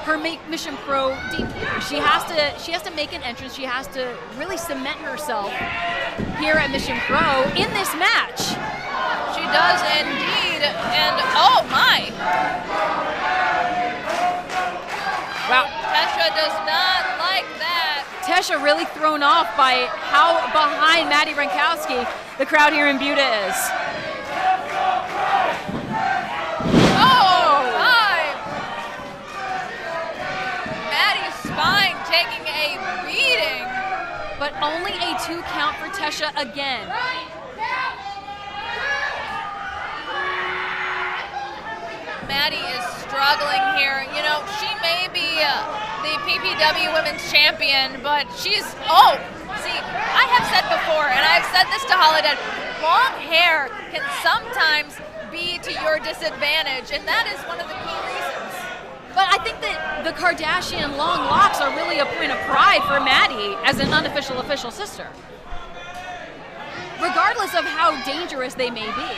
her Mission Pro debut. She has to make an entrance. She has to really cement herself here at Mission Pro in this match. She does indeed. And oh my! Wow. Tesha does not like that. Tesha really thrown off by how behind Madi Wrenkowski the crowd here in Buda is. Oh my! Maddie's spine taking a beating. but only a 2 count for Tesha again. Maddie is struggling here. You know, she may be the PPW Women's Champion, but she's, see, I have said before, and I've said this to Holidead, long hair can sometimes be to your disadvantage, and that is one of the key reasons. But I think that the Kardashian long locks are really a point of pride for Maddie as an unofficial official sister, regardless of how dangerous they may be.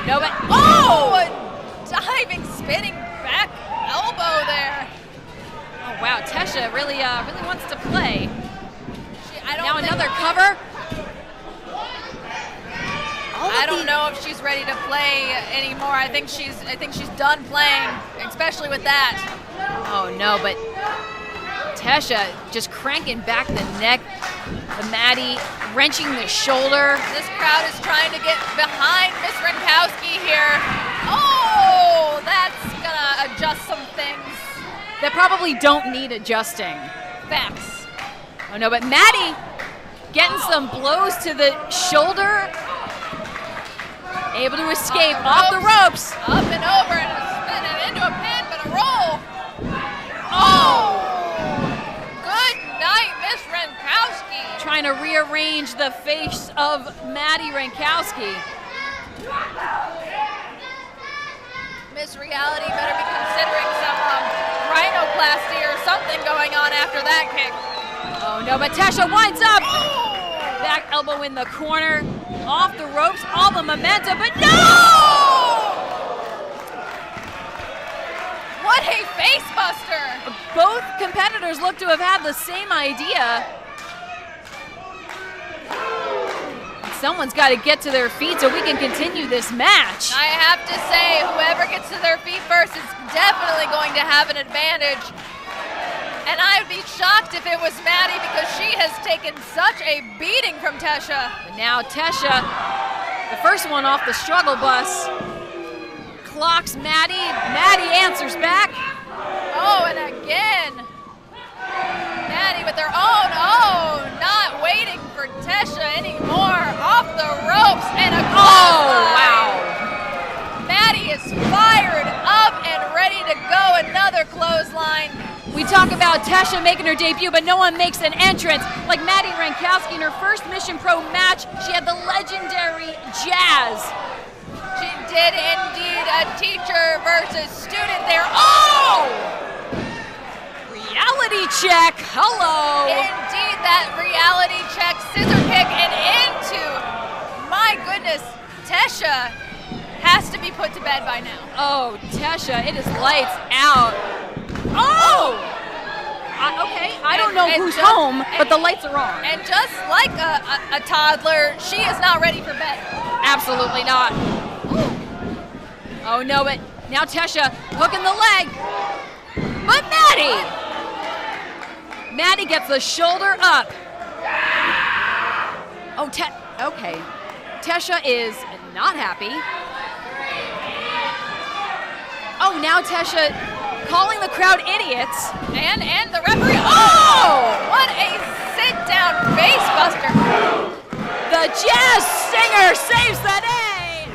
No, but a diving, spinning back elbow there. Oh wow, Tesha really wants to play. Now another cover. I don't know if she's ready to play anymore. I think she's done playing, especially with that. Oh no, but Tesha just cranking back the neck. The Maddie wrenching the shoulder. This crowd is trying to get behind Miss Renkowski here. Oh, that's gonna adjust some things that probably don't need adjusting. Facts. Oh no, but Maddie getting some blows to the shoulder. Able to escape off the ropes. Up and over and a spin and into a pin, but a roll. Oh! Good night, Miss Renkowski. Trying to rearrange the face of Madi Wrenkowski. Miss Reality better be considering some rhinoplasty or something going on after that kick. Oh no, but Tesha winds up. Back elbow in the corner. Off the ropes, all the momentum, but no! What a face buster! Both competitors look to have had the same idea. Someone's got to get to their feet so we can continue this match. I have to say, whoever gets to their feet first is definitely going to have an advantage. And I would be shocked if it was Maddie because she has taken such a beating from Tesha. But now Tesha, the first one off the struggle bus, clocks Maddie. Maddie answers back. Oh, and again. Maddie with their own, not waiting for Tesha anymore. Off the ropes and a clothesline. Wow. Maddie is fired up and ready to go. Another clothesline. We talk about Tesha making her debut, but no one makes an entrance like Madi Wrenkowski in her first Mission Pro match. She had the legendary Jazz. She did indeed. A teacher versus student there. Oh! Reality check. Hello. Indeed, that reality check. Scissor kick and into. My goodness, Tesha has to be put to bed by now. Oh, Tesha, it is lights out. Oh! Okay, I don't know who's home, but the lights are on. And just like a toddler, she is not ready for bed. Absolutely not. Oh no, but now Tesha hooking the leg. But Maddie gets the shoulder up. Oh, okay. Tesha is not happy. Oh, now Tesha calling the crowd idiots. And the referee. Oh! What a sit-down face buster. The Jazz Singer saves the day.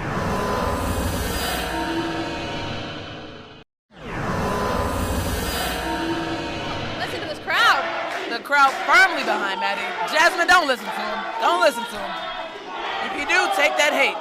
Listen to this crowd. The crowd firmly behind Maddie. Jasmine, don't listen to him. Don't listen to him. If you do, take that hate.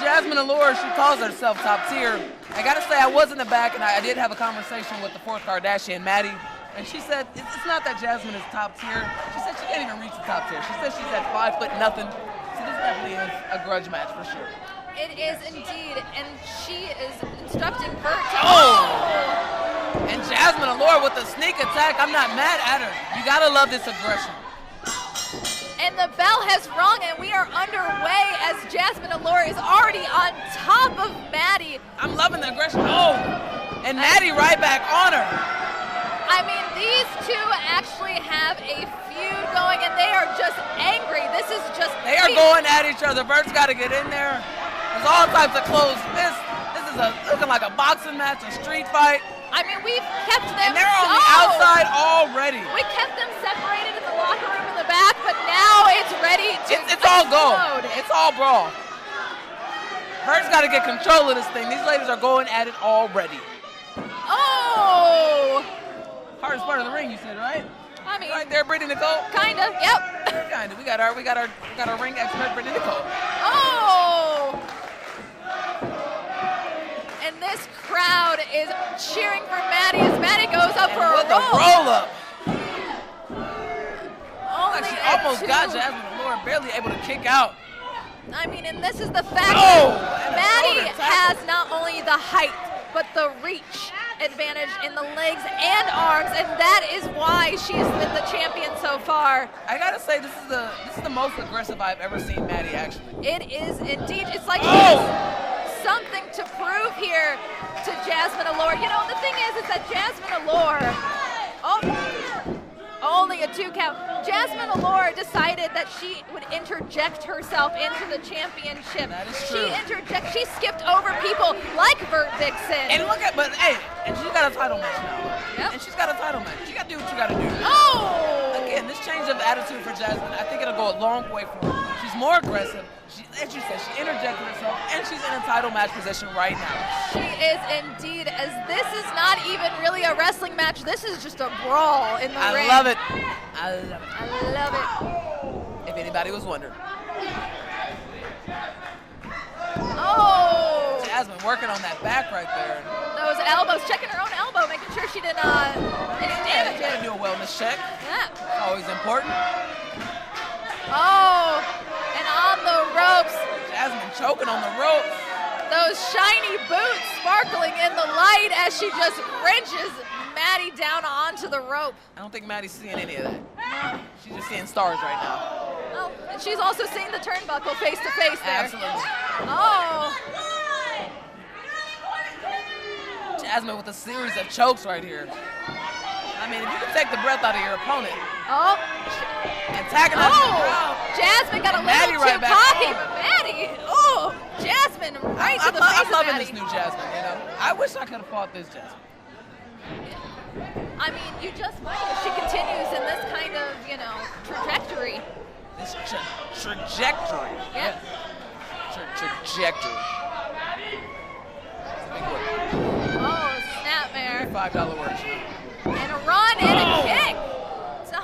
Jasmine Allure, she calls herself top tier. I gotta say, I was in the back, and I did have a conversation with the fourth Kardashian, Maddie, and she said it's not that Jasmine is top tier. She said she can't even reach the top tier. She said she's at 5 foot nothing. So this definitely is a grudge match for sure. It is indeed, and she is instructing Vert to. Oh! And Jasmine Allure with the sneak attack. I'm not mad at her. You gotta love this aggression. And the bell has rung, and we are underway as Jasmine Allure is already on top of Maddie. I'm loving the aggression. Oh! And Maddie right back on her. I mean, these two actually have a feud going, and they are just angry. This is just. They are going at each other. Vert's got to get in there. There's all types of closed fists. This is looking like a boxing match, a street fight. I mean, we've kept them. And they're on the outside already. We kept them separated in the locker room in the back, but now it's ready to. It's all go. It's all brawl. Vert's got to get control of this thing. These ladies are going at it already. Oh! Hardest part of the ring, you said, right? I mean, right there, Brittany Nicole. Kinda. Yep. Kinda. We got our ring expert, Brittany Nicole. Oh! And this crowd is cheering for Maddie as Maddie goes up for a roll. With a roll up. Only she almost got Jasmine Allure, barely able to kick out. I mean, and this is the fact that Maddie has not only the height, but the reach advantage in the legs and arms, and that is why she's been the champion so far. I gotta say, this is the most aggressive I've ever seen Maddie, actually. It is indeed. It's like she has something to prove here to Jasmine Allure. You know, the thing is that Jasmine Allure, only a 2 count. Jasmine Allure decided that she would interject herself into the championship. That is true. She skipped over people like Vert Vixen. And look at, but hey, and she's got a title match now. Yep. And she's got a title match. You gotta do what you gotta do. Oh! Again, this change of attitude for Jasmine, I think it'll go a long way for her. She's more aggressive. As you said, she interjected herself, and she's in a title match position right now. She is indeed, as this is not even really a wrestling match. This is just a brawl in the ring. I love it. I love it. I love it. If anybody was wondering. Oh! Jasmine working on that back right there. Those elbows, checking her own elbow, making sure she didn't any damage. You gotta do a wellness check. Yeah. It's always important. Oh, and on the ropes. Jasmine choking on the ropes. Those shiny boots sparkling in the light as she just wrenches Maddie down onto the rope. I don't think Maddie's seeing any of that. She's just seeing stars right now. Oh, and she's also seeing the turnbuckle face to face there. Absolutely. Oh. Jasmine with a series of chokes right here. I mean, if you can take the breath out of your opponent. Oh. Antagonizing the crowd. Jasmine got a Maddie little too right back cocky, on. but Maddie, oh, Jasmine right to the face I'm of loving Maddie. this new Jasmine, you know. I wish I could have fought this Jasmine. I mean, you just might if she continues in this kind of, you know, trajectory. This trajectory. Yeah. Trajectory. That's a big word. Oh, snapmare. $5 words. And a run and a kick.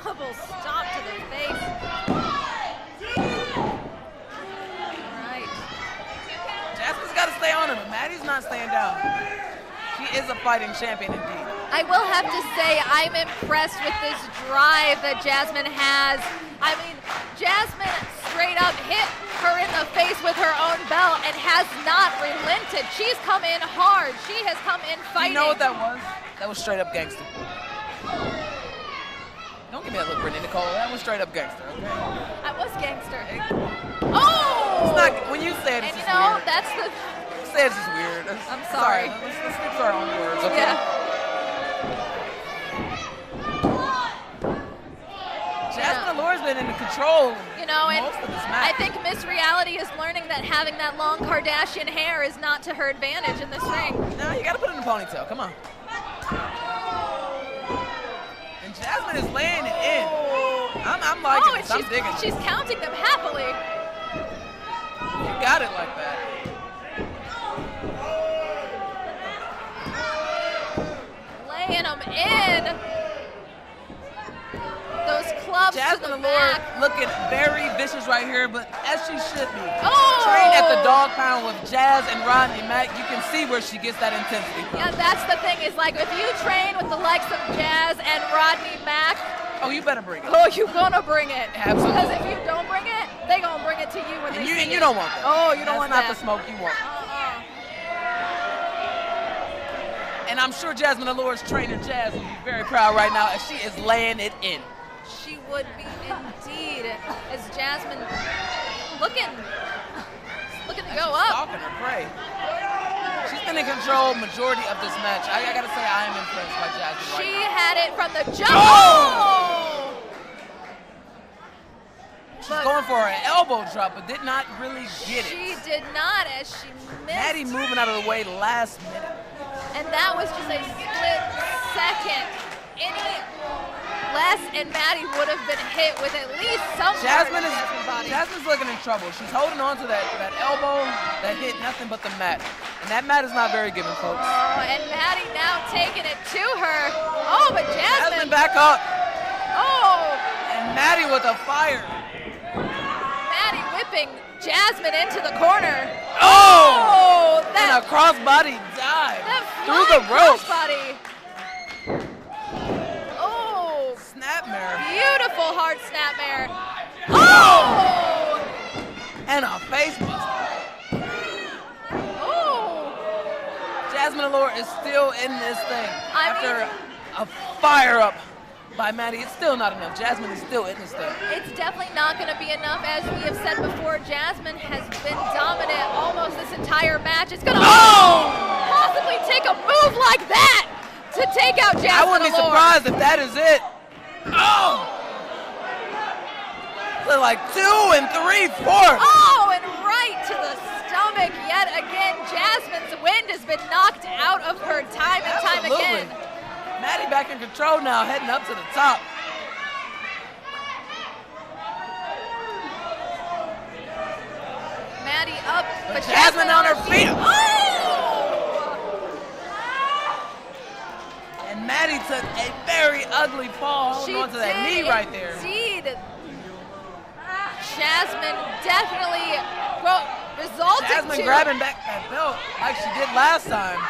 Double stomp to the face. All right. Jasmine's got to stay on her, but Maddie's not staying down. She is a fighting champion indeed. I will have to say I'm impressed with this drive that Jasmine has. I mean, Jasmine straight up hit her in the face with her own belt and has not relented. She's come in hard. She has come in fighting. You know what that was? That was straight up gangster. Don't give me that look, Brittany Nicole. That was straight up gangster, okay? I was gangster. Oh! It's not, when you say it, it's and you just know, weird. that's the... You say it's just weird. I'm sorry. Let's stick to our own words, okay? Yeah. Jasmine Allure's been in control you know, and most of this match. I think Miss Reality is learning that having that long Kardashian hair is not to her advantage in this ring. No, you gotta put it in a ponytail. Come on. And Jasmine is laying it in. I'm liking this. I'm digging it. She's counting them happily. You got it like that. Laying them in. Those those clubs Jasmine to the Allure back. looking very vicious right here, but as she should be. Oh! Trained at the dog pound with Jazz and Rodney Mack, you can see where she gets that intensity from. Yeah, that's the thing, is like if you train with the likes of Jazz and Rodney Mack, oh, you better bring it. Oh, you gonna bring it. Absolutely. Because if you don't bring it, they gonna bring it to you when they see And you it. don't want that. Oh, you don't want That's that. not the smoke you want. And I'm sure Jasmine Allure's trainer Jazz will be very proud right now as she is laying it in. She would be indeed, as Jasmine looking to go up. Stalking her prey. She's been in control majority of this match. I gotta say I am impressed by Jasmine She right now. had it from the jump. Oh! She's going for an elbow drop, but did not really get it. She did not, as she missed. Maddie moving out of the way last minute. And that was just a split second. Any less, and Maddie would have been hit with at least some Jasmine's looking in trouble. She's holding on to that elbow that hit nothing but the mat. And that mat is not very giving, folks. Oh, and Maddie now taking it to her. Oh, but Jasmine back up. Oh! And Maddie with a fire. Maddie whipping Jasmine into the corner. Oh! That and a crossbody dive through the flying ropes. crossbody. Oh! Snapmare. Beautiful hard snapmare. Oh! And a face buster. Oh! Jasmine Allure is still in this thing. After a fire up by Maddie, it's still not enough. Jasmine is still in this thing. It's definitely not going to be enough. As we have said before, Jasmine has been dominant almost this entire match. It's going to possibly take a move like that to take out Jasmine I wouldn't be Allure. surprised if that is it. Oh! So like 2 and 3/4. Oh, and right to the stomach yet again. Jasmine's wind has been knocked out of her time and time again. Maddie back in control now, heading up to the top. Maddie up, but Jasmine on her feet. Oh! And Maddie took a very ugly fall, holding onto that knee right there. Indeed. Jasmine definitely resulted Jasmine to grabbing back that belt like she did last time.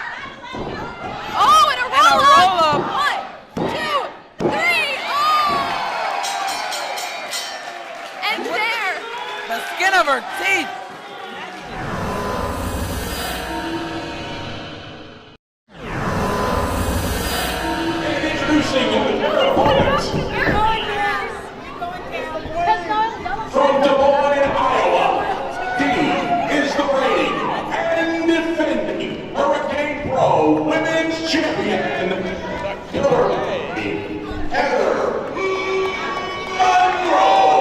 Oh, and a roll roll-up. 1, 2, 3. Oh! And there. The skin of her teeth. Introducing their opponents. From Des Moines, Iowa, he is the reigning and defending Hurricane Pro Women's Champion, Heather Monroe.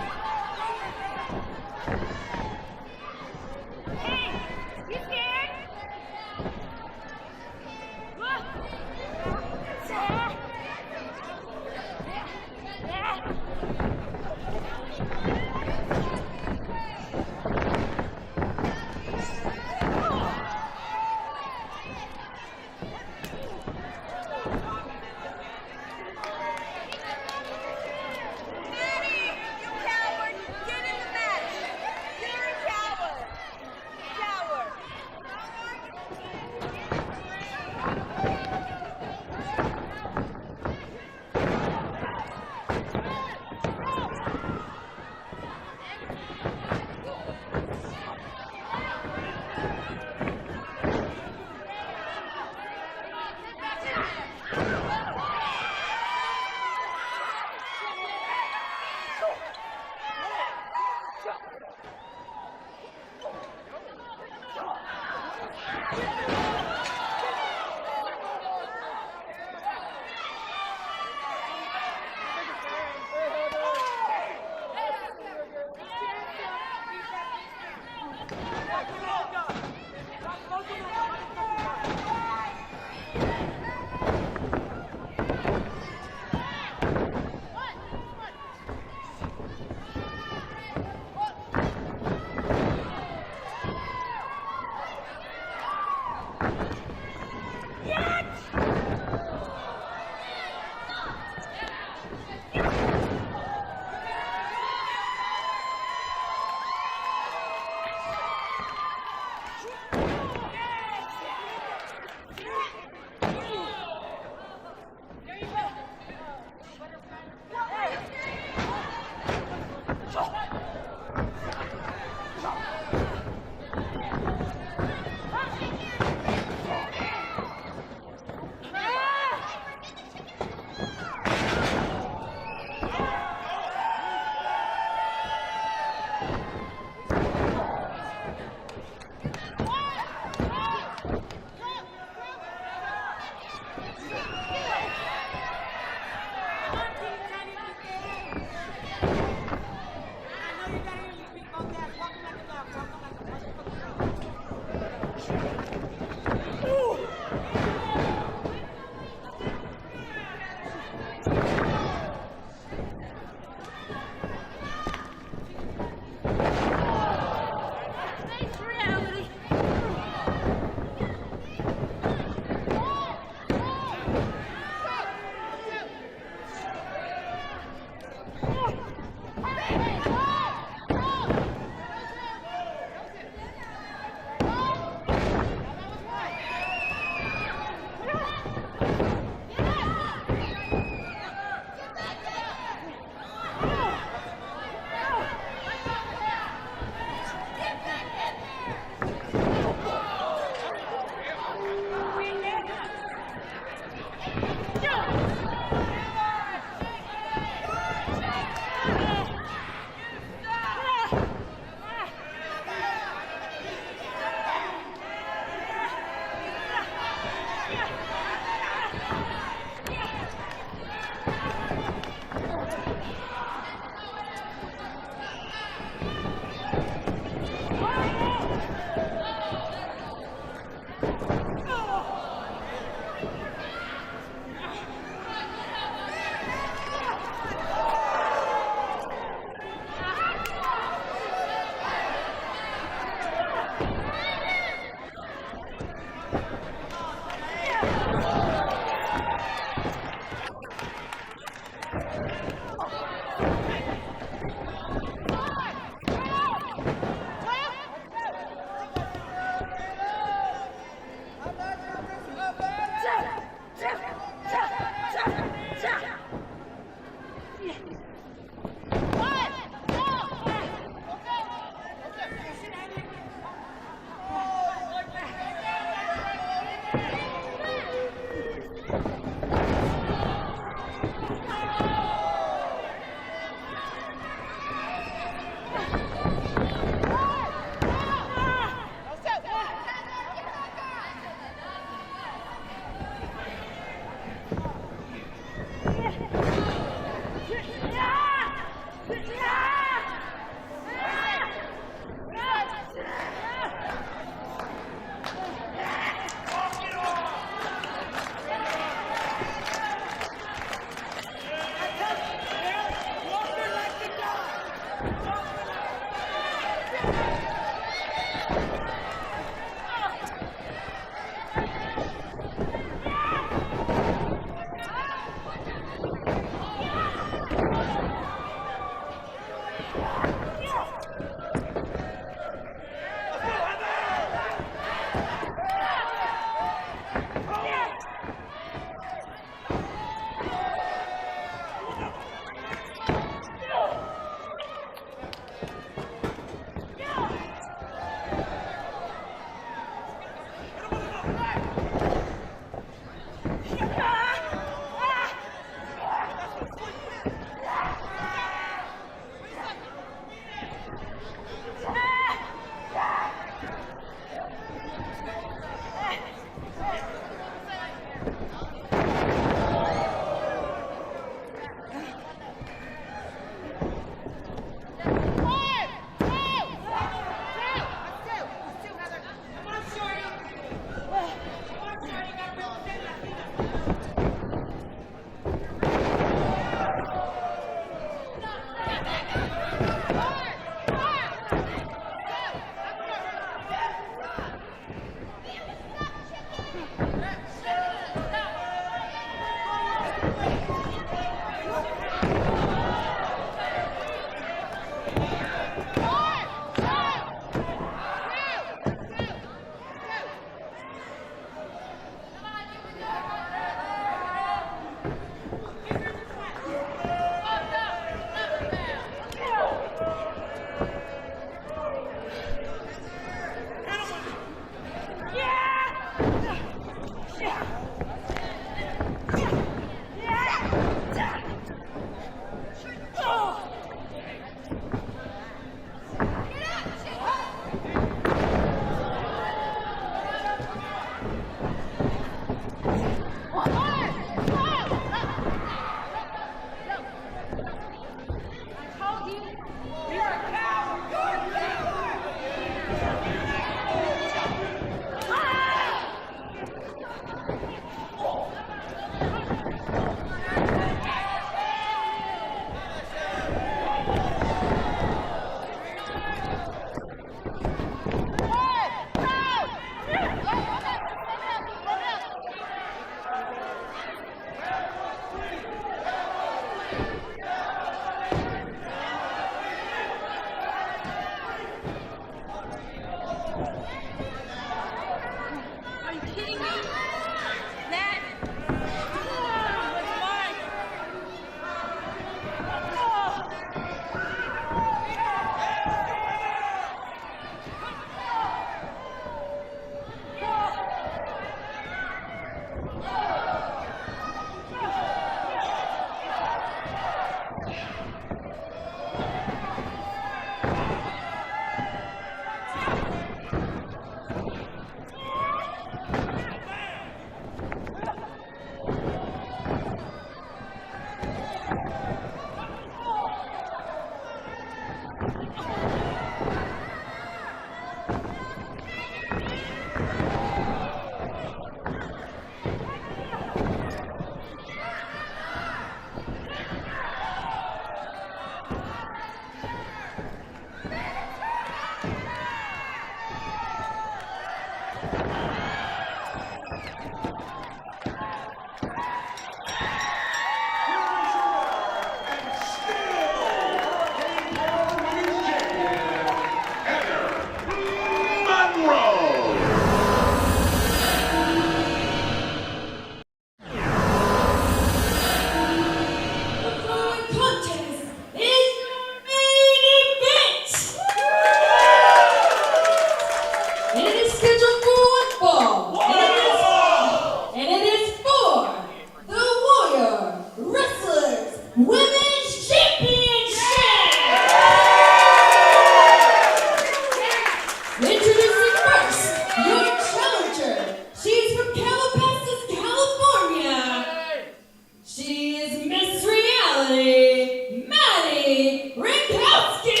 Madi Wrenkowski!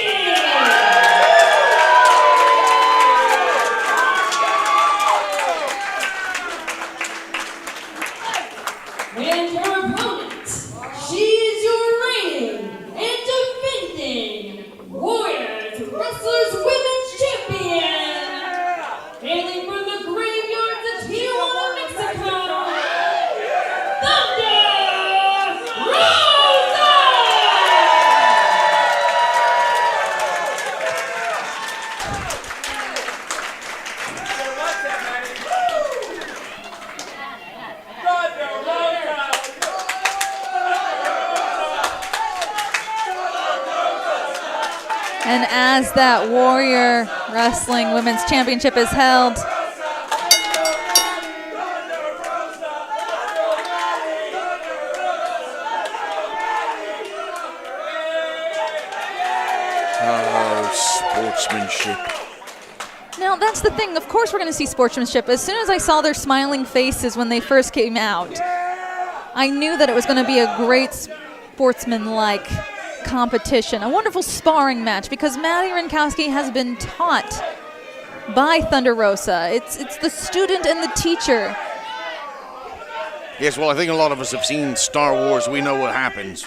And her opponent, she is your reigning and defending Warriors Wrestlers Women's Champion, hailing from the graveyards of Tijuana, Mexico, Rosa! And as that Warrior Wrestling Women's Championship is held, Sportsmanship. now that's the thing. Of course we're going to see sportsmanship. As soon as I saw their smiling faces when they first came out, I knew that it was going to be a great sportsman-like competition, a wonderful sparring match, because Madi Wrenkowski has been taught by Thunder Rosa. It's the student and the teacher. Yes, well, I think a lot of us have seen Star Wars. We know what happens.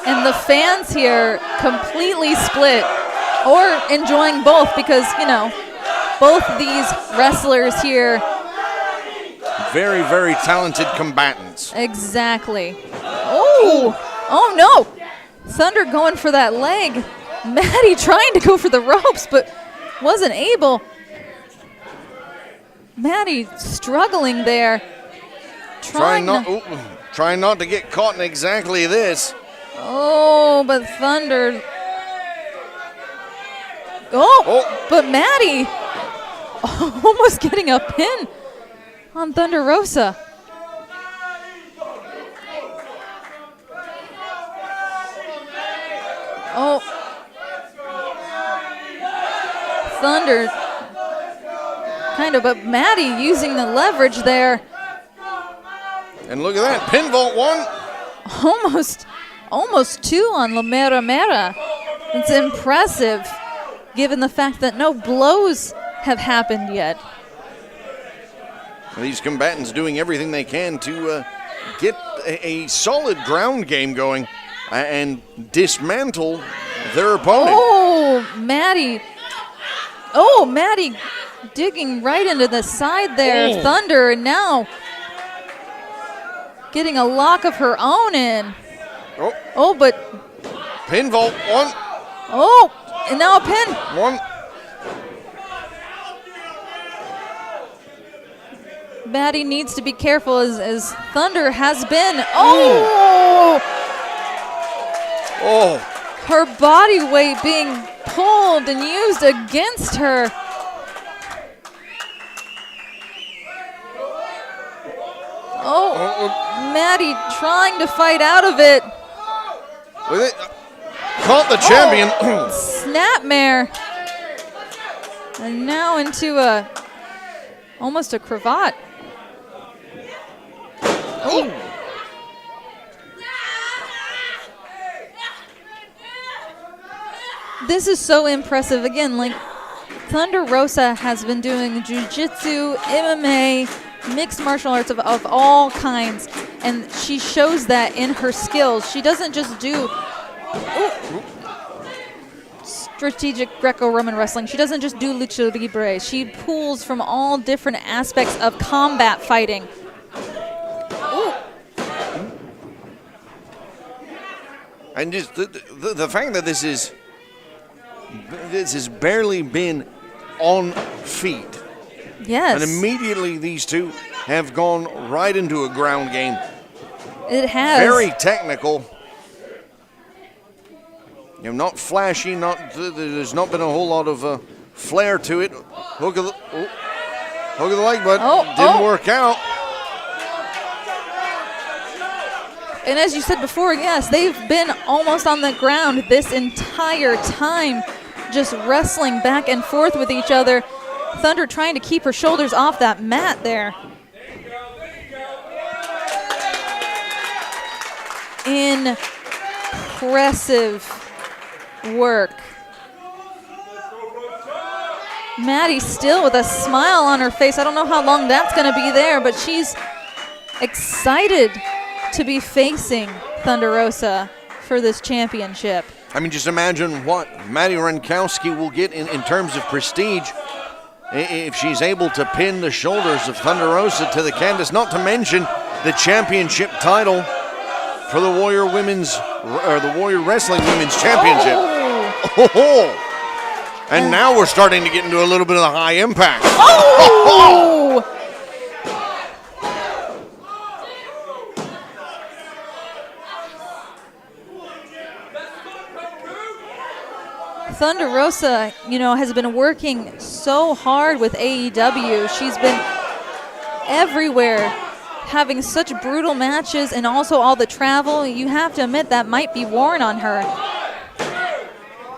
And the fans here completely split, or enjoying both, because, you know, both these wrestlers here. Very, very talented combatants. Exactly. Oh no! Thunder going for that leg. Maddie trying to go for the ropes, but wasn't able. Maddie struggling there. Trying not to get caught in exactly this. Oh, but Thunder. But Maddie almost getting a pin on Thunder Rosa. Oh. Thunder kind of, but Maddie using the leverage there. And look at that, pinvault one. Almost two on La Mera Mera. It's impressive, given the fact that no blows have happened yet. These combatants doing everything they can to get a solid ground game going and dismantle their opponent. Maddie digging right into the side there. Thunder now getting a lock of her own in. But pinvault one. And now a pin. One. Maddie needs to be careful as Thunder has been. Her body weight being pulled and used against her. Maddie trying to fight out of it. With it. Caught the champion. Snapmare. And now into a Almost a cravat. Oh. This is so impressive. Again, like Thunder Rosa has been doing jiu-jitsu, MMA, mixed martial arts of all kinds, and she shows that in her skills. She doesn't just do strategic Greco-Roman wrestling. She doesn't just do lucha libre. She pulls from all different aspects of combat fighting. Ooh. And just the fact that this has barely been on feet. Yes. And immediately these two have gone right into a ground game. It has. Very technical. You know, not flashy, there's not been a whole lot of flair to it. Hook of the leg, but didn't work out. And as you said before, yes, they've been almost on the ground this entire time, just wrestling back and forth with each other. Thunder trying to keep her shoulders off that mat there. Impressive work. Maddie still with a smile on her face. I don't know how long that's going to be there, but she's excited to be facing Thunder Rosa for this championship. I mean, just imagine what Madi Wrenkowski will get in terms of prestige if she's able to pin the shoulders of Thunder Rosa to the canvas, not to mention the championship title for the Warrior Wrestling Women's Championship. Oh. And now we're starting to get into a little bit of the high impact. Oh! Thunder Rosa, you know, has been working so hard with AEW. She's been everywhere, having such brutal matches, and also all the travel. You have to admit that might be worn on her.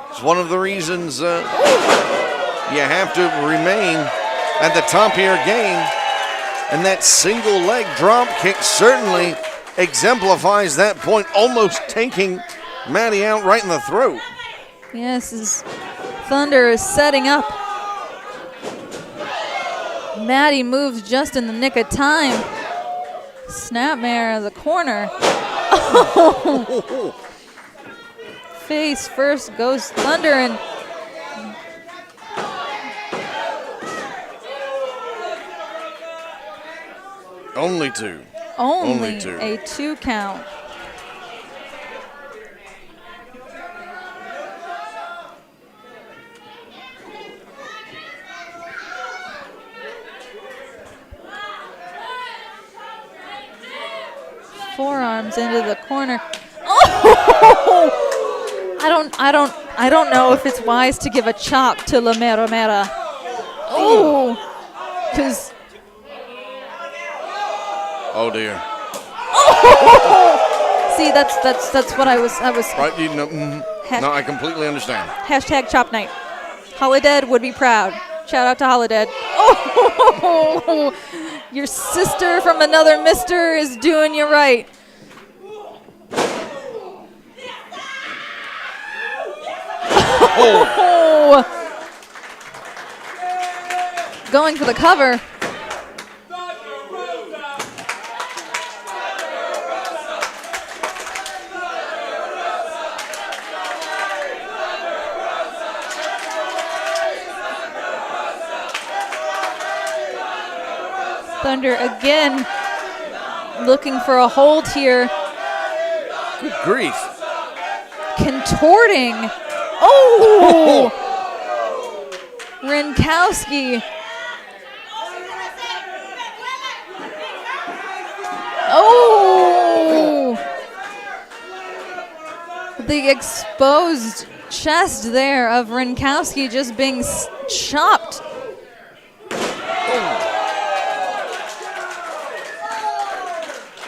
It's one of the reasons you have to remain at the top of your game, and that single leg drop kick certainly exemplifies that point, almost taking Maddie out right in the throat. Yes, as Thunder is setting up. Maddie moves just in the nick of time. Snapmare in the corner. Oh. Face first goes Thunder, and only two. Only two. A 2 count. Forearms into the corner. Oh! I don't know if it's wise to give a chop to La Mera Mera. Oh! Because. Oh dear. Oh! See, that's what I was. Right, you know, no, I completely understand. Hashtag chop night. Holidead would be proud. Shout out to Holidead. Oh! Your sister from another mister is doing you right. Oh. Going for the cover. Thunder again looking for a hold here. Good grief. Contorting. Oh! Renkowski. Oh! The exposed chest there of Renkowski just being chopped.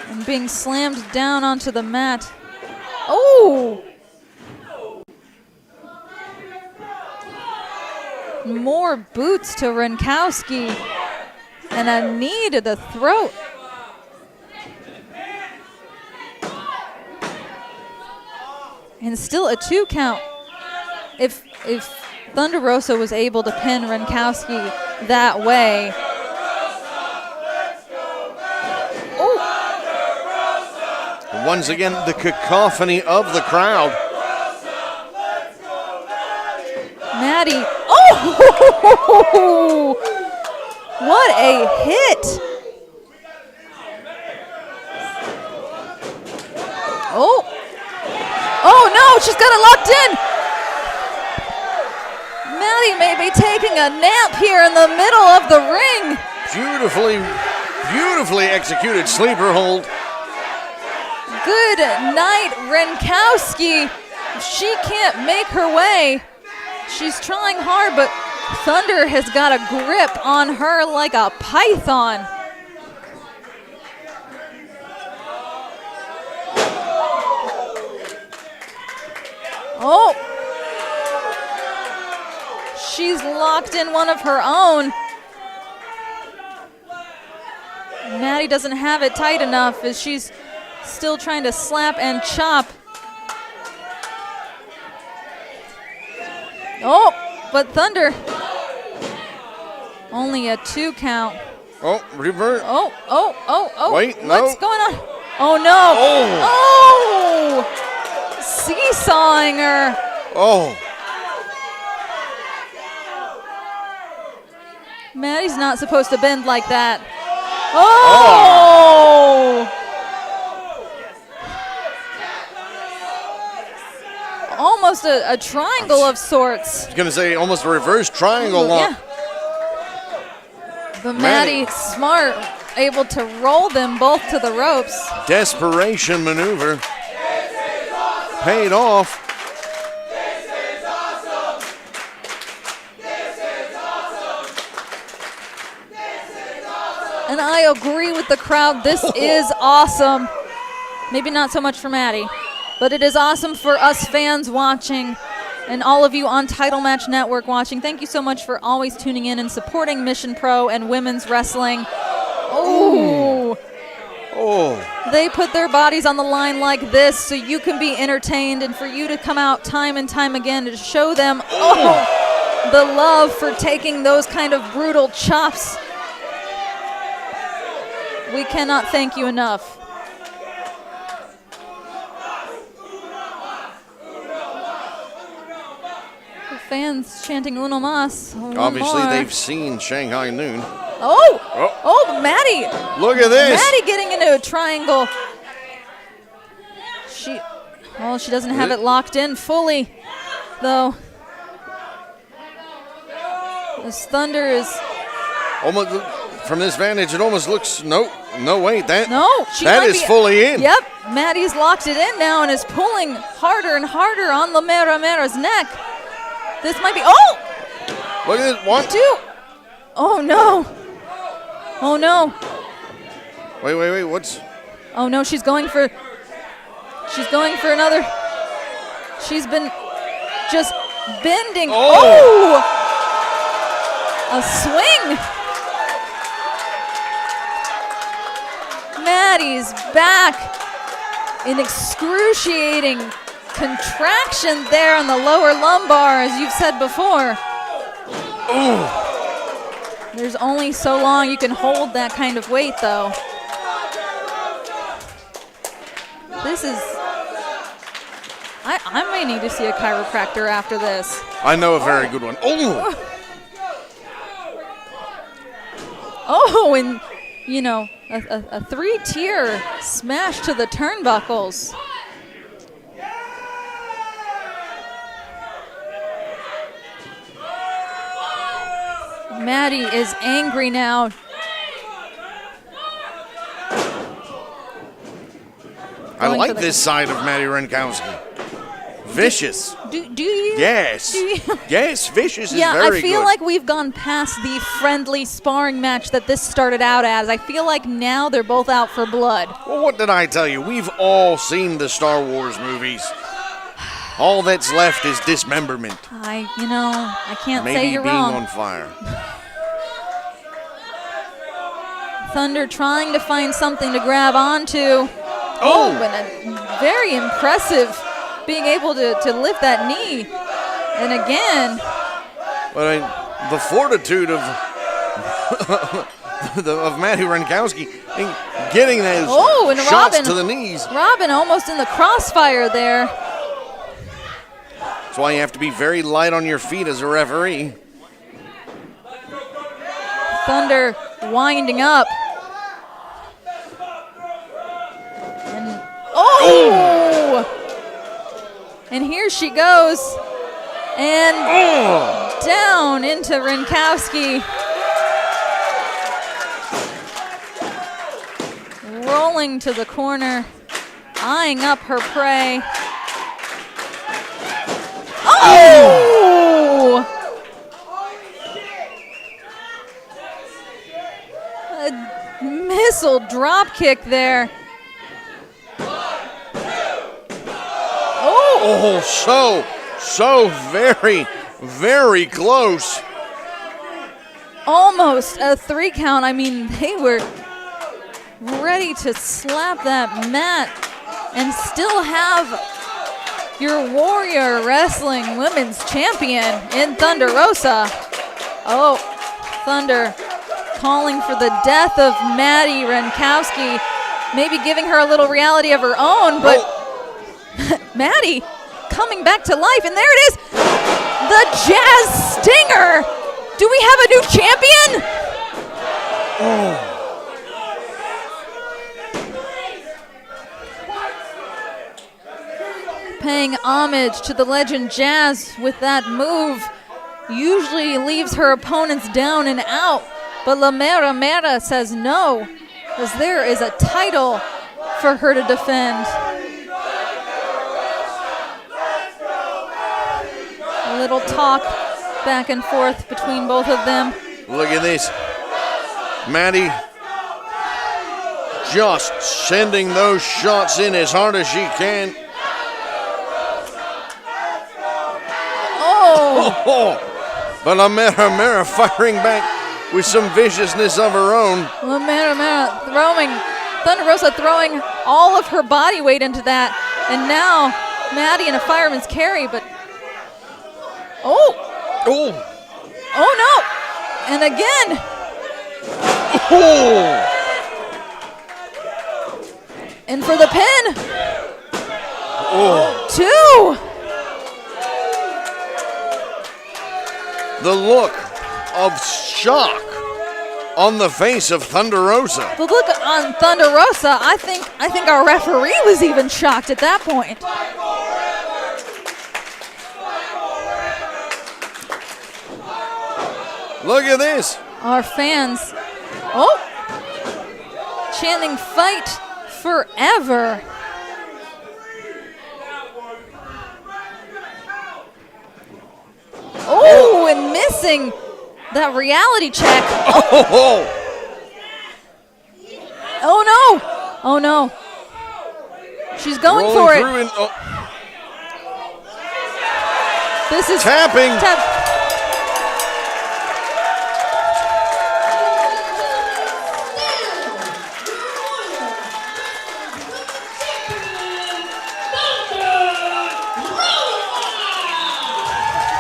And being slammed down onto the mat. Oh! More boots to Renkowski. And a knee to the throat. And still a 2 count. If Thunder Rosa was able to pin Renkowski that way. Once again, the cacophony of the crowd. Maddie. Oh! What a hit. Oh. Oh no, she's got it locked in. Maddie may be taking a nap here in the middle of the ring. Beautifully executed sleeper hold. Good night, Renkowski. She can't make her way. She's trying hard, but Thunder has got a grip on her like a python. Oh. She's locked in one of her own. Maddie doesn't have it tight enough as she's still trying to slap and chop. Oh, but Thunder. Only a 2 count. Oh, revert. Oh. Wait, no. What's going on? Oh, no. Oh. Seesawing her. Oh. Maddie's not supposed to bend like that. Oh. Almost a triangle of sorts. I was going to say almost a reverse triangle lock. Yeah. But Maddie, smart, able to roll them both to the ropes. Desperation maneuver. Paid off. And I agree with the crowd. This is awesome. Maybe not so much for Maddie, but it is awesome for us fans watching and all of you on Title Match Network watching. Thank you so much for always tuning in and supporting Mission Pro and women's wrestling. Oh. They put their bodies on the line like this so you can be entertained and for you to come out time and time again to show them the love for taking those kind of brutal chops. We cannot thank you enough. The fans chanting Uno Mas. Obviously, they've seen Shanghai Noon. Oh, Maddie. Look at this. Maddie getting into a triangle. She doesn't have it locked in fully, though. This Thunder is almost from this vantage. It almost looks no wait that is be, fully in. Yep, Maddie's locked it in now and is pulling harder and harder on La Mera's neck. This might be Look at this 1, 2. Oh no. Oh no. Wait, what's? Oh no, she's going for another. She's been just bending. Oh! A swing. Maddie's back in excruciating contraction there on the lower lumbar, as you've said before. Ooh. There's only so long you can hold that kind of weight, though. This is... I may need to see a chiropractor after this. I know a very good one. And, you know, a 3-tier smash to the turnbuckles. Maddie is angry now. I like this side of Madi Wrenkowski. Vicious. Do you? Yes. Yes, vicious is very good. Yeah, I feel like we've gone past the friendly sparring match that this started out as. I feel like now they're both out for blood. Well, what did I tell you? We've all seen the Star Wars movies. All that's left is dismemberment. I can't say you're maybe being wrong. on fire. Thunder trying to find something to grab onto. Oh, and a very impressive being able to lift that knee. And again. But the fortitude of of Madi Wrenkowski getting those and shots Robin, to the knees. Robin almost in the crossfire there. That's why you have to be very light on your feet as a referee. Thunder winding up. And and here she goes. And down into Renkowski. Rolling to the corner, eyeing up her prey. Oh! A missile drop kick there. So very, very close. Almost a 3 count. I mean, they were ready to slap that mat and still have your Warrior Wrestling Women's Champion in Thunder Rosa. Oh, Thunder calling for the death of Madi Wrenkowski, maybe giving her a little reality of her own, but Maddie coming back to life, and there it is, the Jazz Stinger. Do we have a new champion? Paying homage to the legend Jazz with that move. Usually leaves her opponents down and out, but La Mera says no, as there is a title for her to defend. A little talk back and forth between both of them. Look at this. Maddie just sending those shots in as hard as she can. But La Mera firing back with some viciousness of her own. La Mera throwing, Thunder Rosa throwing all of her body weight into that. And now Maddie in a fireman's carry, but oh no! And again. And for the pin. 2. The look of shock on the face of Thunder Rosa. The look on Thunder Rosa, I think our referee was even shocked at that point. Look at this. Our fans, chanting fight forever. And missing that reality check. Oh no. She's going for it. This is tapping.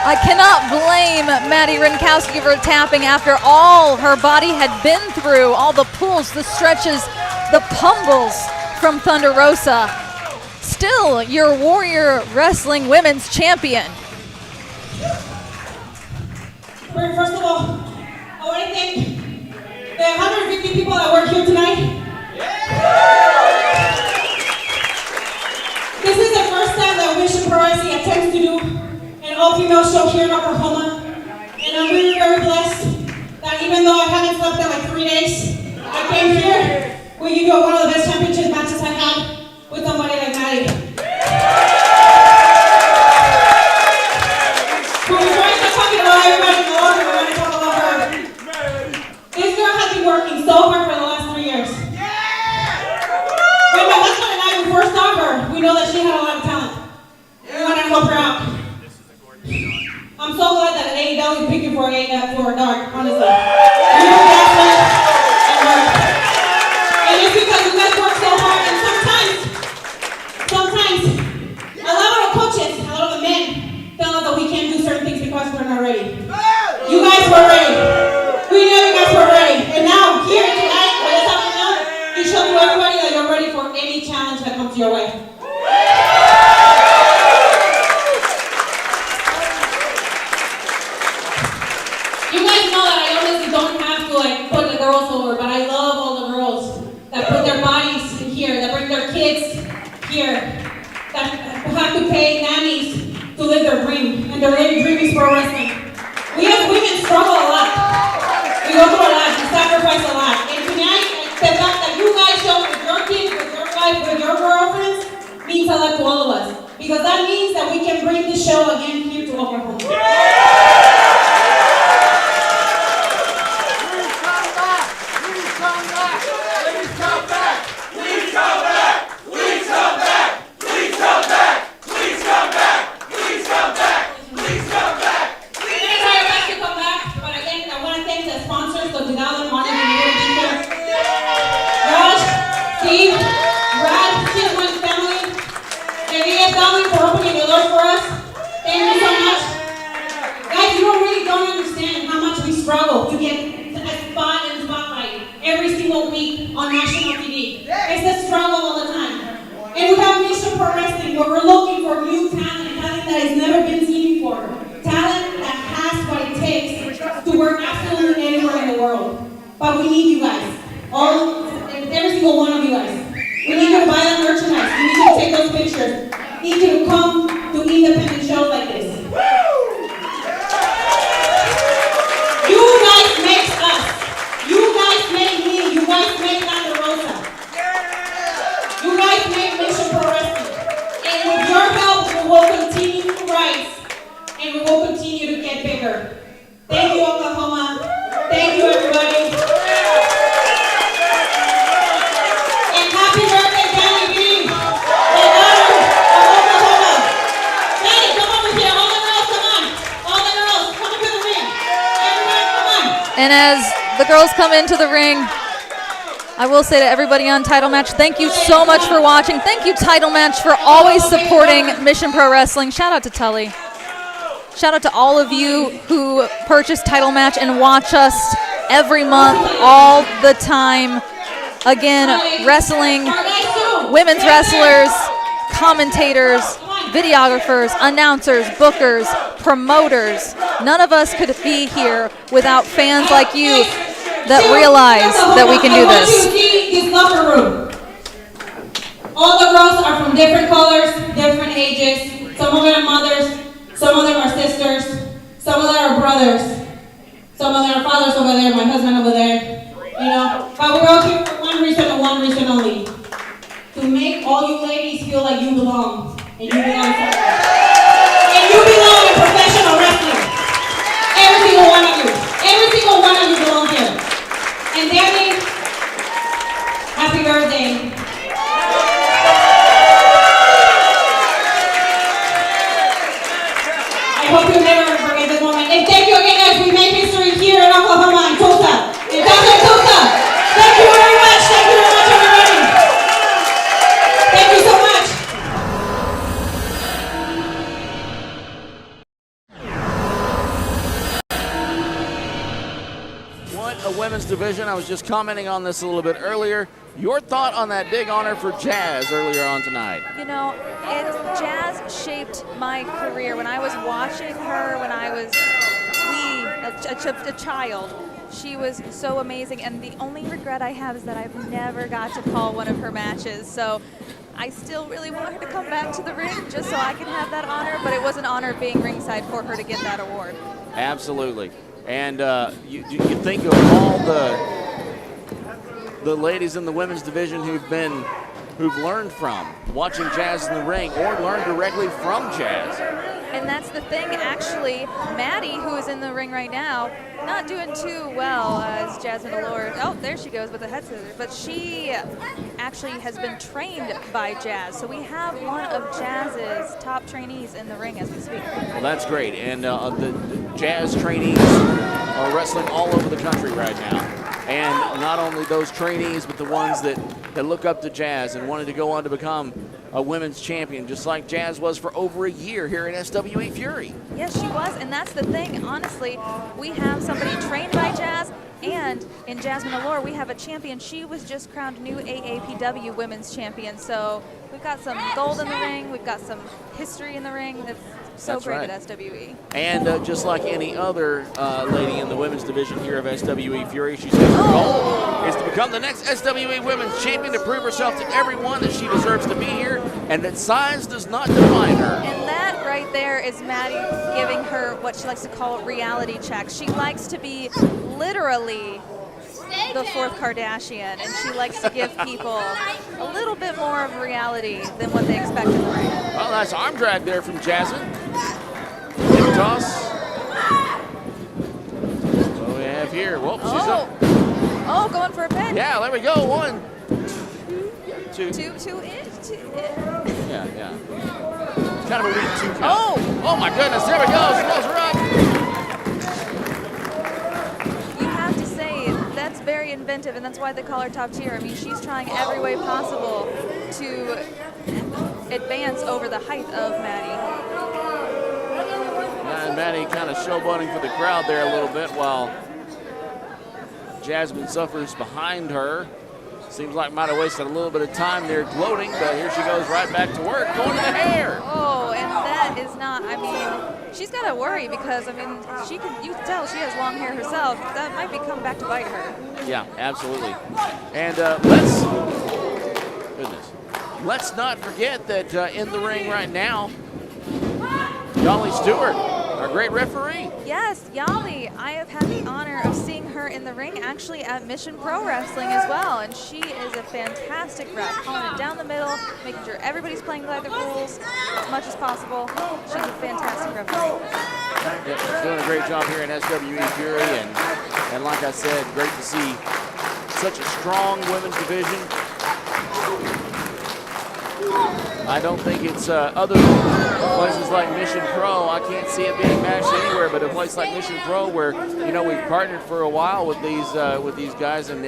I cannot blame Madi Wrenkowski for tapping after all her body had been through, all the pulls, the stretches, the pummels from Thunder Rosa. Still your Warrior Wrestling Women's Champion. First of all, I want to thank the 150 people that work here tonight. This is the first time that Mission Pro Wrestling attempts to do an all-female show here in Oklahoma, and I'm really very blessed that even though I haven't slept in like 3 days, I came here with you one of the best championship matches I had with somebody like Maddie. Before I start talking about everybody in the locker room, we're going to talk about her. This girl has been working so hard for the last 3 years. When my husband and I first saw her, we know that she had a lot of talent. We want to help her out. I'm so glad that AEW is picking for Dark, honestly. girls over, but I love all the girls that put their bodies here, that bring their kids here, that have to pay nannies to live their dream, and their dream is pro wrestling. We as women struggle a lot. We go through a lot, we sacrifice a lot. And tonight, the fact that you guys show with your kids, with your wife, with your girlfriends, means a lot to all of us. Because that means that we can bring the show again here to Oklahoma. For opening the doors for us. Thank you so much. Guys, you really don't understand how much we struggle to get a spot in the spotlight every single week on national TV. It's a struggle all the time. And we have Mission Pro Wrestling where we're looking for new talent that has never been seen before. Talent that has what it takes to work absolutely anywhere in the world. But we need you guys. Every single one of you guys. We need you to buy that merchandise. We need you to take those pictures. Need you to come to independent shows like this. You guys make us. You guys make me. You guys make Rosa. You guys make Mission Pro Wrestling. And with your help, we will continue to rise. And we will continue to get bigger. Thank you, Oklahoma. Thank you, everybody. And happy birthday, Danny B. And as the girls come into the ring, I will say to everybody on Title Match, thank you so much for watching. Thank you, Title Match, for always supporting Mission Pro Wrestling. Shout out to Tully. Shout out to all of you who purchase Title Match and watch us every month, all the time. Again, wrestling, women's wrestlers, commentators, videographers, announcers, bookers, promoters. None of us could be here without fans like you that realize that we can do this. This locker room. All the girls are from different colors, different ages. Some of them are mothers, some of them are sisters, some of them are brothers, some of them are fathers over there, my husband over there. You know, but we're all here for one reason and one reason only: to make all you ladies feel like you belong. And you belong somewhere. And you belong in professional wrestling. Every single one of you. Every single one of you belong here. And Danny, happy birthday. I hope you never forget this moment. And thank you again, guys. We made history here in Oklahoma, in Tulsa. In Tulsa. Thank you very much. Thank you very much, everybody. Thank you so much. A women's division. I was just commenting on this a little bit earlier. Your thought on that big honor for Jazz earlier on tonight? You know, Jazz shaped my career. When I was watching her, when I was a child, she was so amazing. And the only regret I have is that I've never got to call one of her matches. So I still really want her to come back to the ring just so I can have that honor. But it was an honor being ringside for her to get that award. Absolutely. And you think of all the ladies in the women's division who've learned from watching Jazz in the ring or learned directly from Jazz. And that's the thing, actually. Maddie, who is in the ring right now, not doing too well as Jasmine Allure. Oh, there she goes with the head scissors. But she actually has been trained by Jazz. So we have one of Jazz's top trainees in the ring as we speak. Well, that's great. And the Jazz trainees are wrestling all over the country right now. And not only those trainees, but the ones that look up to Jazz and wanted to go on to become a women's champion, just like Jazz was for over a year here in SWA Fury. Yes, she was, and that's the thing. Honestly, we have somebody trained by Jazz, and in Jasmine Allure, we have a champion. She was just crowned new AAPW women's champion, so we've got some gold in the ring. We've got some history in the ring. It's So That's great right. at SWE. And just like any other lady in the women's division here of SWE Fury, she says her goal is to become the next SWE women's champion, to prove herself to everyone that she deserves to be here and that size does not define her. And that right there is Maddie giving her what she likes to call reality checks. She likes to be literally the fourth Kardashian, and she likes to give people a little bit more of reality than what they expect in the ring. Well, nice arm drag there from Jasmine. Hip toss. What we have here? Whoop, she's up. Oh, going for a pin. Yeah, there we go. 1, 2. Two in. Yeah. It's kind of a weak 2 count. Oh my goodness, there we go. She blows her up. You have to say, that's very inventive, and that's why they call her top tier. I mean, she's trying every way possible to advance over the height of Maddie. And Maddie kind of showboating for the crowd there a little bit while Jasmine suffers behind her. Seems like might have wasted a little bit of time there gloating, but here she goes right back to work, going to the hair. Oh, and that is not, I mean, she's got to worry because, I mean, you can tell she has long hair herself. That might be coming back to bite her. Yeah, absolutely. And let's not forget that in the ring right now, Dolly Stewart, our great referee. Yes, Yali. I have had the honor of seeing her in the ring actually at Mission Pro Wrestling as well, and she is a fantastic ref, calling it down the middle, making sure everybody's playing by the rules as much as possible. She's a fantastic referee. Yep, she's doing a great job here in SWE Fury, and like I said, great to see such a strong women's division. I don't think it's other places like Mission Pro. I can't see it being matched anywhere, but a place like Mission Pro, where we've partnered for a while with these guys, and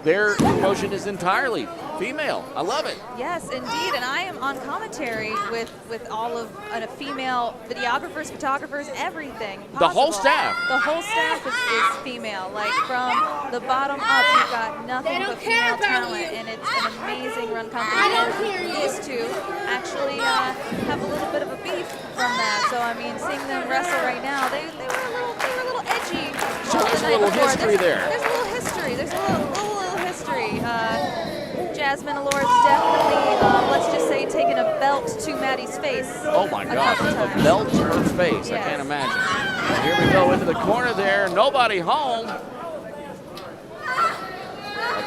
their promotion is entirely female. I love it. Yes, indeed, and I am on commentary with all of female videographers, photographers, everything possible. The whole staff. The whole staff is female. Like from the bottom up, you've got nothing but female talent, and it's an amazing run company. And these two actually have a little bit of a beef from that. So I mean, seeing them wrestle right now, they were a little edgy. So there's a little history there. There's a little history. There's a little history. Jasmine Allure is definitely, let's just say, taking a belt to Maddie's face. Oh my gosh, a belt to her face. Yes. I can't imagine. And here we go into the corner there. Nobody home. Up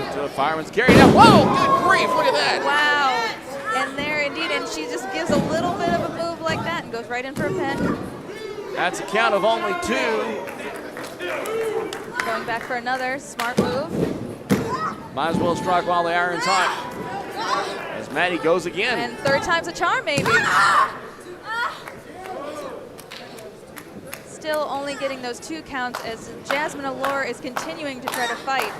into a fireman's carry now. Whoa, good grief, look at that. Wow. And there indeed, and she just gives a little bit of a move like that and goes right in for a pin. That's a count of only 2. Going back for another smart move. Might as well strike while the iron's hot. As Maddie goes again. And third time's a charm, maybe. Still only getting those 2 counts as Jasmine Allure is continuing to try to fight.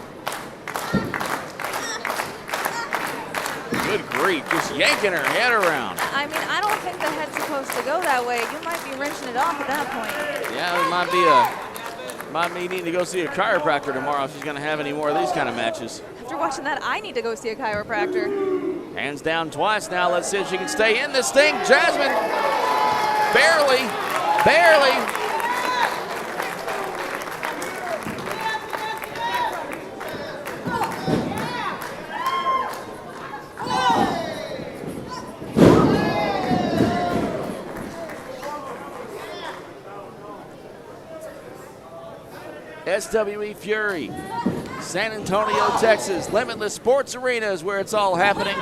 Good grief, just yanking her head around. I mean, I don't think the head's supposed to go that way. You might be wrenching it off at that point. Yeah, it might be needing to go see a chiropractor tomorrow if she's going to have any more of these kind of matches. After watching that, I need to go see a chiropractor. Hands down twice now. Let's see if she can stay in this thing. Jasmine, barely. SWE Fury, San Antonio, Texas. Limitless Sports Arena is where it's all happening.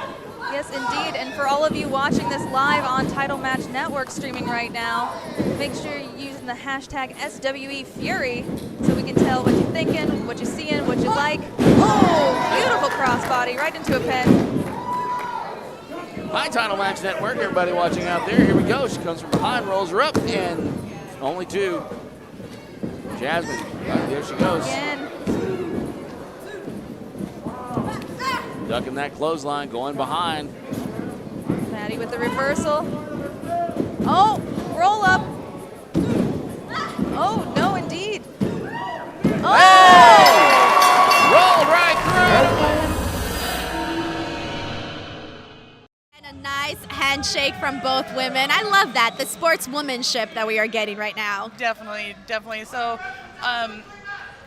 Yes, indeed. And for all of you watching this live on Title Match Network streaming right now, make sure you're using the hashtag SWE Fury so we can tell what you're thinking, what you're seeing, what you like. Oh, beautiful crossbody right into a pin. Hi, Title Match Network. Everybody watching out there. Here we go. She comes from behind, rolls her up, and only 2. Jasmine, there she goes. Again. Ducking that clothesline, going behind. Maddie with the reversal. Oh, roll up. Oh, no, indeed. Oh! Hey! Rolled right through. And a nice hand handshake from both women. I love that, the sportswomanship that we are getting right now. Definitely, definitely. So,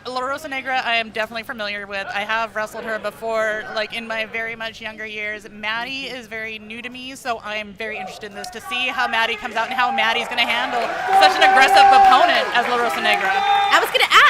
La Rosa Negra, I am definitely familiar with. I have wrestled her before, like in my very much younger years. Maddie is very new to me, so I am very interested in this to see how Maddie comes out and how Maddie's going to handle such an aggressive opponent as La Rosa Negra. I was going to ask,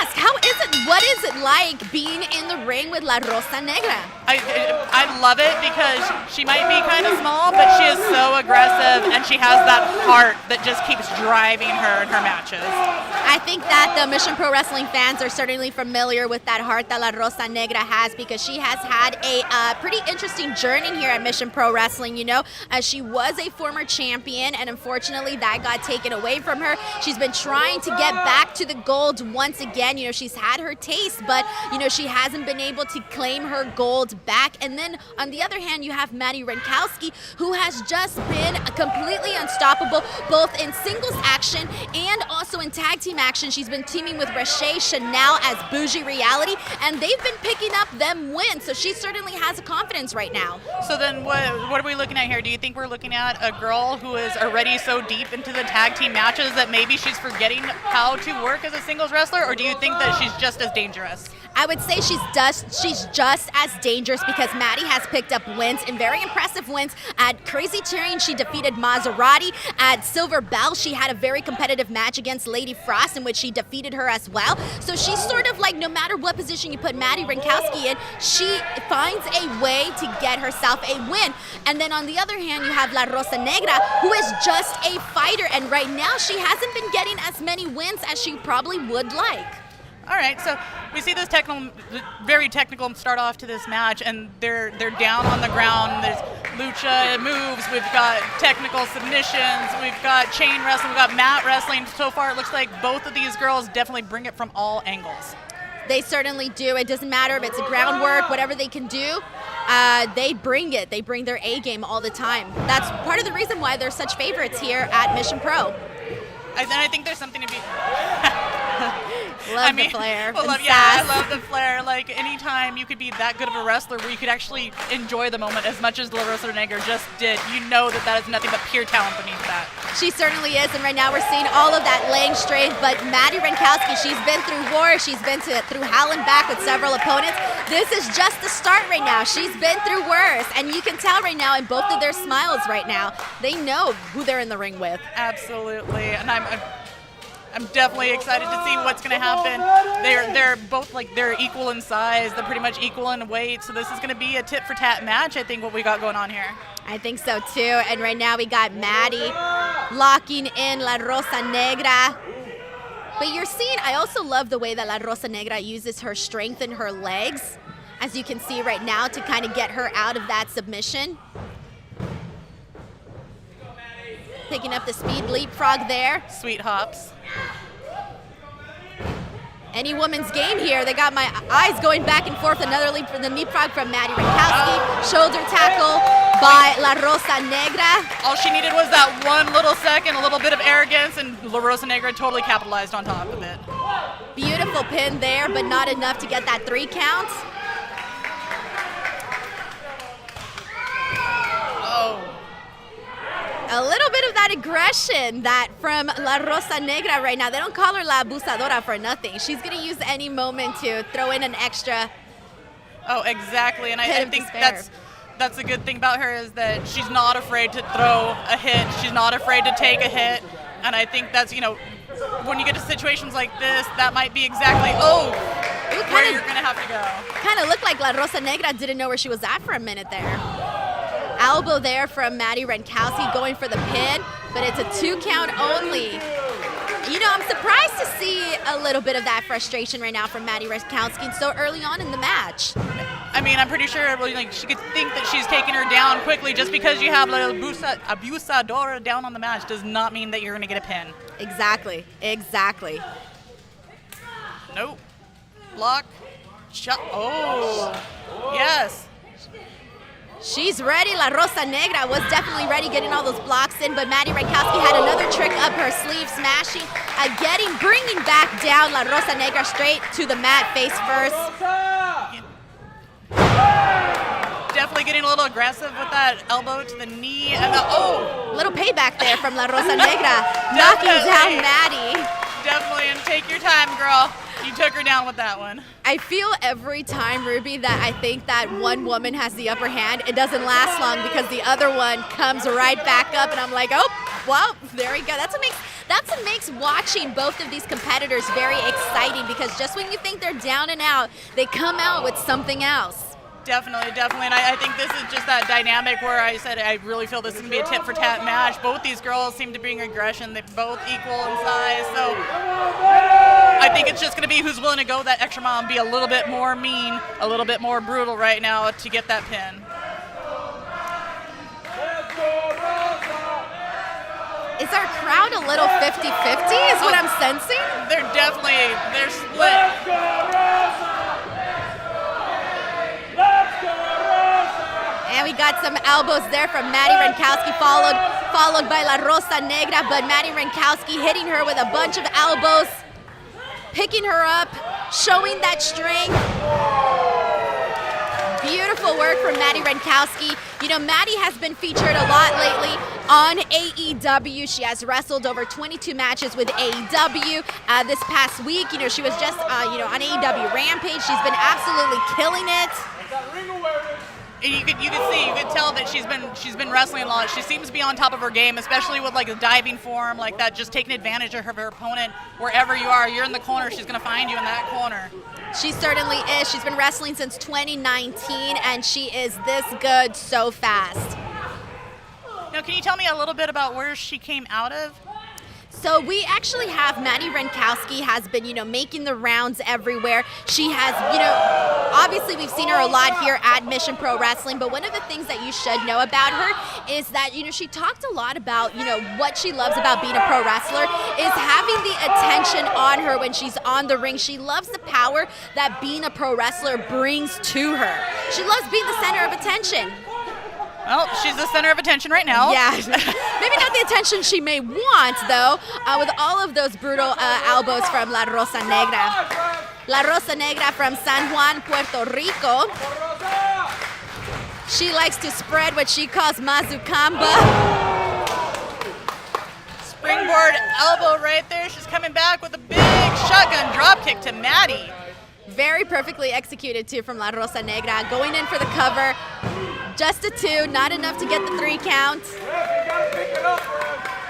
what is it like being in the ring with La Rosa Negra? I love it because she might be kind of small, but she is so aggressive, and she has that heart that just keeps driving her in her matches. I think that the Mission Pro Wrestling fans are certainly familiar with that heart that La Rosa Negra has, because she has had a pretty interesting journey here at Mission Pro Wrestling. You know, she was a former champion, and unfortunately that got taken away from her. She's been trying to get back to the gold once again. You know, she's had her taste, but you know, she hasn't been able to claim her gold back. And then on the other hand, you have Madi Wrenkowski, who has just been completely unstoppable, both in singles action and also in tag team action. She's been teaming with Rache Chanel as Bougie Reality, and they've been picking up them wins, so she certainly has a confidence right now. So then what are we looking at here? Do you think we're looking at a girl who is already so deep into the tag team matches that maybe she's forgetting how to work as a singles wrestler, or do you think that she's just as dangerous? I would say she's just as dangerous, because Maddie has picked up wins, and very impressive wins. At Crazy Tyrion, she defeated Maserati. At Silver Bell, she had a very competitive match against Lady Frost, in which she defeated her as well. So she's sort of like, no matter what position you put Madi Wrenkowski in, she finds a way to get herself a win. And then on the other hand, you have La Rosa Negra, who is just a fighter, and right now she hasn't been getting as many wins as she probably would like. All right, so we see this very technical start off to this match, and they're down on the ground. There's lucha moves. We've got technical submissions. We've got chain wrestling. We've got mat wrestling. So far, it looks like both of these girls definitely bring it from all angles. They certainly do. It doesn't matter if it's a groundwork, whatever they can do, they bring it. They bring their A game all the time. That's part of the reason why they're such favorites here at Mission Pro. And I think there's something to be... the flair. I love the flair. Like, anytime you could be that good of a wrestler where you could actually enjoy the moment as much as La Rosa Negra just did, you know that is nothing but pure talent beneath that. She certainly is, and right now we're seeing all of that laying strength, but Madi Wrenkowski, she's been through war, she's been through hell and back with several opponents. This is just the start right now. She's been through worse, and you can tell right now in both of their smiles right now, they know who they're in the ring with. Absolutely, and I'm definitely excited to see what's going to happen. They're both they're equal in size. They're pretty much equal in weight. So this is going to be a tit for tat match, I think, what we got going on here. I think so too. And right now we got Maddie locking in La Rosa Negra. But you're seeing, I also love the way that La Rosa Negra uses her strength in her legs, as you can see right now, to kind of get her out of that submission. Picking up the speed leapfrog there. Sweet hops. Any woman's game here. They got my eyes going back and forth. Another leap for the leapfrog from Madi Wrenkowski. Shoulder tackle by La Rosa Negra. All she needed was that one little second, a little bit of arrogance, and La Rosa Negra totally capitalized on top of it. Beautiful pin there, but not enough to get that 3 count. Oh. A little bit of that aggression that from La Rosa Negra right now. They don't call her La Abusadora for nothing. She's going to use any moment to throw in an extra. Oh, exactly. And I think that's the good thing about her, is that she's not afraid to throw a hit. She's not afraid to take a hit. And I think that's, when you get to situations like this, that might be exactly, where you're going to have to go. Kind of looked like La Rosa Negra didn't know where she was at for a minute there. Elbow there from Madi Wrenkowski going for the pin, but it's a 2 count only. I'm surprised to see a little bit of that frustration right now from Madi Wrenkowski so early on in the match. I mean, I'm pretty sure she could think that she's taking her down quickly. Just because you have La Abusadora down on the match does not mean that you're going to get a pin. Exactly. Nope. Block. Shot. Oh. Yes. She's ready. La Rosa Negra was definitely ready, getting all those blocks in, but Madi Wrenkowski had another trick up her sleeve, smashing, bringing back down La Rosa Negra straight to the mat, face first. Definitely getting a little aggressive with that elbow to the knee and the little payback there from La Rosa Negra, knocking down Maddie. Definitely, and take your time, girl. You took her down with that one. I feel every time, Ruby, that I think that one woman has the upper hand, it doesn't last long because the other one comes right back up, and I'm like, oh, well, there we go. That's what makes watching both of these competitors very exciting, because just when you think they're down and out, they come out with something else. Definitely. And I think this is just that dynamic where I said I really feel this is going to be a tit-for-tat match. Both these girls seem to bring aggression. They're both equal in size. So I think it's just going to be who's willing to go that extra mile and be a little bit more mean, a little bit more brutal right now to get that pin. Is our crowd a little 50-50 is what I'm sensing? They're split. And we got some elbows there from Madi Wrenkowski, followed by La Rosa Negra, but Madi Wrenkowski hitting her with a bunch of elbows, picking her up, showing that strength. Beautiful work from Madi Wrenkowski. You know, Maddie has been featured a lot lately on AEW. She has wrestled over 22 matches with AEW. This past week, you know, she was just, on AEW Rampage. She's been absolutely killing it. And you could tell that she's been wrestling a lot. She seems to be on top of her game, especially with like a diving form like that, just taking advantage of her opponent. Wherever you are, you're in the corner, she's going to find you in that corner. She certainly is. She's been wrestling since 2019, and she is this good so fast. Now, can you tell me a little bit about where she came out of? So we actually have Madi Wrenkowski has been, making the rounds everywhere. She has, obviously we've seen her a lot here at Mission Pro Wrestling, but one of the things that you should know about her is that, she talked a lot about, what she loves about being a pro wrestler is having the attention on her when she's on the ring. She loves the power that being a pro wrestler brings to her. She loves being the center of attention. Well, she's the center of attention right now. Yeah, maybe not the attention she may want, though, with all of those brutal elbows from La Rosa Negra. La Rosa Negra from San Juan, Puerto Rico. She likes to spread what she calls Mazucamba. Springboard elbow right there. She's coming back with a big shotgun dropkick to Maddie. Very perfectly executed, too, from La Rosa Negra. Going in for the cover. Just a 2, not enough to get the 3 count.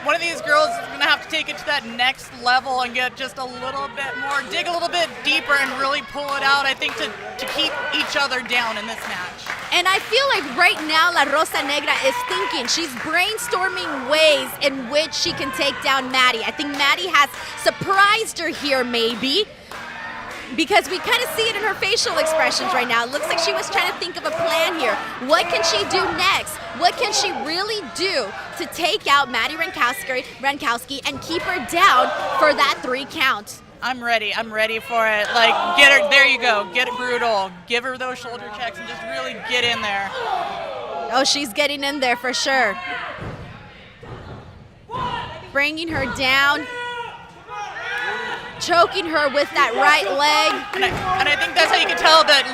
One of these girls is going to have to take it to that next level and get just a little bit more, dig a little bit deeper and really pull it out, I think, to keep each other down in this match. And I feel like right now La Rosa Negra is thinking, she's brainstorming ways in which she can take down Maddie. I think Maddie has surprised her here, maybe, because we kind of see it in her facial expressions right now. It looks like she was trying to think of a plan here. What can she do next? What can she really do to take out Madi Wrenkowski and keep her down for that 3 count? I'm ready for it. Like, get her, there you go. Get it brutal. Give her those shoulder checks and just really get in there. Oh, she's getting in there for sure. Bringing her down. Choking her with that right leg. And I think that's how you can tell that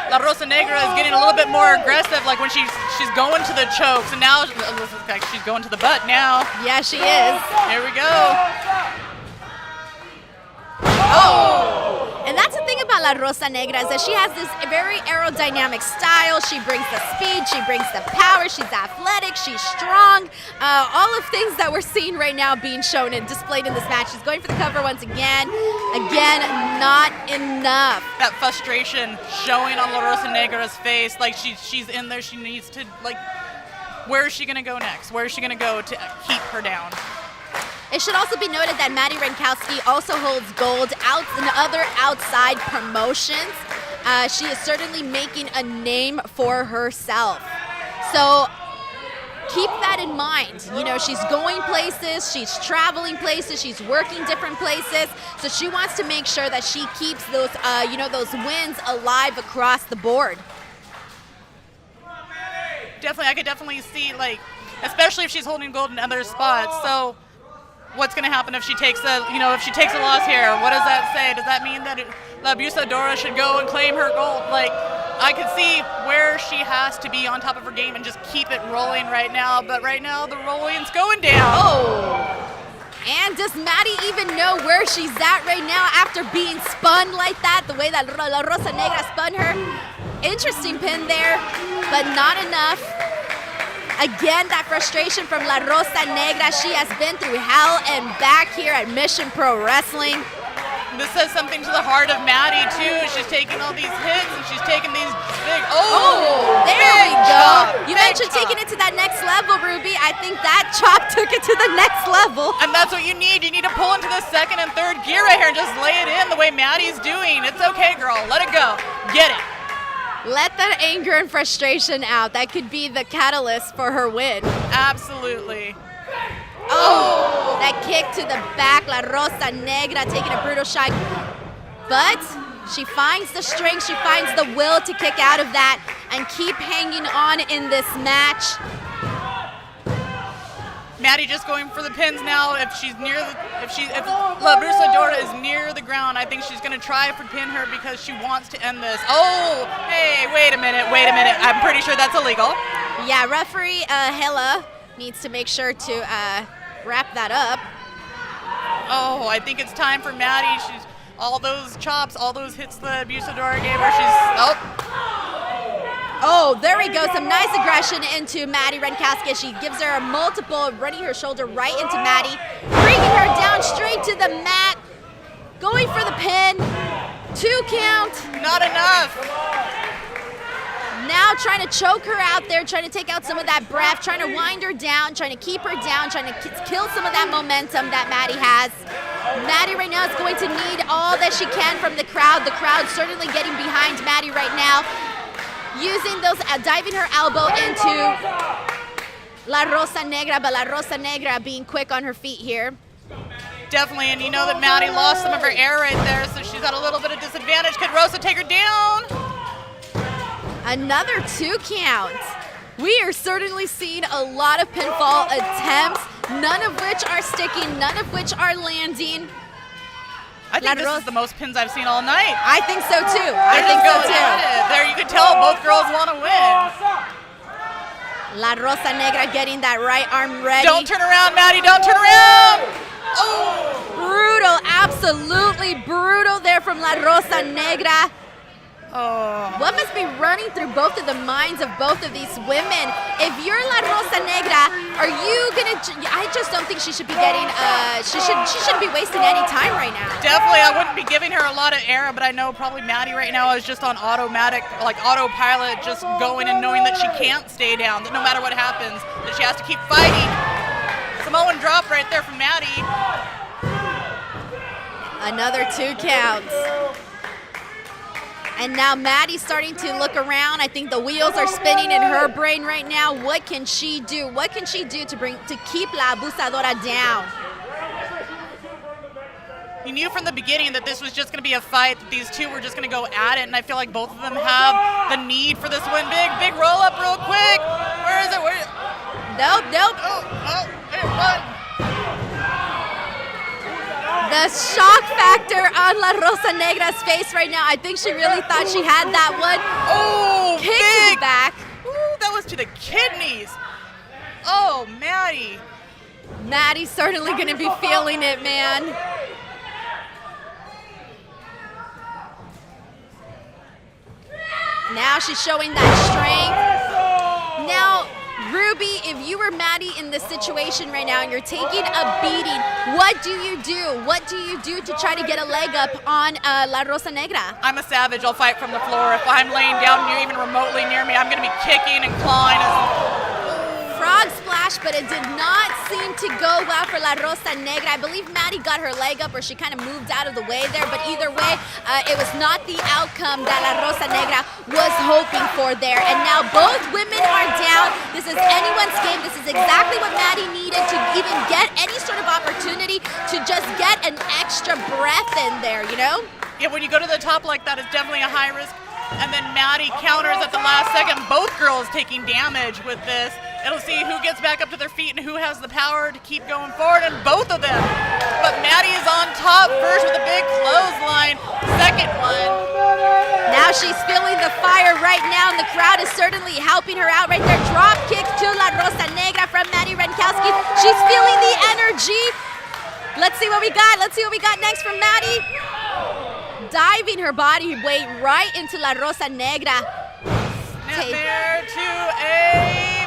La Rosa Negra is getting a little bit more aggressive, like when she's going to the chokes, and now she's going to the butt now. Yeah, she is. Here we go. Oh! And that's the thing about La Rosa Negra is that she has this very aerodynamic style. She brings the speed, she brings the power, she's athletic, she's strong. All of things that we're seeing right now being shown and displayed in this match. She's going for the cover once again. Again, not enough. That frustration showing on La Rosa Negra's face, like she's in there, she needs to, like, where is she going to go next? Where is she going to go to keep her down? It should also be noted that Madi Wrenkowski also holds gold in other outside promotions. She is certainly making a name for herself. So keep that in mind. She's going places, she's traveling places, she's working different places. So she wants to make sure that she keeps those, those wins alive across the board. Definitely, I could definitely see, especially if she's holding gold in other spots. So what's going to happen if she takes a loss here? What does that say? Does that mean that La Abusadora should go and claim her gold? I can see where she has to be on top of her game and just keep it rolling right now. But right now, the rolling's going down. Oh. And does Maddie even know where she's at right now after being spun like that, the way that La Rosa Negra spun her? Interesting pin there, but not enough. Again, that frustration from La Rosa Negra. She has been through hell and back here at Mission Pro Wrestling. This says something to the heart of Maddie, too. She's taking all these hits, and she's taking these big, there we go. chop, You mentioned taking it to that next level, Ruby. I think that chop took it to the next level. And that's what you need. You need to pull into the second and third gear right here and just lay it in the way Maddie's doing. It's okay, girl. Let it go. Get it. Let that anger and frustration out. That could be the catalyst for her win. Absolutely. Oh, that kick to the back. La Rosa Negra taking a brutal shot. But she finds the strength, she finds the will to kick out of that and keep hanging on in this match. Maddie just going for the pins now. If La Brusadora is near the ground, I think she's going to try to pin her because she wants to end this. Oh, hey, wait a minute. I'm pretty sure that's illegal. Yeah, referee Hella needs to make sure to wrap that up. Oh, I think it's time for Maddie. She's all those chops, all those hits the Busadora gave her. Oh, there we go. Some nice aggression into Madi Wrenkowski. She gives her a multiple, running her shoulder right into Maddie, bringing her down straight to the mat, going for the pin. 2 count. Not enough. Now trying to choke her out there, trying to take out some of that breath, trying to wind her down, trying to keep her down, trying to kill some of that momentum that Maddie has. Maddie right now is going to need all that she can from the crowd. The crowd certainly getting behind Maddie right now. Using those, diving her elbow into La Rosa Negra, but La Rosa Negra being quick on her feet here. Definitely, and you know that Maddie lost some of her air right there, so she's at a little bit of disadvantage. Could Rosa take her down? Another 2 count. We are certainly seeing a lot of pinfall attempts, none of which are sticking, none of which are landing. I think this is the most pins I've seen all night. I think so too. There you can tell both girls want to win. La Rosa Negra getting that right arm ready. Don't turn around, Maddie, don't turn around. Oh, brutal, absolutely brutal there from La Rosa Negra. Oh. What must be running through both of the minds of both of these women? If you're La Rosa Negra, are you gonna? I just don't think she should be getting. She shouldn't be wasting any time right now. Definitely, I wouldn't be giving her a lot of air, but I know probably Maddie right now is just on autopilot, just going and knowing that she can't stay down. That no matter what happens, that she has to keep fighting. Samoan drop right there from Maddie. Another 2 counts. And now Maddie's starting to look around. I think the wheels are spinning in her brain right now. What can she do? What can she do to keep La Abusadora down? You knew from the beginning that this was just going to be a fight, that these two were just going to go at it, and I feel like both of them have the need for this win. Big roll up real quick. Where is it? Nope. Oh, what? The shock factor on La Rosa Negra's face right now. I think she really thought she had that one. Oh, kick to the back. Ooh, that was to the kidneys. Oh, Maddie. Maddie's certainly going to be feeling it, man. Now she's showing that strength. Now, Ruby, if you were Maddie in this situation right now and you're taking a beating, what do you do? What do you do to try to get a leg up on La Rosa Negra? I'm a savage. I'll fight from the floor. If I'm laying down near, even remotely near me, I'm going to be kicking and clawing. Frog splash, but it did not seem to go well for La Rosa Negra. I believe Maddie got her leg up, or she kind of moved out of the way there, but either way, it was not the outcome that La Rosa Negra was hoping for there. And now both women are down. This is anyone's game. This is exactly what Maddie needed to even get any sort of opportunity to just get an extra breath in there, you know? Yeah, when you go to the top like that, it's definitely a high risk. And then Maddie counters at the last second. Both girls taking damage with this. It'll see who gets back up to their feet and who has the power to keep going forward, and both of them. But Maddie is on top first with a big clothesline. Second one. Now she's feeling the fire right now, and the crowd is certainly helping her out right there. Drop kick to La Rosa Negra from Madi Wrenkowski. She's feeling the energy. Let's see what we got. Let's see what we got next from Maddie. Diving her body weight right into La Rosa Negra. There to a...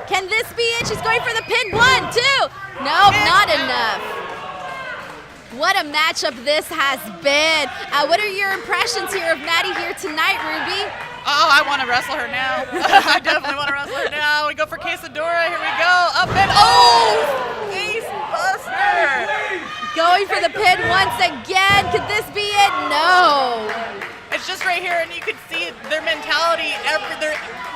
Can this be it? She's going for the pin. 1, 2. Nope, not enough. What a matchup this has been. What are your impressions here of Maddie here tonight, Ruby? Oh, I want to wrestle her now. I definitely want to wrestle her now. We go for Quesadora. Here we go. Up and oh! Ace Buster. Going for the pin once again. Could this be it? No. It's just right here, and you can see their mentality.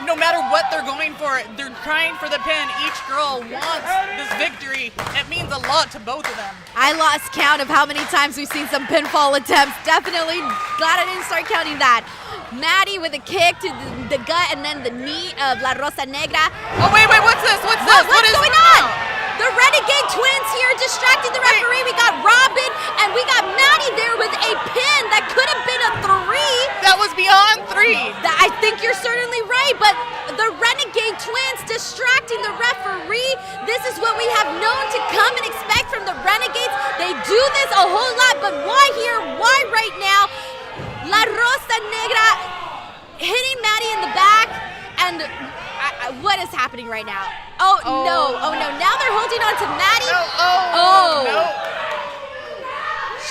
No matter what they're going for, they're trying for the pin. Each girl wants this victory. It means a lot to both of them. I lost count of how many times we've seen some pinfall attempts. Definitely glad I didn't start counting that. Maddie with a kick to the gut and then the knee of La Rosa Negra. Oh, wait, what's this? What's going on? The Renegade twins here distracting the referee. We got Robin and we got Maddie there with a pin that could have been a 3. That was beyond 3. I think you're certainly right, but the Renegade twins distracting the referee. This is what we have known to come and expect from the Renegades. They do this a whole lot, but why here? Why right now? La Rosa Negra hitting Maddie in the back, and what is happening right now? Oh no! Now they're holding on to Maddie. No.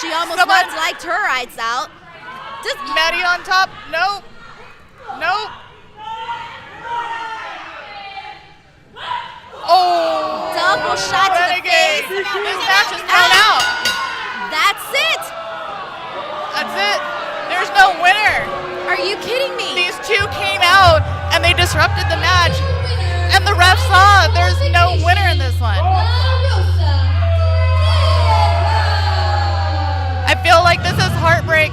She almost liked her eyes out. Maddie on top. Nope. Oh! Double shot to the face. This match is thrown out. That's it. There's no winner. Are you kidding me? These two came out and they disrupted the match. And the ref saw there's no winner in this one. I feel like this is heartbreak.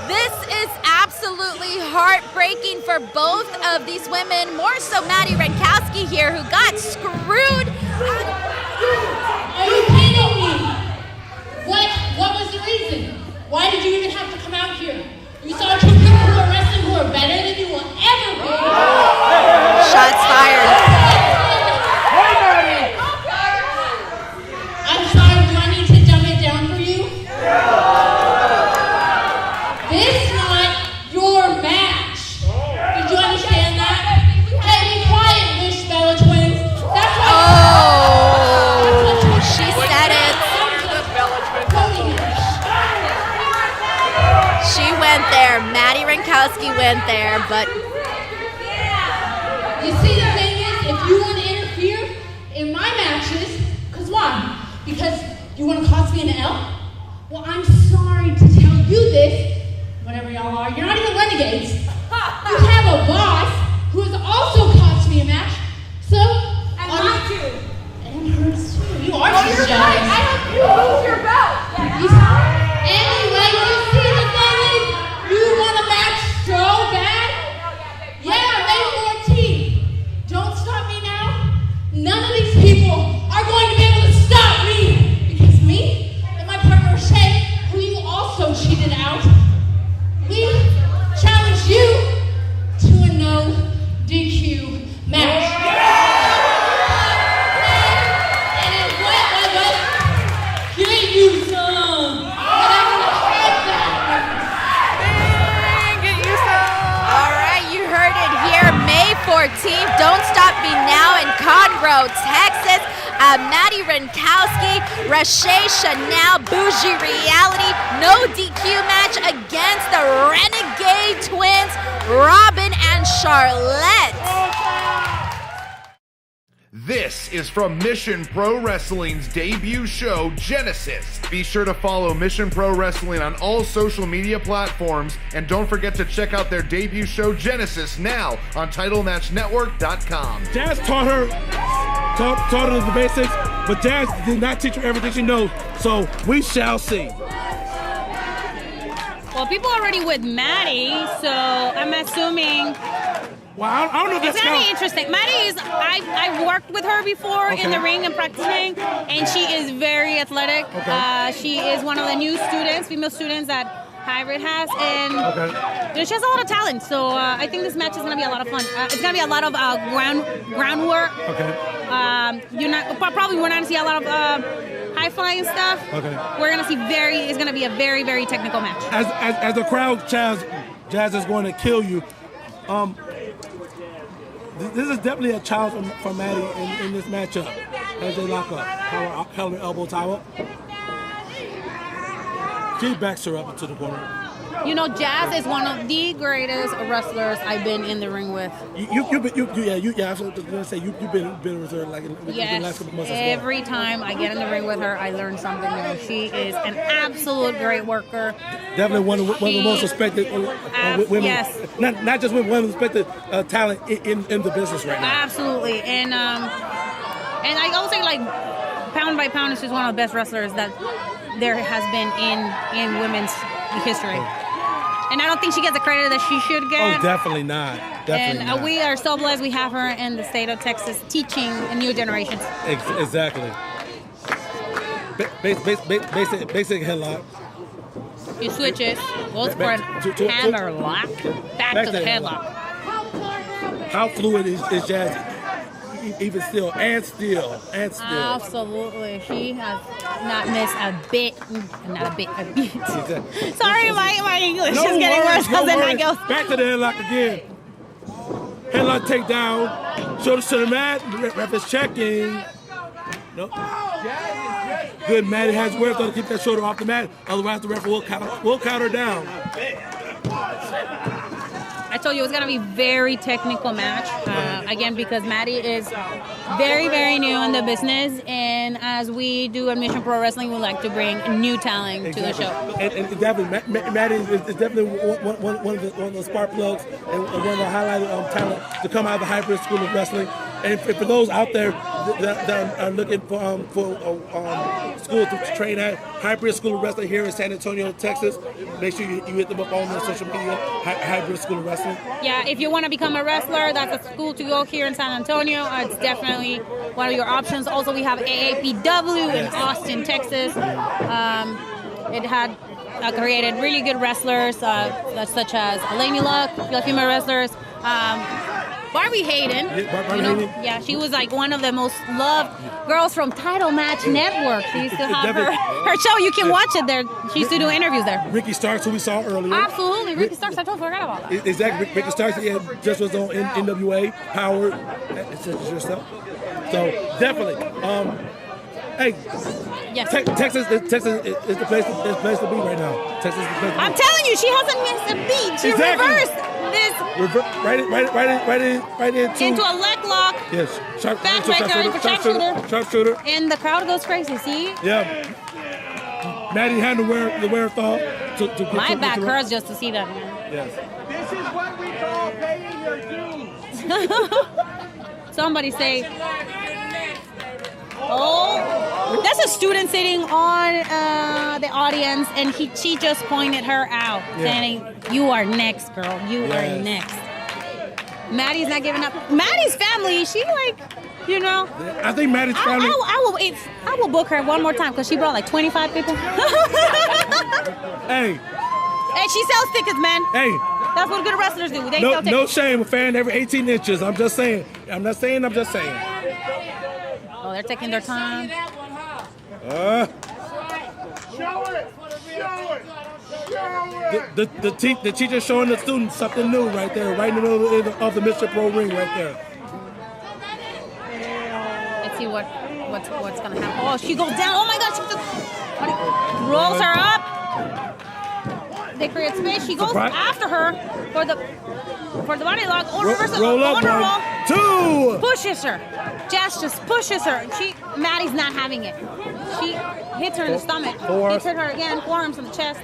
This is absolutely heartbreaking for both of these women. More so Madi Wrenkowski here, who got screwed. Are you kidding me? What was the reason? Why did you even have to come out here? You saw two people who are wrestling who are better than you will ever be. Shots fired. I'm sorry, do I need to dumb it down for you? This is not your match. Did you understand that? Hey, be quiet, Miss Bella Twins. That's what she said it. She went there. Madi Wrenkowski went there, but you see, the thing is, if you want to interfere in my matches, because why? Because you want to cost me an L? Well, I'm sorry to tell you this, whatever y'all are. You're not even Renegades. You have a boss who has also cost me a match. So, and mine too. And hers too. You are just jealous. Right. I hope you lose your belt. Anyway, you see, the thing is, you want a match so bad? Yeah, maybe 14. Don't stop me now. None of these people are going to be able to stop me. Because me and my partner Rache, who you also cheated out, we challenge you to a no DQ match. And it what? Get you some. all right, you heard it here. May 14th, Don't Stop Me Now in Conroe, Texas. Madi Wrenkowski, Rache Chanel, Bougie Reality, no DQ match against the Renegade twins, Robin and Charlotte. This is from Mission Pro Wrestling's debut show, Genesis. Be sure to follow Mission Pro Wrestling on all social media platforms, and don't forget to check out their debut show, Genesis, now on TitleMatchNetwork.com. Jazz taught her the basics, but Jazz did not teach her everything she knows, so we shall see. Well, people are already with Maddie, so I'm assuming... Well, I don't know if that's it's very interesting. Maddie is, I've worked with her before in the ring and practicing, and she is very athletic. She is one of the new students, female students that Hybrid has, and you know, she has a lot of talent. So I think this match is gonna be a lot of fun. It's gonna be a lot of groundwork. We're not gonna see a lot of high flying stuff. We're gonna see it's gonna be a very, very technical match. As the crowd Jazz is going to kill you. This is definitely a challenge for Maddie in this matchup as they lock up. Held her elbow tie up. She backs her up into the corner. You know, Jazz is one of the greatest wrestlers I've been in the ring with. You've been with her like in the last couple months as well. Every time I get in the ring with her, I learn something new. She is an absolute great worker. Definitely one of the most respected women. Yes. Not just women, one of the respected talent in the business right now. Absolutely, and I also say, like, pound by pound, she's one of the best wrestlers that there has been in women's history. And I don't think she gets the credit that she should get. Oh, definitely not. Definitely we are so blessed we have her in the state of Texas teaching new generations. Exactly. Basic headlock. She switches, goes for a hammer lock, back to the headlock. How fluid is Jazz? Even still, and still. Absolutely. She has not missed a bit. Not a bit, a beat. Sorry, my English is getting worse as the night goes. Back to the headlock again. Headlock takedown. Shoulders to the mat. Ref is checking. Nope. Good, Maddie has wherewithal to keep that shoulder off the mat. Otherwise, the ref will count her down. I told you it was going to be a very technical match, again, because Maddie is very, very new in the business, and as we do at Mission Pro Wrestling, we like to bring new talent to the show. And definitely, Maddie is definitely one of the spark plugs and one of the highlighted talent to come out of the Hybrid School of Wrestling. And for those out there that are looking for school to train at, Hybrid School of Wrestling here in San Antonio, Texas, make sure you hit them up on their social media, Hybrid School of Wrestling. Yeah, if you want to become a wrestler, that's a school to go here in San Antonio. It's definitely one of your options. Also, we have AAPW in Austin, Texas. It had created really good wrestlers, such as Elaine Luck, female wrestlers. Barbie Hayden, yeah, she was like one of the most loved girls from Title Match Network. She used to have her show. You can watch it there. She used to do interviews there. Ricky Starks, who we saw earlier. Absolutely, Ricky Starks. I totally forgot about that. Exactly, Ricky Starks just was on NWA, Powered, such as yourself. So definitely, hey, yes. Texas is the place to be right now. Texas is the place to be. I'm telling you, she hasn't missed a beat. She reversed this. Right into a leg lock. Yes. Sharpshooter. And the crowd goes crazy. See? Yeah. Maddie had the wherewithal to get my back hurts just to see that, man. Yes. This is what we call paying your dues. Somebody say. Oh, that's a student sitting on the audience, and she just pointed her out, saying, "You are next, girl. You are next." Maddie's not giving up. Maddie's family, she like, you know. I think Maddie's family. I will book her one more time because she brought like 25 people. Hey, she sells tickets, man. Hey. That's what good wrestlers do. They sell tickets. No shame, a fan every 18 inches. I'm just saying. I'm just saying. Oh, they're taking their time. The teacher showing the students something new right there, right in the middle of the Mr. Pro ring right there. Let's see what's gonna happen. Oh, she goes down. Oh my God, she rolls her up. They create space. She goes after her for the body lock. Oh, reverse roll up, roll. 2. Pushes her. Jazz just pushes her. Maddie's not having it. She hits her in the stomach. Hits her again. Forearms in the chest.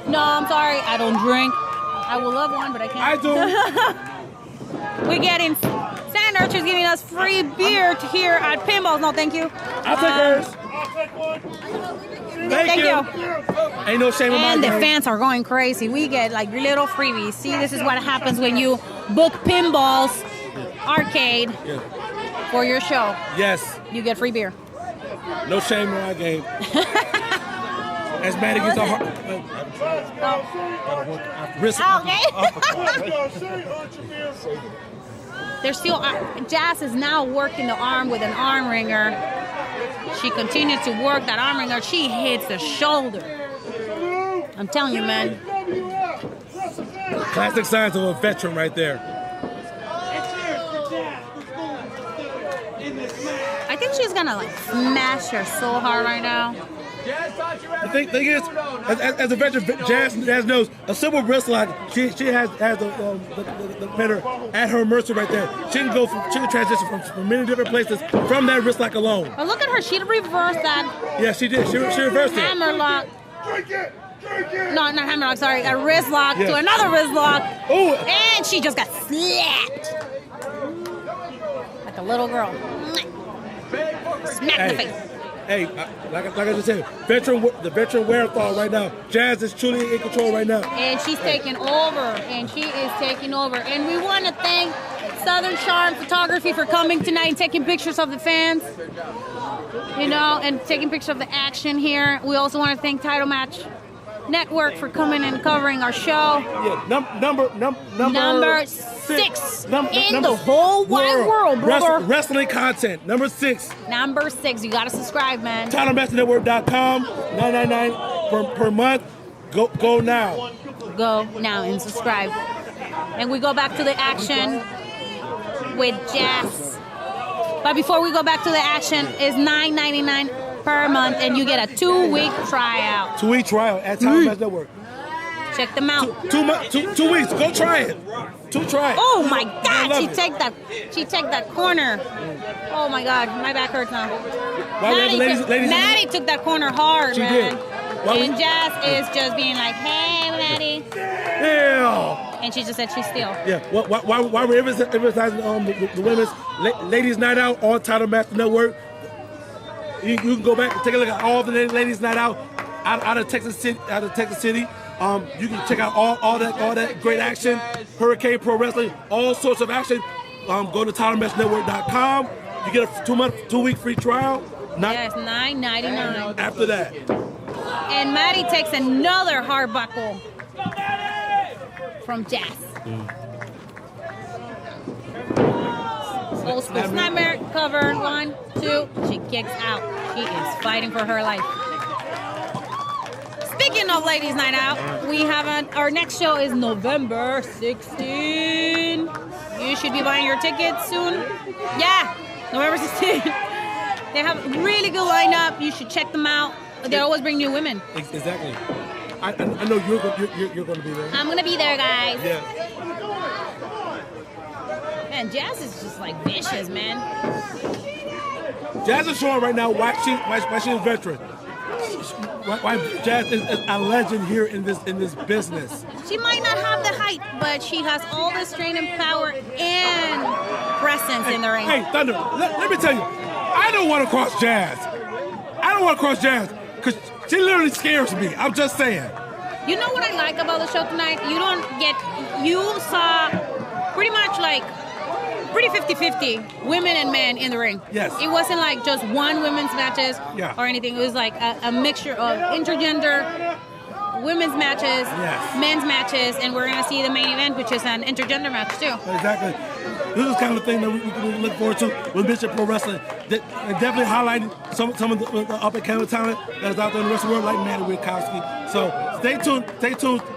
No, I'm sorry. I don't drink. I would love one, but I can't. I do. We're getting Sand Urchins giving us free beer here at Pinballs. No, thank you. I'll take hers. Thank you. Ain't no shame in my And the game. fans are going crazy. We get like little freebies. See, this is what happens when you book Pinballs Arcade for your show. Yes. You get free beer. No shame in our game. As Maddie gets a heart. They're still. Jazz is now working the arm with an arm wringer. She continues to work that arm wringer. She hits the shoulder. I'm telling you, man. Classic signs of a veteran right there. I think she's gonna like smash her so hard right now. The thing is, as a veteran, Jazz knows a simple wrist lock. She has the better at her mercy right there. She can transition from many different places from that wrist lock alone. But look at her. She reversed that. Yeah, she did. She reversed it. Hammer lock. No, not hammer lock. Sorry, a wrist lock to another wrist lock. Oh, and she just got slapped like a little girl. Smack in the face. Hey, like I just said, the veteran Wherethal right now. Jazz is truly in control right now. And she's taking over, and she is taking over. And we want to thank Southern Charm Photography for coming tonight and taking pictures of the fans, you know, and taking pictures of the action here. We also want to thank Title Match Network for coming and covering our show. Yeah, number six in the whole wide world, brother. Wrestling content, number 6. Number 6. You got to subscribe, man. TitleMatchNetwork.com, $9.99 per month. Go now. Go now and subscribe. And we go back to the action with Jazz. But before we go back to the action, it's $9.99 per month, and you get a 2-week tryout. 2-week trial at Title Match Network. Check them out. 2 weeks. Go try it. Try it. Oh my God! She take that corner. Oh my God, my back hurts now. Maddie took that corner hard, she man. Did. And Jazz is just being like, "Hey, Maddie." Yeah. And she just said she's still. Yeah. Why we're emphasizing the women's ladies' night out on Title Match Network. You can go back and take a look at all the ladies' night out of Texas City. You can check out all that great action, Hurricane Pro Wrestling, all sorts of action. Go to TitleMatchNetwork.com. You get a 2-week free trial. Yes, $9.99. After that. And Maddie takes another hard buckle from Jazz. Old School Nightmare cover. 1, 2. She kicks out. She is fighting for her life. Speaking of Ladies Night Out, we have our next show is November 16. You should be buying your tickets soon. Yeah, November 16. They have a really good lineup. You should check them out. They always bring new women. Exactly. I know you're going to be there. I'm going to be there, guys. Yeah. Man, Jazz is just like vicious, man. Jazz is showing right now why she's a veteran. Why Jazz is a legend here in this business. She might not have the height, but she has all the strength and power and presence in the ring. Hey, Thunder, let me tell you, I don't want to cross Jazz. Because she literally scares me. I'm just saying. You know what I like about the show tonight? You saw pretty much like pretty 50-50 women and men in the ring. Yes. It wasn't like just one women's matches or anything. It was like a mixture of intergender women's matches, men's matches, and we're going to see the main event, which is an intergender match too. Exactly. This is kind of the thing that we can look forward to with Mission Pro Wrestling. And definitely highlighting some of the up-and-coming talent that is out there in the wrestling world, like Madi Wrenkowski. So stay tuned,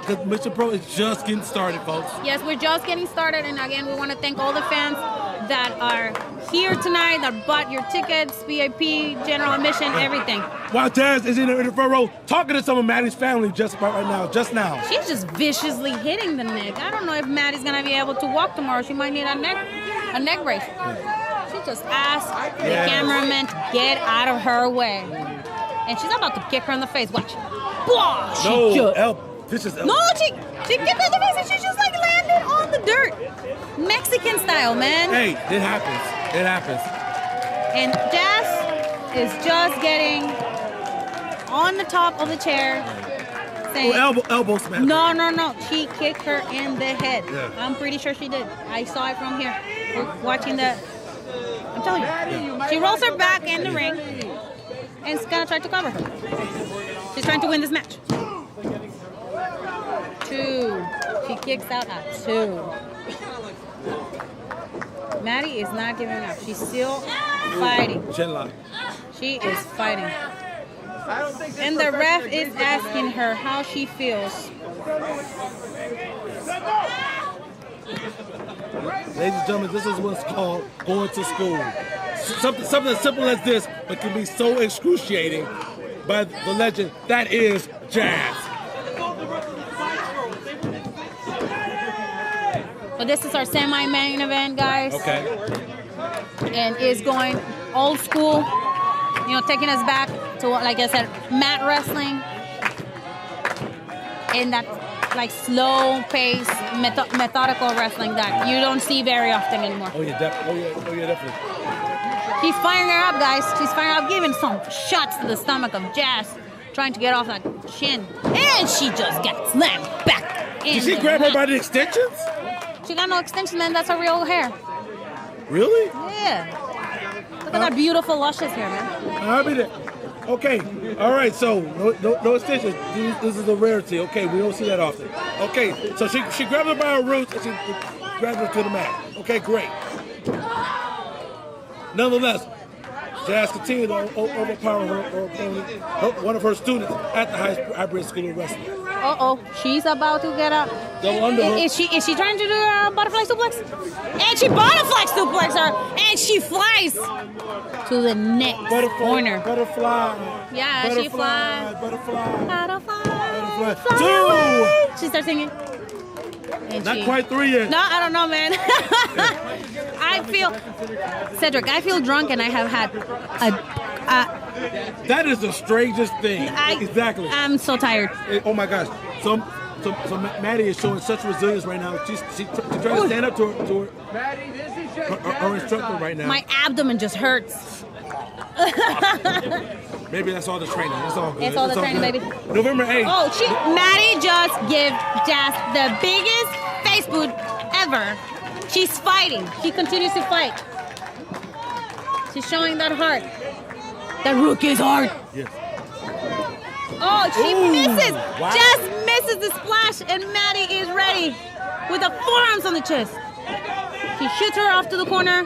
because Mission Pro is just getting started, folks. Yes, we're just getting started, and again, we want to thank all the fans that are here tonight, that bought your tickets, VIP, general admission, everything. While Jazz is in the front row talking to some of Maddie's family just now. She's just viciously hitting the neck. I don't know if Maddie's going to be able to walk tomorrow. She might need a neck brace. She just asked the cameraman to get out of her way. And she's about to kick her in the face. Watch. Blah! She kicked her in the face and she just like landed on the dirt. Mexican style, man. Hey, it happens. And Jazz is just getting on the top of the chair. Saying, elbow smash. No. She kicked her in the head. Yeah. I'm pretty sure she did. I saw it from here. We're watching the... I'm telling you. She rolls her back in the ring. and is gonna try to cover her. She's trying to win this match. 2. She kicks out at 2. Maddie is not giving up. She's still fighting. Chin-lock. She is fighting. And the ref is asking her how she feels. Ladies and gentlemen, this is what's called going to school. Something as simple as this, but can be so excruciating by the legend that is Jazz. So this is our semi-main event, guys. Okay. And is going old school, taking us back to, like I said, mat wrestling. And that like slow-paced, methodical wrestling that you don't see very often anymore. Oh yeah, definitely. She's firing her up, guys. She's firing up, giving some shots to the stomach of Jazz, trying to get off that chin. And she just got slammed back. Did she grab her by the extensions? She got no extensions, man. That's her real hair. Really? Yeah. Look at that beautiful, luscious hair, man. I'll be there. Okay. All right. So no extensions. This is a rarity. Okay. We don't see that often. Okay. So she grabbed her by her roots and she grabbed her to the mat. Okay. Great. Nonetheless, Jazz continued to overpower her opponent, one of her students at the hybrid school of wrestling. Uh-oh, she's about to get up. Double underhook. Is she trying to do a butterfly suplex? And she butterfly suplex her, and she flies to the next corner. Butterfly. Yeah, she flies. Butterfly. 2. She starts singing. And Not quite 3 yet. No, I don't know, man. Cedric, I feel drunk and I have had that is the strangest thing. Exactly. I'm so tired. Oh my gosh. So Maddie is showing such resilience right now. She's trying to stand up to her instructor right now. My abdomen just hurts. Maybe that's all the training. It's all good. It's all the training, baby. November 8th. Oh, Maddie just gave Jazz the biggest face boot ever. She's fighting. She continues to fight. She's showing that heart. That rookie's heart. Yes. Oh, she misses. Wow. Just misses the splash, and Maddie is ready with the forearms on the chest. She shoots her off to the corner.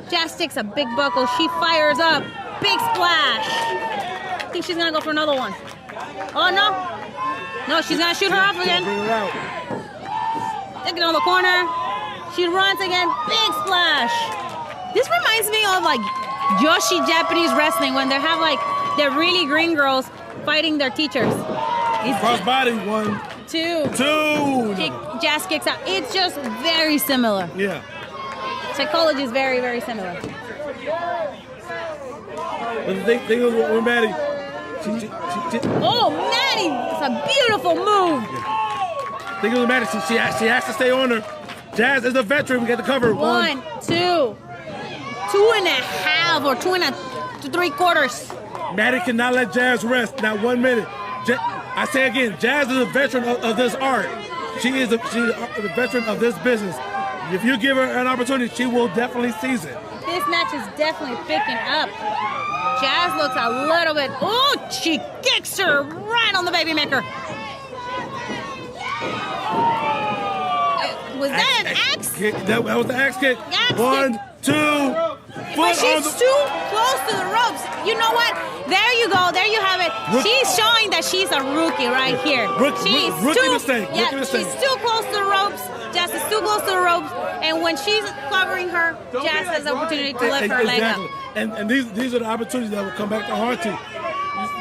Jazz takes a big buckle. She fires up. Big splash. I think she's going to go for another one. Oh, no. No, she's going to shoot her off again. Take it on the corner. She runs again. Big splash. This reminds me of like Joshi Japanese wrestling when they have like the really green girls fighting their teachers. Crossbody 1, 2. Jazz kicks out. It's just very similar. Yeah. Psychology is very, very similar. But the thing is with Maddie. Oh, Maddie! It's a beautiful move. Yeah. Thing is with Maddie. She has to stay on her. Jazz is a veteran. We got the cover. 1, 2. 2.5 or 2 3/4. Maddie cannot let Jazz rest. Not 1 minute. I say again, Jazz is a veteran of this art. She's a veteran of this business. If you give her an opportunity, she will definitely seize it. This match is definitely picking up. Jazz looks a little bit. Oh, she kicks her right on the baby maker. Was that an axe? That was the axe kick. 1, 2. But she's too close to the ropes. You know what? There you go. There you have it. She's showing that she's a rookie right here. Rookie mistake. She's too close to the ropes. Jazz is too close to the ropes. And when she's covering her, Jazz has the opportunity to lift her leg up. And these are the opportunities that will come back to haunt you.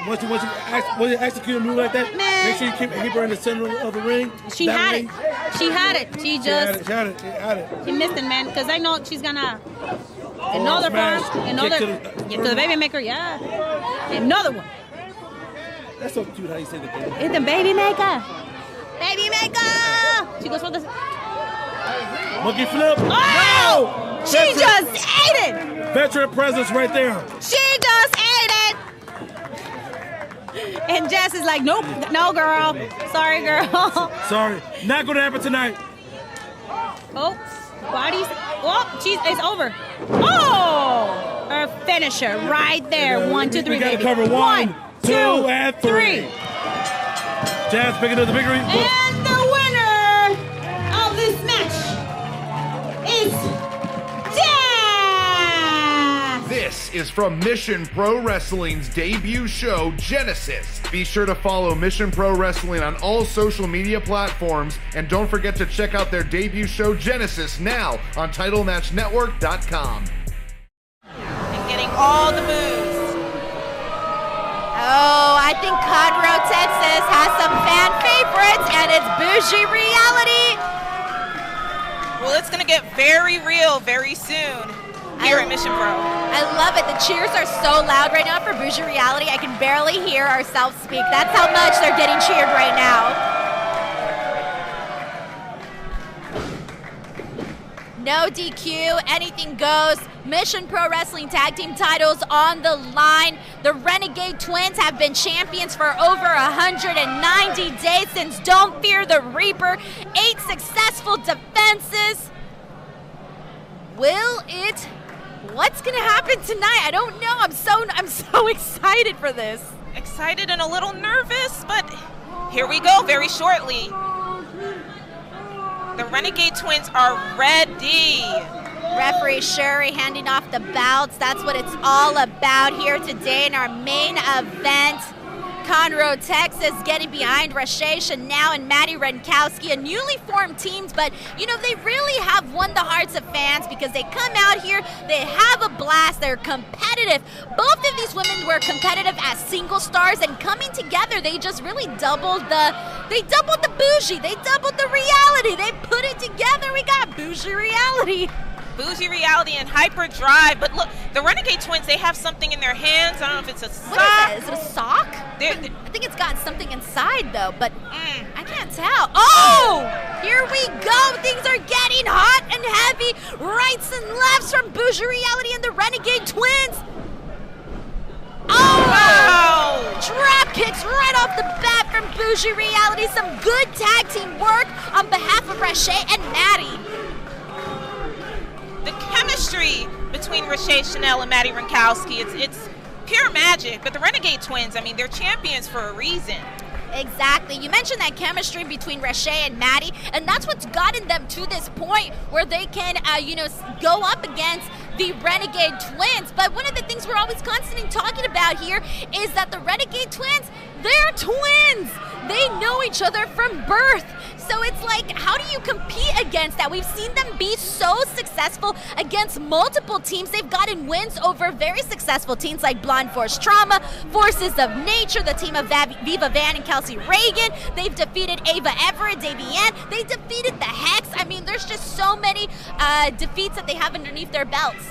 Once you execute a move like that, make sure you keep her in the center of the ring. She had it. She had it. She just... She had it. She missed it, man. Because I know she's going to... Another farm. Get to the baby maker. Yeah. Another one. That's so cute how you say the baby maker. It's the baby maker. Baby maker. She goes for the... Monkey flip. Oh! No! She just ate it. Veteran presence right there. She just ate it. And Jess is like, nope, no, girl. Sorry, girl. Sorry. Not going to happen tonight. Oh, bodies. Oh, it's over. Oh! her finisher right there. 1, 2, 3, we gotta baby. cover 1, 2, and 3. 3. Jazz picking up the victory. And the winner of this match is Jazz! This is from Mission Pro Wrestling's debut show, Genesis. Be sure to follow Mission Pro Wrestling on all social media platforms, and don't forget to check out their debut show, Genesis, now on TitleMatchNetwork.com. And getting all the moves. Oh, I think Conroe, Texas has some fan favorites, and it's Bougie Reality. Well, it's going to get very real very soon here at Mission Pro. I love it. The cheers are so loud right now for Bougie Reality. I can barely hear ourselves speak. That's how much they're getting cheered right now. No DQ, anything goes. Mission Pro Wrestling Tag Team titles on the line. The Renegade Twins have been champions for over 190 days since Don't Fear the Reaper. 8 successful defenses. What's gonna happen tonight? I don't know. I'm so excited for this. Excited and a little nervous, but here we go very shortly. The Renegade Twins are ready. Referee Sherry handing off the belts. That's what it's all about here today in our main event. Conroe, Texas, getting behind Rache Chanel and Madi Wrenkowski, a newly formed team, but you know, they really have won the hearts of fans because they come out here, they have a blast, they're competitive. Both of these women were competitive as single stars, and coming together, they just really doubled the bougie, they doubled the reality, they put it together, we got Bougie Reality. Bougie Reality and Hyperdrive, but look, the Renegade Twins, they have something in their hands. I don't know if it's a sock. What is it? Is it a sock? I think it's got something inside though, but I can't tell. Oh! Here we go! Things are getting hot and heavy. Rights and lefts from Bougie Reality and the Renegade Twins. Oh! Wow! Drop kicks right off the bat from Bougie Reality. Some good tag team work on behalf of Rache and Maddie. The chemistry between Rache Chanel and Madi Wrenkowski, it's pure magic. But the Renegade Twins, I mean, they're champions for a reason. Exactly. You mentioned that chemistry between Rache and Maddie, and that's what's gotten them to this point where they can, go up against the Renegade Twins. But one of the things we're always constantly talking about here is that the Renegade Twins, they're twins. They know each other from birth. So it's like, how do you compete against that? We've seen them be so successful against multiple teams. They've gotten wins over very successful teams like Blind Force Trauma, Forces of Nature, the team of Viva Van and Kelsey Reagan. They've defeated Ava Everett, Davienne. They defeated the Hex. I mean, there's just so many defeats that they have underneath their belts.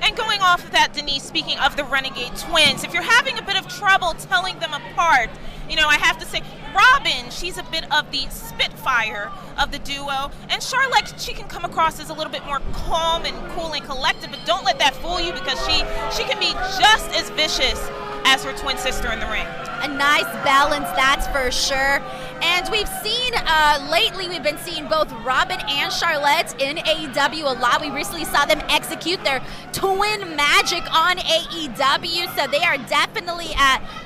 And going off of that, Denise, speaking of the Renegade Twins, if you're having a bit of trouble telling them apart, you know, I have to say, Robin, she's a bit of the spitfire of the duo. And Charlotte, she can come across as a little bit more calm and cool and collected, but don't let that fool you because she can be just as vicious as her twin sister in the ring. A nice balance, that's for sure. And we've seen, lately we've been seeing both Robin and Charlotte in AEW a lot. We recently saw them execute their twin magic on AEW, so they are definitely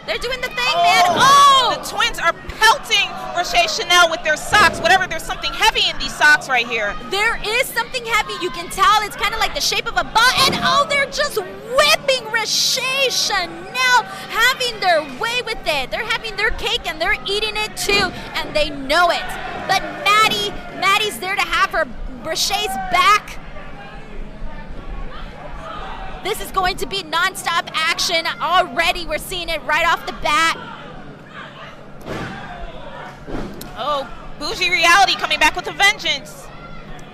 they're doing the thing, man. Oh! The twins are pelting Rache Chanel with their socks, there's something heavy in these socks right here. There is something heavy, you can tell. It's kind of like the shape of a ball, and they're just whipping Rache Chanel, having their way with it. They're having their cake and they're eating it too, and they know it. But Maddie's there to have her Rache's back. This is going to be non-stop action already. We're seeing it right off the bat. Oh, Bougie Reality coming back with a vengeance.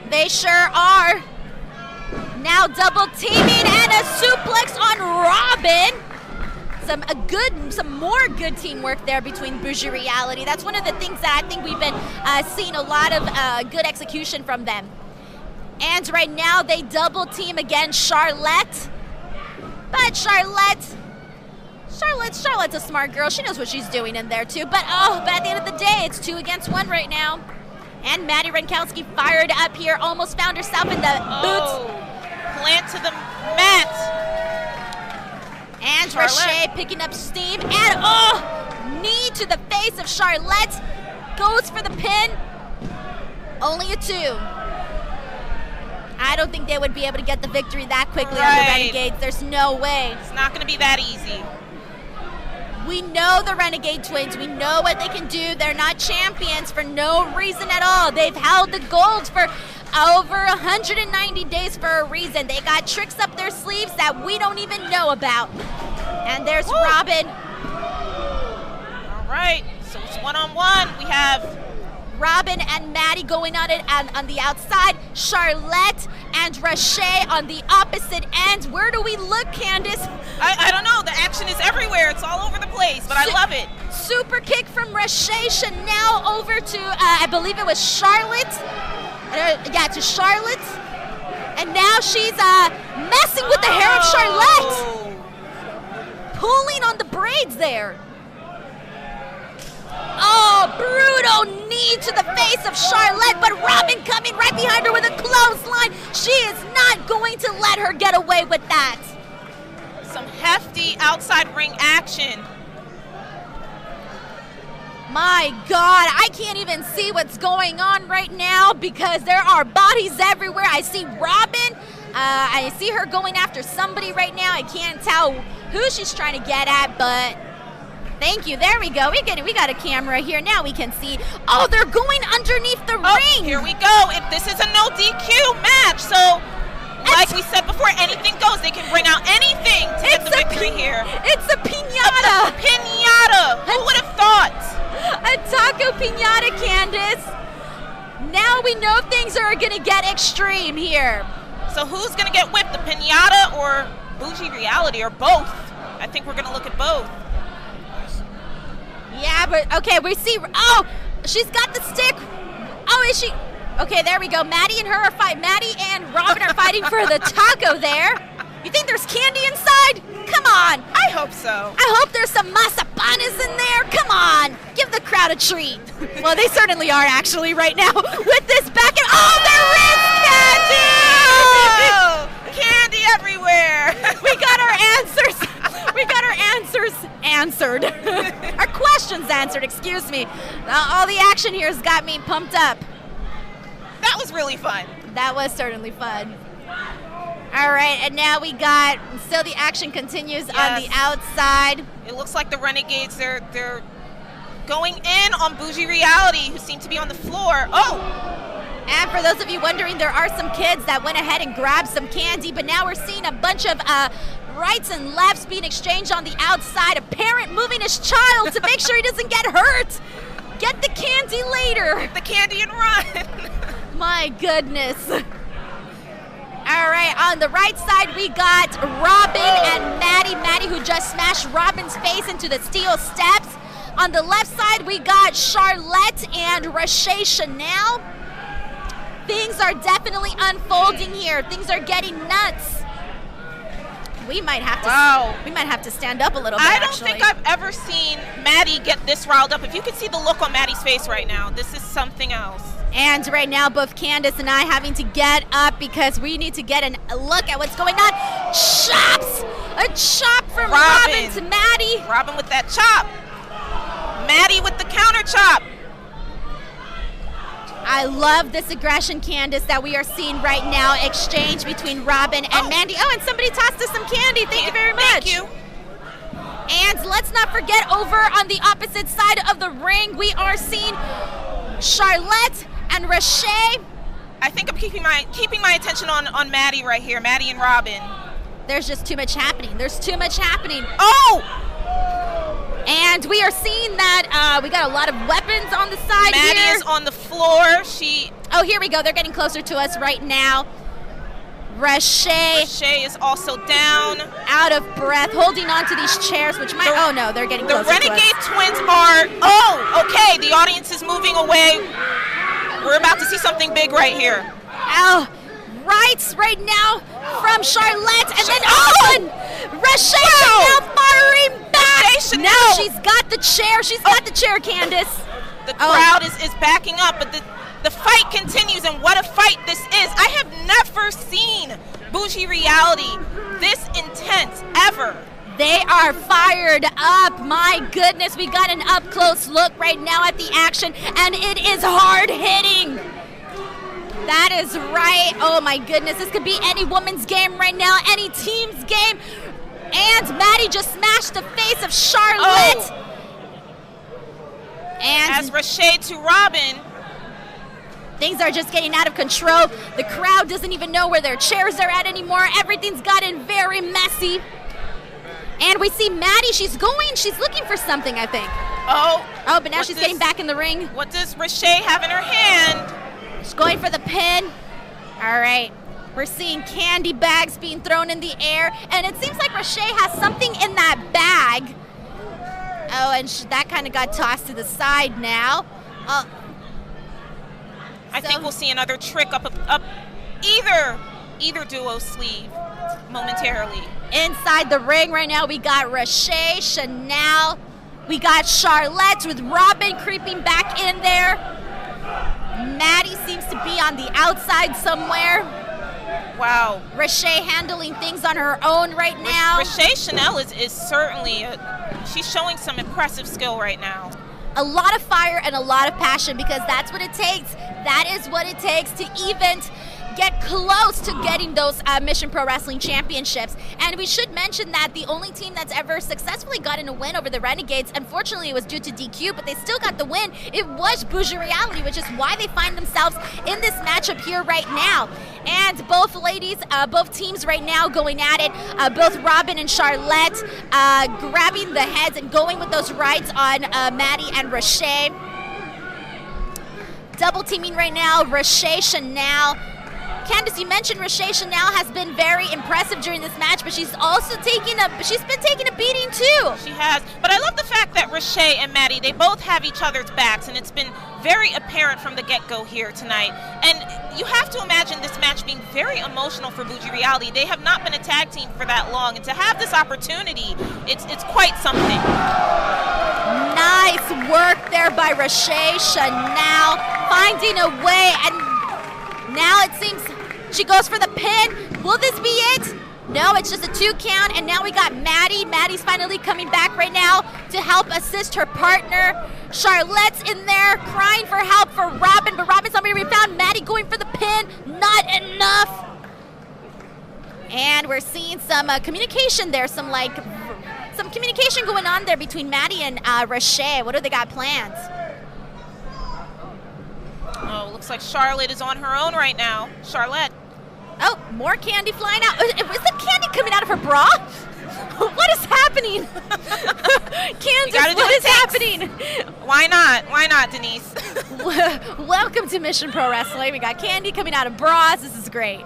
They sure are. Now double teaming and a suplex on Robin. Some more good teamwork there between Bougie Reality. That's one of the things that I think we've been seeing a lot of good execution from them. And right now they double team against Charlotte. But Charlotte's a smart girl. She knows what she's doing in there too. But at the end of the day, it's 2 against 1 right now. And Madi Wrenkowski fired up here, almost found herself in the boots. Plant to the mat. And Charlotte. Rache picking up steam. And, knee to the face of Charlotte. Goes for the pin. Only a 2. I don't think they would be able to get the victory that quickly on the Renegades. There's no way. It's not going to be that easy. We know the Renegade twins. We know what they can do. They're not champions for no reason at all. They've held the gold for over 190 days for a reason. They got tricks up their sleeves that we don't even know about. And there's Robin. All right, so it's one-on-one. We have Robin and Maddie going on it on the outside. Charlotte and Rache on the opposite end. Where do we look, Candace? I don't know. The action is everywhere. It's all over the place, but I love it. Super kick from Rache Chanel over to, I believe it was Charlotte. To Charlotte. And now she's messing with the hair of Charlotte. Pulling on the braids there. Brutal knee to the face of Charlotte, but Robin coming right behind her with a clothesline. She is not going to let her get away with that. Some hefty outside ring action. My God, I can't even see what's going on right now because there are bodies everywhere. I see Robin. I see her going after somebody right now. I can't tell who she's trying to get at, but thank you. There we go. We got a camera here. Now we can see. Oh, they're going underneath the ring. Here we go. If this is a no DQ match, so like we said before, anything goes. They can bring out anything to get the victory here. It's a piñata. A piñata. Who would have thought? A taco piñata, Candace. Now we know things are going to get extreme here. So who's going to get whipped, the piñata or Bougie Reality, or both? I think we're going to look at both. Yeah, but okay, we see. Oh, she's got the stick. Oh, is she? Okay, there we go. Maddie and her are fighting. Maddie and Robin are fighting for the taco there. You think there's candy inside? Come on. I hope so. I hope there's some mazapanes in there. Come on. Give the crowd a treat. Well, they certainly are actually right now with this back and there is candy! Oh, candy everywhere. We got our answers. We got our answers answered. Our questions answered, excuse me. All the action here has got me pumped up. That was really fun. That was certainly fun. All right, and now we got, still the action continues on the outside. It looks like the Renegades, they're going in on Bougie Reality, who seem to be on the floor. And for those of you wondering, there are some kids that went ahead and grabbed some candy, but now we're seeing a bunch of rights and lefts being exchanged on the outside. A parent moving his child to make sure he doesn't get hurt. Get the candy later. Get the candy and run. My goodness. All right, on the right side, we got Robin and Maddie. Maddie, who just smashed Robin's face into the steel steps. On the left side, we got Charlotte and Rache Chanel. Things are definitely unfolding here. Things are getting nuts. We might have to stand up a little bit. I don't think I've ever seen Maddie get this riled up. If you could see the look on Maddie's face right now, this is something else. And right now, both Candace and I having to get up because we need to get a look at what's going on. Chops! A chop from Robin to Maddie. Robin with that chop. Maddie with the counter chop. I love this aggression, Candace, that we are seeing right now. Exchange between Robin and Mandy. Oh, and somebody tossed us some candy. Thank you very much. Thank you. And let's not forget, over on the opposite side of the ring, we are seeing Charlotte and Rache. I think I'm keeping my attention on Maddie right here. Maddie and Robin. There's just too much happening. There's too much happening. Oh! And we are seeing that we got a lot of weapons on the side. Maddie here. is on the floor. Oh, here we go. They're getting closer to us right now. Rache is also down. Out of breath, holding on to these chairs, which might... Oh, no, they're getting closer to us. The Renegade twins are... Oh, okay. The audience is moving away. We're about to see something big right here. Oh, right now from Charlotte. And then Rache Chanel firing back. Now she's got the chair. She's got the chair, Candace. The crowd is backing up, but the fight continues, and what a fight this is. I have never seen Bougie Reality this intense, ever. They are fired up. My goodness, we got an up-close look right now at the action, and it is hard hitting. That is right. Oh my goodness, this could be any woman's game right now, any team's game. And Maddie just smashed the face of Charlotte. Oh. And as Rache to Robin. Things are just getting out of control. The crowd doesn't even know where their chairs are at anymore. Everything's gotten very messy. And we see Maddie, she's looking for something, I think. Oh, but now she's getting back in the ring. What does Rache have in her hand? She's going for the pin. All right. We're seeing candy bags being thrown in the air, and it seems like Rache has something in that bag. Oh, and that kind of got tossed to the side now. I think we'll see another trick up either duo sleeve momentarily. Inside the ring right now, we got Rache Chanel. We got Charlotte with Robin creeping back in there. Maddie seems to be on the outside somewhere. Wow. Rache handling things on her own right now. Rache Chanel is certainly, she's showing some impressive skill right now. A lot of fire and a lot of passion, because that's what it takes. That is what it takes to even get close to getting those Mission Pro Wrestling Championships. And we should mention that the only team that's ever successfully gotten a win over the Renegades, unfortunately it was due to DQ, but they still got the win. It was Bougie Reality, which is why they find themselves in this matchup here right now. And both ladies, both teams right now going at it, both Robin and Charlotte grabbing the heads and going with those rights on Maddie and Rache. Double teaming right now, Rache Chanel. Candace, you mentioned Rache Chanel has been very impressive during this match, but she's also been taking a beating too. She has, but I love the fact that Rache and Maddie, they both have each other's backs, and it's been very apparent from the get-go here tonight. And you have to imagine this match being very emotional for Bougie Reality. They have not been a tag team for that long, and to have this opportunity, it's quite something. Nice work there by Rache Chanel, finding a way, and now it seems she goes for the pin. Will this be it? No, it's just a 2 count, and now we got Maddie. Maddie's finally coming back right now to help assist her partner. Charlotte's in there crying for help for Robin, but Robin's not going to be found. Maddie going for the pin, not enough. And we're seeing some communication there, some communication going on there between Maddie and Rache. What do they got planned? Oh, looks like Charlotte is on her own right now. Charlotte. Oh, more candy flying out. Is the candy coming out of her bra? What is happening? Candace, what is happening? Why not? Why not, Denise? Welcome to Mission Pro Wrestling. We got candy coming out of bras. This is great.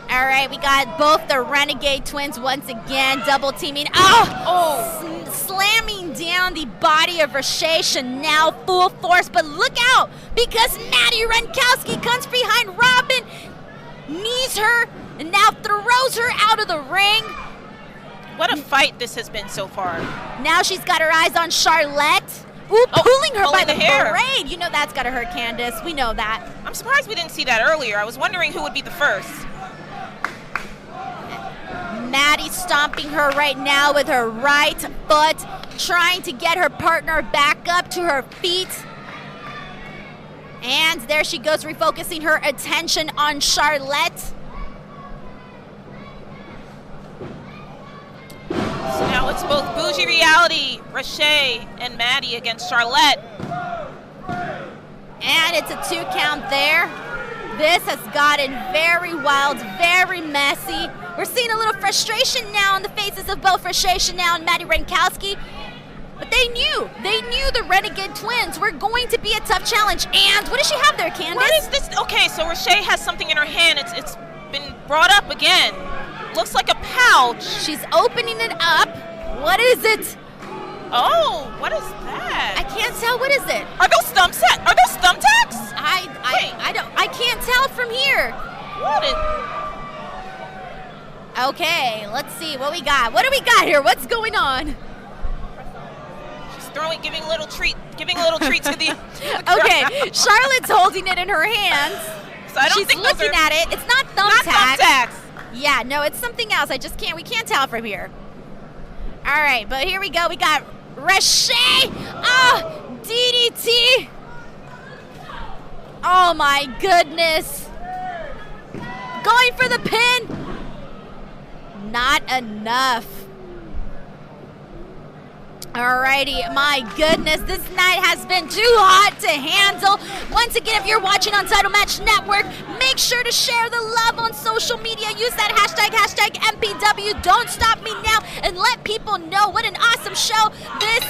All right, we got both the Renegade twins once again, double teaming. Slamming down the body of Rache Chanel full force, but look out, because Madi Wrenkowski comes behind Robin, knees her, and now throws her out of the ring. What a fight this has been so far. Now she's got her eyes on Charlotte. Pulling her by the hair. braid. You know that's gotta hurt Candace. We know that. I'm surprised we didn't see that earlier. I was wondering who would be the first. Maddie stomping her right now with her right foot, trying to get her partner back up to her feet. And there she goes, refocusing her attention on Charlotte. So now it's both Bougie Reality, Rache, and Maddie against Charlotte. And it's a 2 count there. This has gotten very wild, very messy. We're seeing a little frustration now on the faces of both Rache Chanel and Madi Wrenkowski. But they knew the Renegade twins were going to be a tough challenge. And what does she have there, Candace? What is this? Okay, so Rache has something in her hand. It's been brought up again. Looks like a pouch. She's opening it up. What is it? Oh, what is that? I can't tell. What is it? Are those thumbtacks? I can't tell from here. What is? Okay, let's see what we got. What do we got here? What's going on? She's giving a little treat to the Okay, Charlotte's holding it in her hands. So I don't She's think looking at it. It's not thumbtacks. Yeah, no, it's something else. We can't tell from here. All right, but here we go. We got Rache. Oh, DDT. Oh my goodness. Going for the pin. Not enough. Alrighty, my goodness, this night has been too hot to handle. Once again, if you're watching on Title Match Network, make sure to share the love on social media. Use that hashtag MPW, don't stop me now, and let people know what an awesome show this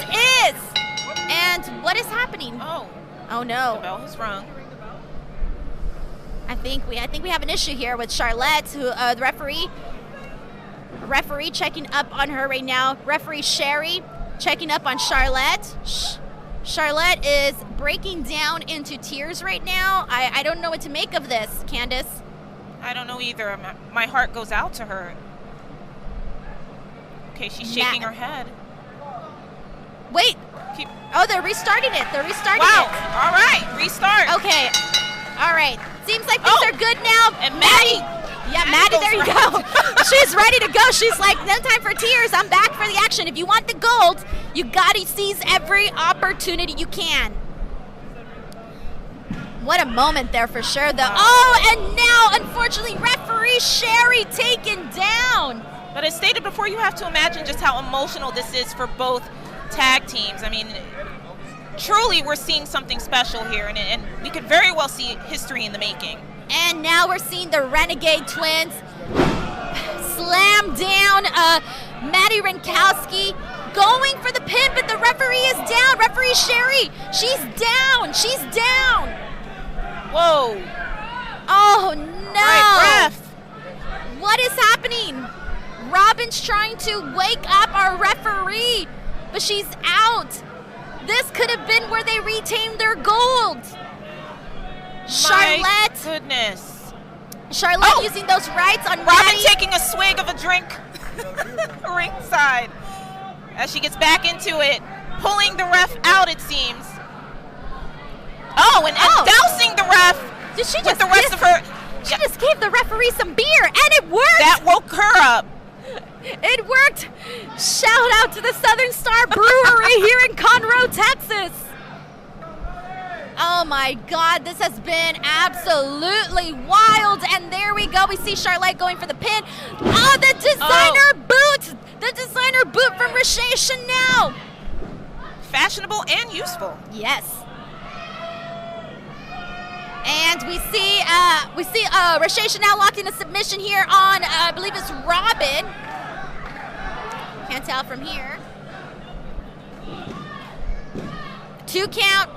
is. And what is happening? Oh no. The bell has rung. I think we have an issue here with Charlotte, who the referee checking up on her right now. Referee Sherry checking up on Charlotte. Charlotte is breaking down into tears right now. I don't know what to make of this, Candace. I don't know either. My heart goes out to her. Okay, she's shaking her head. Wait. Oh, they're restarting it. They're restarting it. Wow. All right, restart. Okay. All right. Seems like things are good now. And Maddie. Yeah, Maddie, there you go. She's ready to go. She's like, no time for tears. I'm back for the action. If you want the gold, you gotta seize every opportunity you can. What a moment there for sure, though. Oh, and now, unfortunately, referee Sherry taken down. But as stated before, you have to imagine just how emotional this is for both tag teams. I mean, truly, we're seeing something special here, and we could very well see history in the making. And now we're seeing the Renegade twins slam down Madi Wrenkowski, going for the pin, but the referee is down. Referee Sherry, she's down. She's down. Whoa. Oh, no. Right, ref. What is happening? Robin's trying to wake up our referee, but she's out. This could have been where they retained their gold. Charlotte. My goodness. Charlotte using those rights on Robin Maddie. taking a swig of a drink ringside as she gets back into it, pulling the ref out, it seems. Oh, and dousing the ref Did she with just the rest of her. She just gave the referee some beer, and it worked. That woke her up. It worked. Shout out to the Southern Star Brewery here in Conroe, Texas. Oh my God, this has been absolutely wild. And there we go. We see Charlotte going for the pin. Oh, the designer boot. The designer boot from Rache Chanel. Fashionable and useful. Yes. And we see Rache Chanel locked in a submission here on, I believe it's Robin. Can't tell from here. 2 count.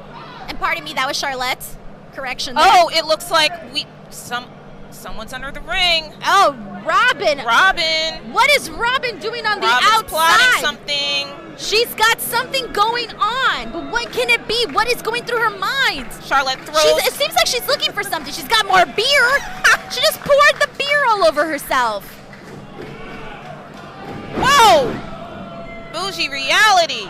And pardon me, that was Charlotte. Correction there. Oh, it looks like someone's under the ring. Oh, Robin. Robin. What is Robin doing on Robin's the outside? plotting something. She's got something going on, but what can it be? What is going through her mind? Charlotte throws. It seems like she's looking for something. She's got more beer. She just poured the beer all over herself. Whoa! Bougie reality.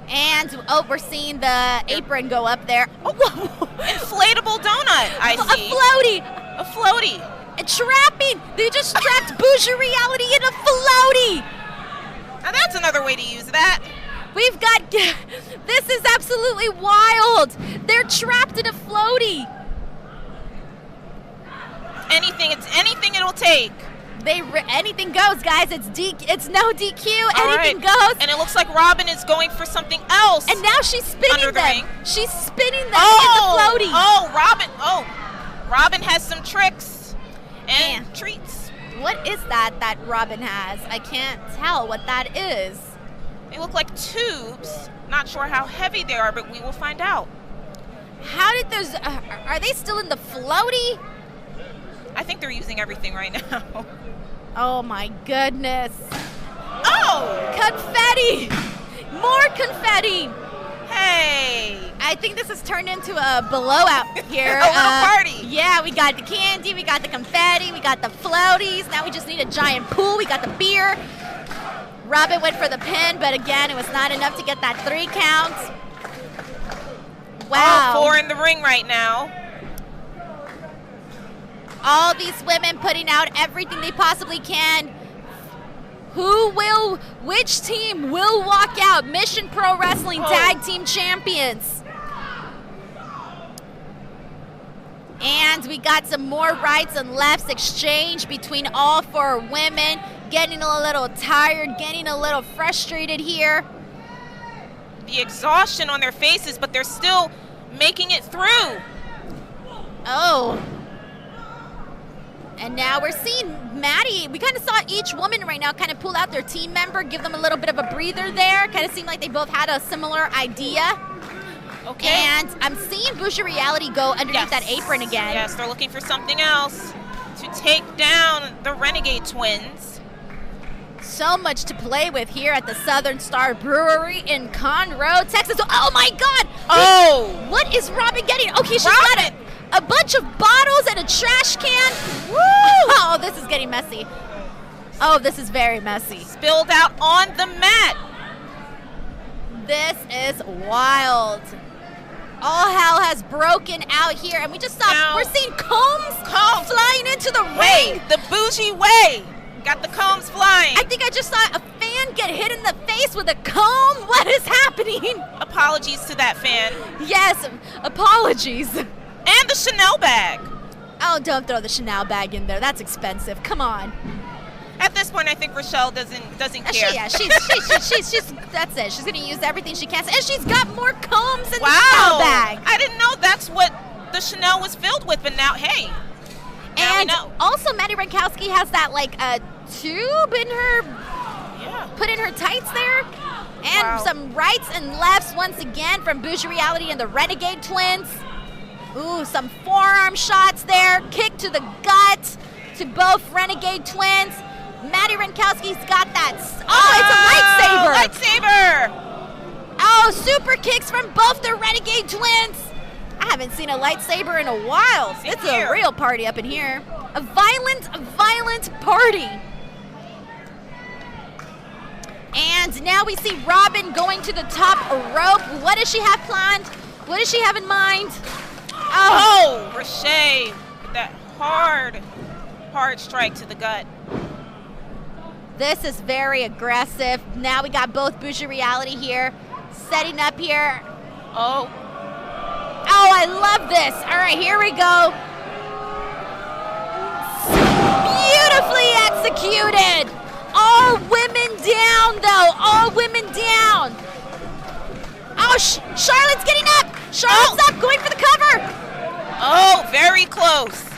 And, we're seeing the apron go up there. Oh, whoa. Inflatable donut, I see. A floaty. A floaty. A trapping. They just trapped Bougie reality in a floaty. Now that's another way to use that. We've got, this is absolutely wild. They're trapped in a floaty. It's anything it'll take. Anything goes, guys. It's no DQ. Anything goes. And it looks like Robin is going for something else. And now she's spinning them. Ring. She's spinning them in the floaty. Robin has some tricks and treats. What is that Robin has? I can't tell what that is. They look like tubes. Not sure how heavy they are, but we will find out. How did those? Are they still in the floaty? I think they're using everything right now. Oh my goodness. Oh! Confetti! More confetti! Hey! I think this has turned into a blowout here. A little party. Yeah, we got the candy, we got the confetti, we got the floaties. Now we just need a giant pool. We got the beer. Robin went for the pin, but again, it was not enough to get that 3 count. Wow. All 4 in the ring right now. All these women putting out everything they possibly can. Which team will walk out Mission Pro Wrestling Tag Team Champions? And we got some more rights and lefts exchange between all 4 women. Getting a little tired, getting a little frustrated here. The exhaustion on their faces, but they're still making it through. Oh. And now we're seeing Maddie. We kind of saw each woman right now kind of pull out their team member, give them a little bit of a breather there. Kind of seemed like they both had a similar idea. Okay. And I'm seeing Bougie Reality go underneath that apron again. Yes, they're looking for something else to take down the Renegade twins. So much to play with here at the Southern Star Brewery in Conroe, Texas. Oh my God! Oh! What is Robin getting? Okay, she's got a bunch of bottles and a trash can. Woo! Oh, this is getting messy. Oh, this is very messy. Spilled out on the mat. This is wild. All hell has broken out here, and we just saw, we're seeing combs flying into the ring. The Bougie way. Got the combs flying. I think I just saw a fan get hit in the face with a comb. What is happening? Apologies to that fan. Yes, apologies. And the Chanel bag. Oh, don't throw the Chanel bag in there. That's expensive. Come on. At this point, I think Rochelle doesn't care. She's that's it. She's gonna use everything she can, and she's got more combs in the Wow. Chanel bag. I didn't know that's what the Chanel was filled with, but now, hey. Now we know. Also, Madi Wrenkowski has that like a tube in her, put in her tights there, and some rights and lefts once again from Bougie Reality and the Renegade twins. Ooh, some forearm shots there, kick to the gut to both Renegade twins. Madi Wrenkowski's got that. Oh, it's a lightsaber! Lightsaber! Oh, super kicks from both the Renegade twins. I haven't seen a lightsaber in a while. It's a real party up in here. A violent party. And now we see Robin going to the top rope. What does she have planned? What does she have in mind? Oh, Rache with that hard strike to the gut. This is very aggressive. Now we got both Bougie Reality here, setting up here. Oh, I love this. All right, here we go. Beautifully executed. All women down, though. All women down. Oh, Charlotte's getting up. Charlotte's up, going for the cover. Oh, very close.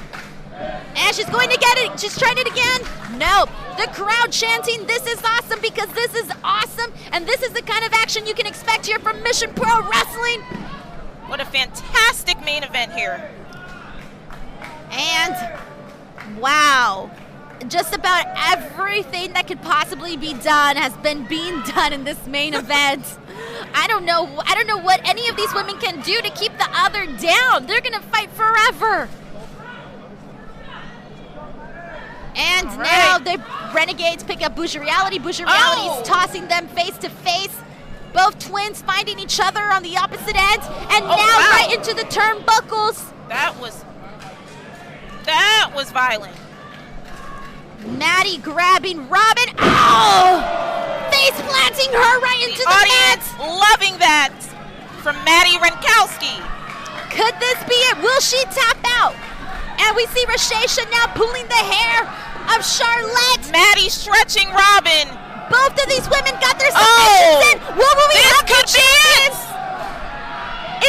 And she's going to get it. She's trying it again. Nope. The crowd chanting, "This is awesome," because this is awesome. And this is the kind of action you can expect here from Mission Pro Wrestling. What a fantastic main event here. And wow, just about everything that could possibly be done has been being done in this main event. I don't know what any of these women can do to keep the other down. They're gonna fight forever. And now the Renegades pick up Bougie Reality. Bougie Reality is tossing them face to face. Both twins finding each other on the opposite ends, and now right into the turnbuckles. That was violent. Maddie grabbing Robin. Oh! Face planting her right into the audience mat. Loving that from Madi Wrenkowski. Could this be it? Will she tap out? And we see Rache Chanel pulling the hair of Charlotte. Maddie stretching Robin. Both of these women got their submissions in. What will we have? Could be it.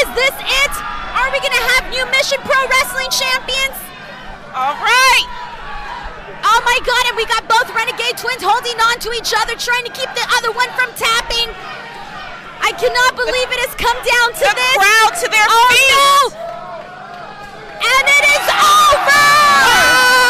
Is this it? Are we gonna have new Mission Pro Wrestling champions? All right. Oh my God, and we got both Renegade twins holding on to each other, trying to keep the other one from tapping. I cannot believe it has come down to this. The crowd to their feet. No. And it is over! Oh!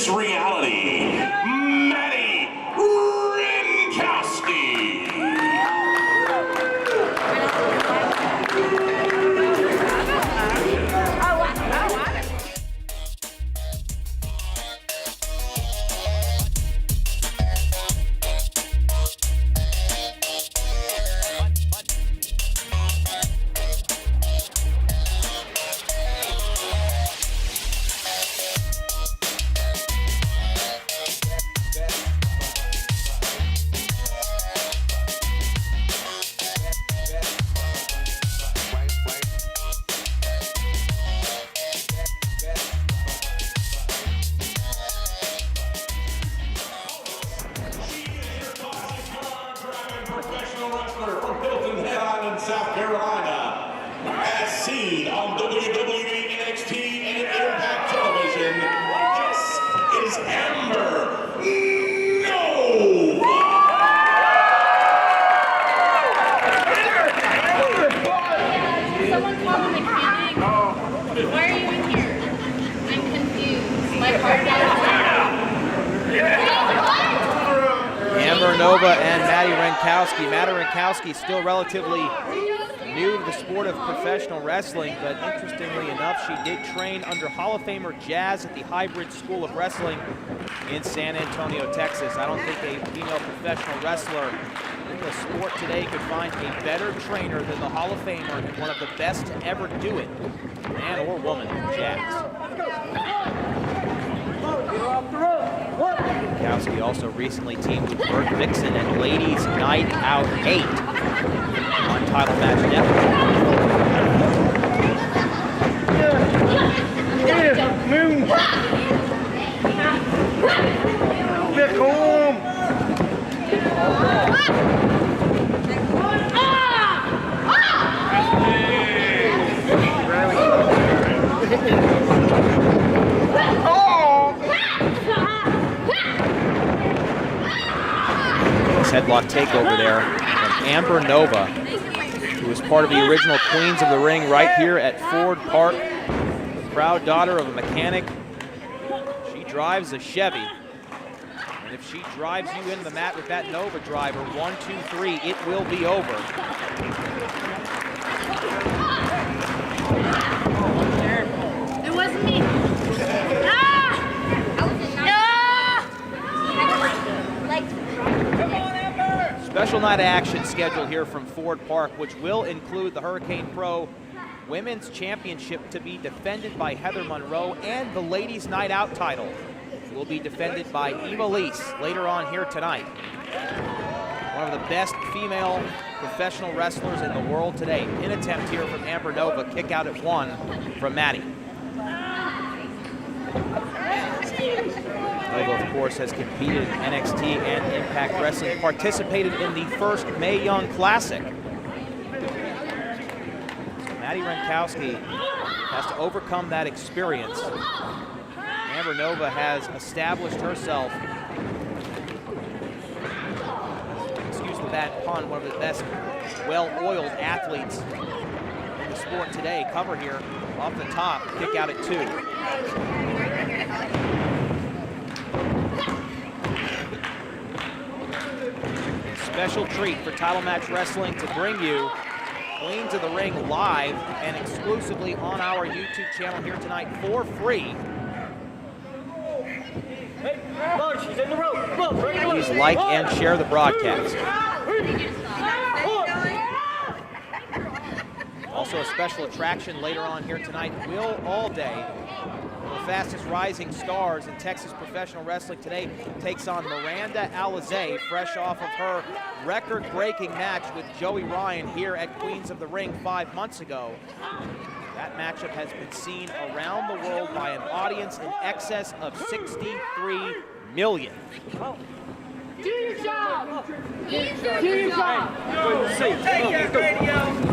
this reality, Madi Wrenkowski. South Carolina, as seen on WWE, NXT, and Impact Television, this is Amber Nova. Someone called a mechanic. Why are you in here? I'm confused. My car Amber Nova and Madi Wrenkowski. Madi Wrenkowski still relatively new to the sport of professional wrestling, but interestingly enough, she did train under Hall of Famer Jazz at the Hybrid School of Wrestling in San Antonio, Texas. I don't think a female professional wrestler in the sport today could find a better trainer than the Hall of Famer and one of the best to ever do it, man or woman, Jazz. Renkowski also recently teamed with Vert Vixen at Ladies Night Out 8 on Title Match Network. Headlock takeover there from Amber Nova, who was part of the original Queens of the Ring right here at Ford Park. The proud daughter of a mechanic. She drives a Chevy. And if she drives you into the mat with that Nova driver, 1, 2, 3, it will be over. It wasn't me. Special night of action scheduled here from Ford Park, which will include the Hurricane Pro Women's Championship to be defended by Heather Monroe, and the Ladies Night Out title will be defended by Eva Lise later on here tonight. One of the best female professional wrestlers in the world today. In attempt here from Amber Nova, kick out at 1 from Maddie. Nova, of course, has competed in NXT and Impact Wrestling, participated in the first Mae Young Classic. Madi Wrenkowski has to overcome that experience. Amber Nova has established herself, excuse the bad pun, one of the best well-oiled athletes in the sport today. Cover here off the top, kick out at 2. Special treat for Title Match Wrestling to bring you Queens of the Ring live and exclusively on our YouTube channel here tonight for free. Please like and share the broadcast. Also a special attraction later on here tonight, Will Allday, one of the fastest rising stars in Texas professional wrestling today, takes on Miranda Alizé, fresh off of her record-breaking match with Joey Ryan here at Queens of the Ring 5 months ago. That matchup has been seen around the world by an audience in excess of 63 million. Do your job! Do your job! Take your video!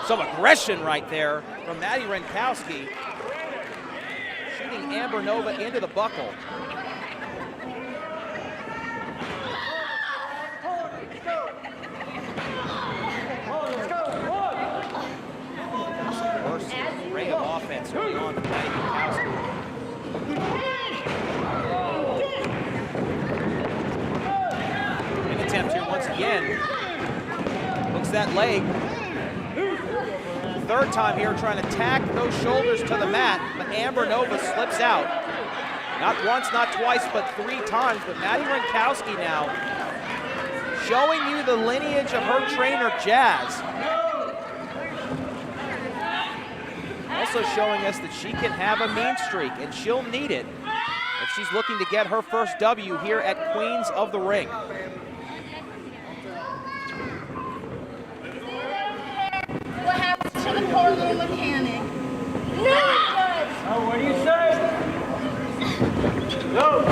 Some aggression right there from Madi Wrenkowski, shooting Amber Nova into the buckle. offense early on from Madi Wrenkowski. Big attempt here once again. Looks that leg. Third time here trying to tack those shoulders to the mat, but Amber Nova slips out. Not once, not twice, but 3 times. But Madi Wrenkowski now showing you the lineage of her trainer, Jazz. Also showing us that she can have a mean streak, and she'll need it if she's looking to get her first W here at Queens of the Ring. What happens to the poor little mechanic? No! Oh, what do you say? No!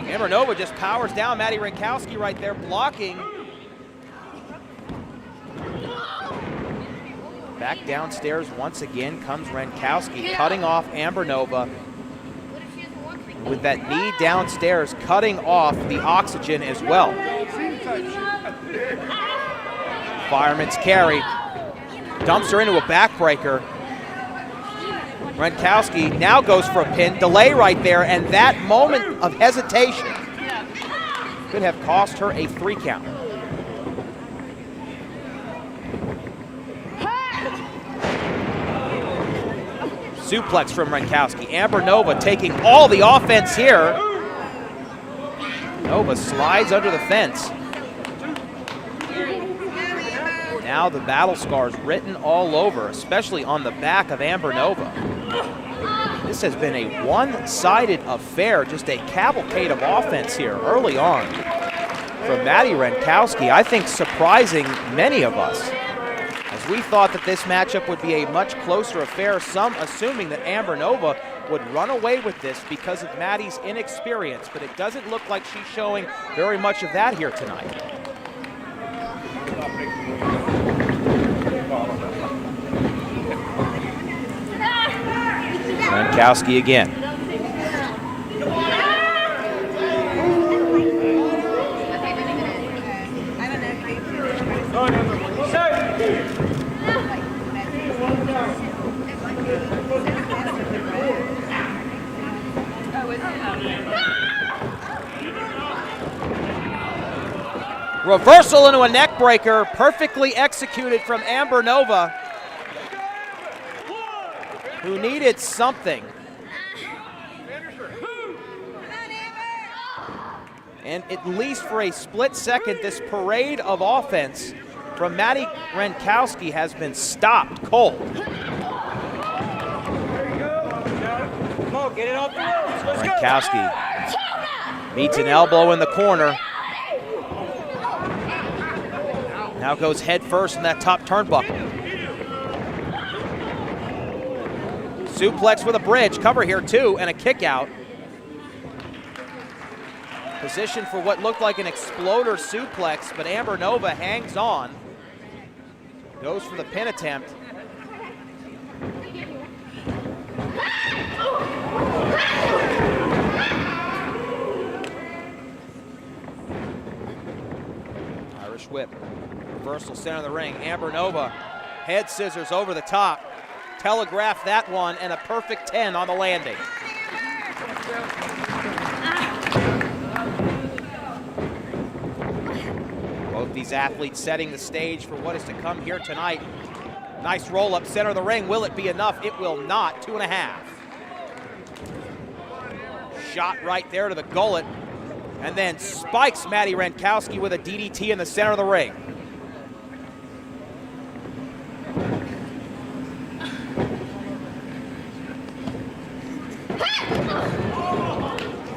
Amber Nova just powers down Madi Wrenkowski right there, blocking. Back downstairs once again comes Renkowski, cutting off Amber Nova. With that knee downstairs, cutting off the oxygen as well. Fireman's carry. Dumps her into a backbreaker. Renkowski now goes for a pin. Delay right there, and that moment of hesitation could have cost her a 3 count. Suplex from Renkowski. Amber Nova taking all the offense here. Nova slides under the fence. Now the battle scars written all over, especially on the back of Amber Nova. This has been a one-sided affair, just a cavalcade of offense here early on from Madi Wrenkowski. I think surprising many of us, as we thought that this matchup would be a much closer affair, some assuming that Amber Nova would run away with this because of Maddie's inexperience, but it doesn't look like she's showing very much of that here tonight. Renkowski again. Reversal into a neck breaker, perfectly executed from Amber Nova, who needed something. And at least for a split second, this parade of offense from Madi Wrenkowski has been stopped cold. Renkowski meets an elbow in the corner. Now goes head first in that top turnbuckle. Suplex with a bridge, cover here too, and a kick out. Position for what looked like an exploder suplex, but Amber Nova hangs on. Goes for the pin attempt. Irish whip. Reversal center of the ring. Amber Nova, head scissors over the top. Telegraph that one, and a perfect 10 on the landing. Both these athletes setting the stage for what is to come here tonight. Nice roll up center of the ring. Will it be enough? It will not. 2.5. Shot right there to the gullet, and then spikes Madi Wrenkowski with a DDT in the center of the ring.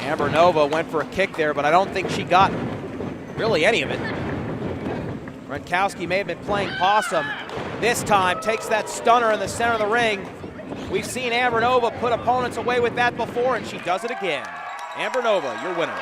Amber Nova went for a kick there, but I don't think she got really any of it. Renkowski may have been playing possum. This time takes that stunner in the center of the ring. We've seen Amber Nova put opponents away with that before, and she does it again. Amber Nova, your winner.